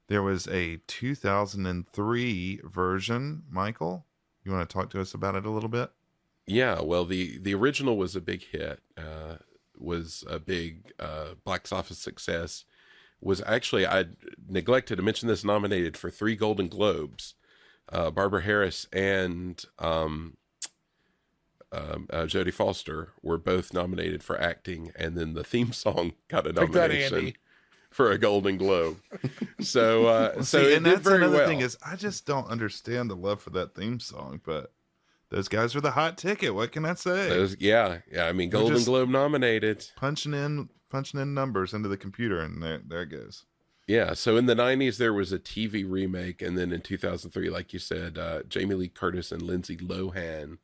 There was a 2003 version. Michael, you want to talk to us about it a little bit? Yeah, well, the original was a big hit. Was a big box office success. Was actually, I neglected to mention this, nominated for 3 Golden Globes. Barbara Harris and Jodie Foster were both nominated for acting, and then the theme song got a nomination for a Golden Globe. So, so see, it and did that's very another well. thing is, I just don't understand the love for that theme song, but those guys are the hot ticket. What can I say? Yeah. I mean, Golden just Globe nominated. Punching in numbers into the computer, and there it goes. Yeah, so in the 90s, there was a TV remake, and then in 2003, like you said, Jamie Lee Curtis and Lindsay Lohan,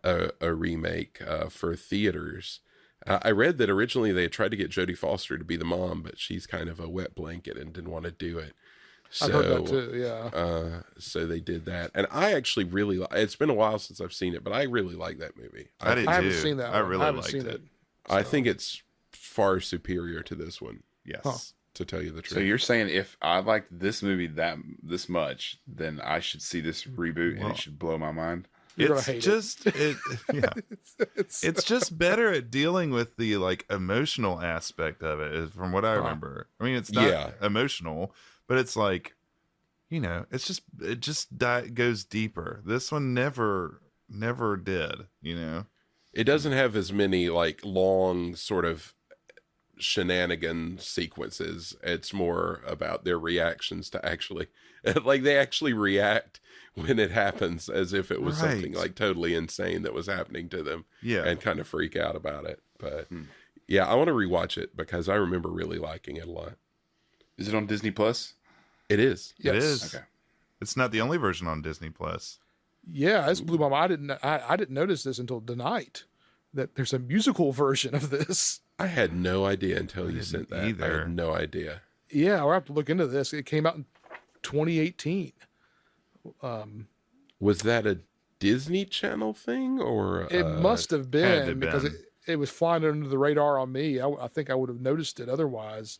a remake for theaters. I read that originally they had tried to get Jodie Foster to be the mom, but she's kind of a wet blanket and didn't want to do it. So, I've heard that too, yeah. So they did that. And I actually really it's been a while since I've seen it, but I really like that movie. I did too. I haven't seen that. I really liked it. I think it's far superior to this one. Yes. To tell you the truth. So you're saying if I liked this movie this much, then I should see this reboot and it should blow my mind? It's just it's just better at dealing with the like emotional aspect of it, from what I remember. I mean, it's not emotional, but it's like, you know, it just goes deeper. This one never did, you know. It doesn't have as many like long sort of shenanigan sequences. It's more about their reactions to actually, like, they actually react when it happens as if it was something like totally insane that was happening to them, and kind of freak out about it. But yeah, I want to rewatch it because I remember really liking it a lot. Is it on Disney Plus? It is. Yes. It is. Okay. It's not the only version on Disney Plus. Yeah, this blew my mind. I didn't notice this until tonight, that there's a musical version of this. I had no idea until you sent that. I had no idea. Yeah, I'll have to look into this. It came out in 2018. Was that a Disney Channel thing, or it must have been, because it was flying under the radar on me. I think I would have noticed it otherwise.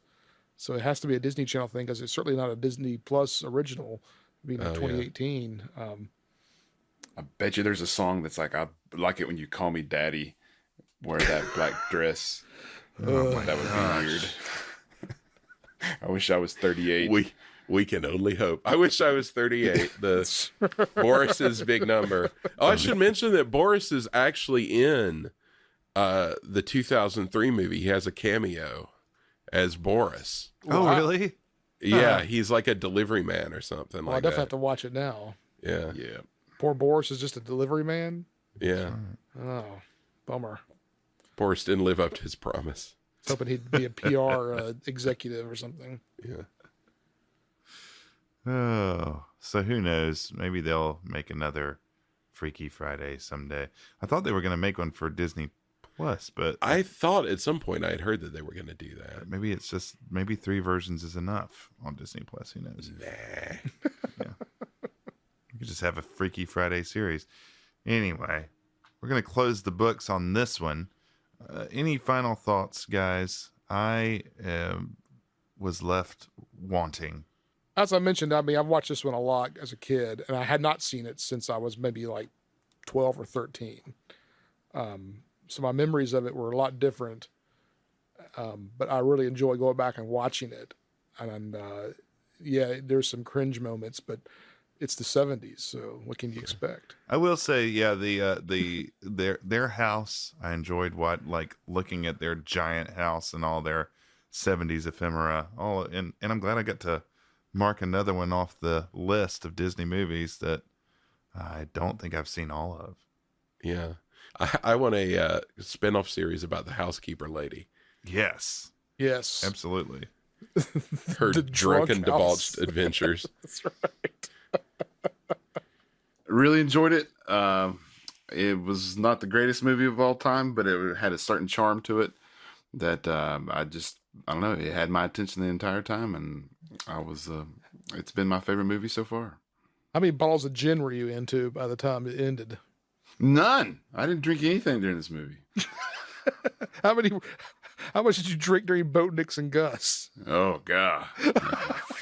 So it has to be a Disney Channel thing, because it's certainly not a Disney Plus original, being in 2018. I bet you there's a song that's like, I like it when you call me daddy, wear that black dress. That would be weird. I wish I was 38. We can only hope. I wish I was 38. Boris's big number. Oh, I should mention that Boris is actually in the 2003 movie. He has a cameo as Boris. Oh, wow. Really? Yeah, he's like a delivery man or something like that. I definitely have to watch it now. Yeah. Poor Boris is just a delivery man? Yeah. Oh, bummer. Boris didn't live up to his promise. I was hoping he'd be a PR executive or something. Yeah. Oh, so who knows? Maybe they'll make another Freaky Friday someday. I thought they were going to make one for Disney Plus, but I thought at some point I had heard that they were going to do that. Maybe it's just 3 versions is enough on Disney Plus. Who knows? Nah. Yeah. You could just have a Freaky Friday series. Anyway, we're going to close the books on this one. Any final thoughts, guys? I was left wanting. As I mentioned, I mean, I've watched this one a lot as a kid, and I had not seen it since I was maybe like 12 or 13. So my memories of it were a lot different. But I really enjoy going back and watching it. And yeah, there's some cringe moments, but it's the 70s, so what can you expect? I will say, yeah, their house. I enjoyed looking at their giant house and all their 70s ephemera. And I'm glad I got to mark another one off the list of Disney movies that I don't think I've seen all of. Yeah. I want a spin-off series about the housekeeper lady. Yes. Yes. Absolutely. Her The drunken, drunk house. debauched adventures. That's right. Really enjoyed it. It was not the greatest movie of all time, but it had a certain charm to it that I don't know, it had my attention the entire time, and it's been my favorite movie so far. How many bottles of gin were you into by the time it ended? None. I didn't drink anything during this movie. How much did you drink during Boat Nix and Gus? Oh, God.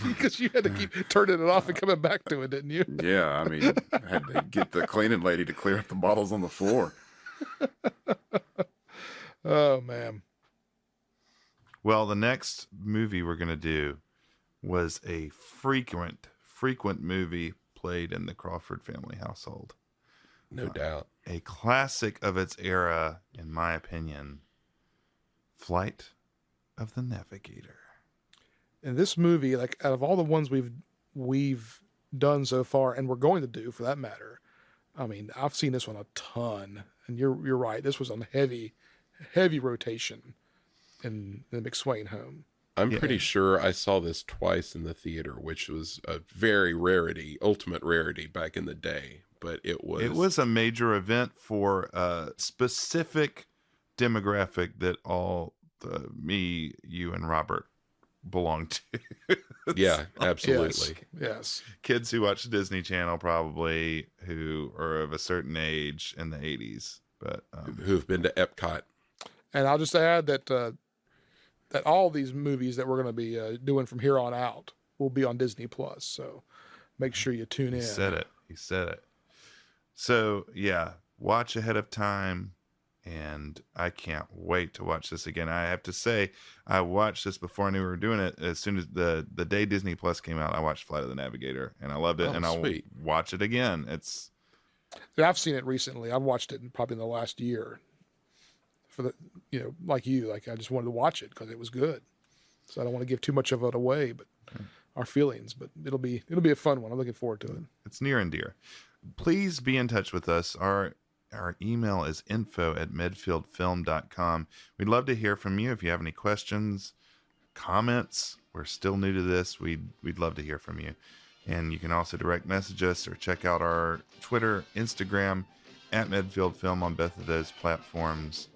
Because you had to keep turning it off and coming back to it, didn't you? Yeah, I mean, I had to get the cleaning lady to clear up the bottles on the floor. Oh, man. Well, the next movie we're going to do was a frequent movie played in the Crawford family household. No doubt. A classic of its era, in my opinion, Flight of the Navigator. And this movie, like out of all the ones we've done so far, and we're going to do for that matter, I mean, I've seen this one a ton. And you're right, this was on heavy rotation in the McSwain home. I'm pretty sure I saw this twice in the theater, which was a very ultimate rarity back in the day. But it was a major event for a specific demographic that me, you, and Robert belong to. Yeah, absolutely. Yes. Kids who watch Disney Channel, probably, who are of a certain age in the 80s, but who've been to Epcot. And I'll just add that all these movies that we're going to be doing from here on out will be on Disney Plus. So make sure you tune in. He said it. So yeah, watch ahead of time. And I can't wait to watch this again. I have to say, I watched this before I knew we were doing it. As soon as the day Disney Plus came out, I watched Flight of the Navigator, and I loved it. And I'll watch it again. I've seen it recently. I've watched it probably in the last year. Like I just wanted to watch it because it was good. So I don't want to give too much of it away, but our feelings. But it'll be a fun one. I'm looking forward to it. It's near and dear. Please be in touch with us. Our email is info@medfieldfilm.com. We'd love to hear from you. If you have any questions, comments, we're still new to this. We'd love to hear from you. And you can also direct message us or check out our Twitter, Instagram, @MedfieldFilm on both of those platforms.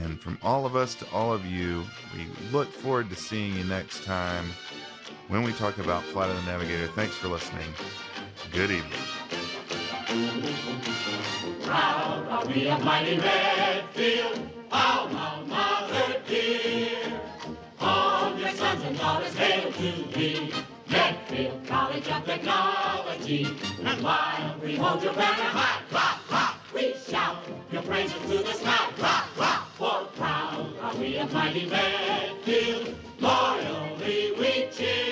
And from all of us to all of you, we look forward to seeing you next time when we talk about Flight of the Navigator. Thanks for listening. Good evening. Proud are we of mighty Medfield, our mother dear. All your sons and daughters hail to thee, Medfield College of Technology. And while we hold your banner high, rock, rock, we shout your praises to the sky, rock, rock. For proud are we of mighty Medfield, loyally we cheer.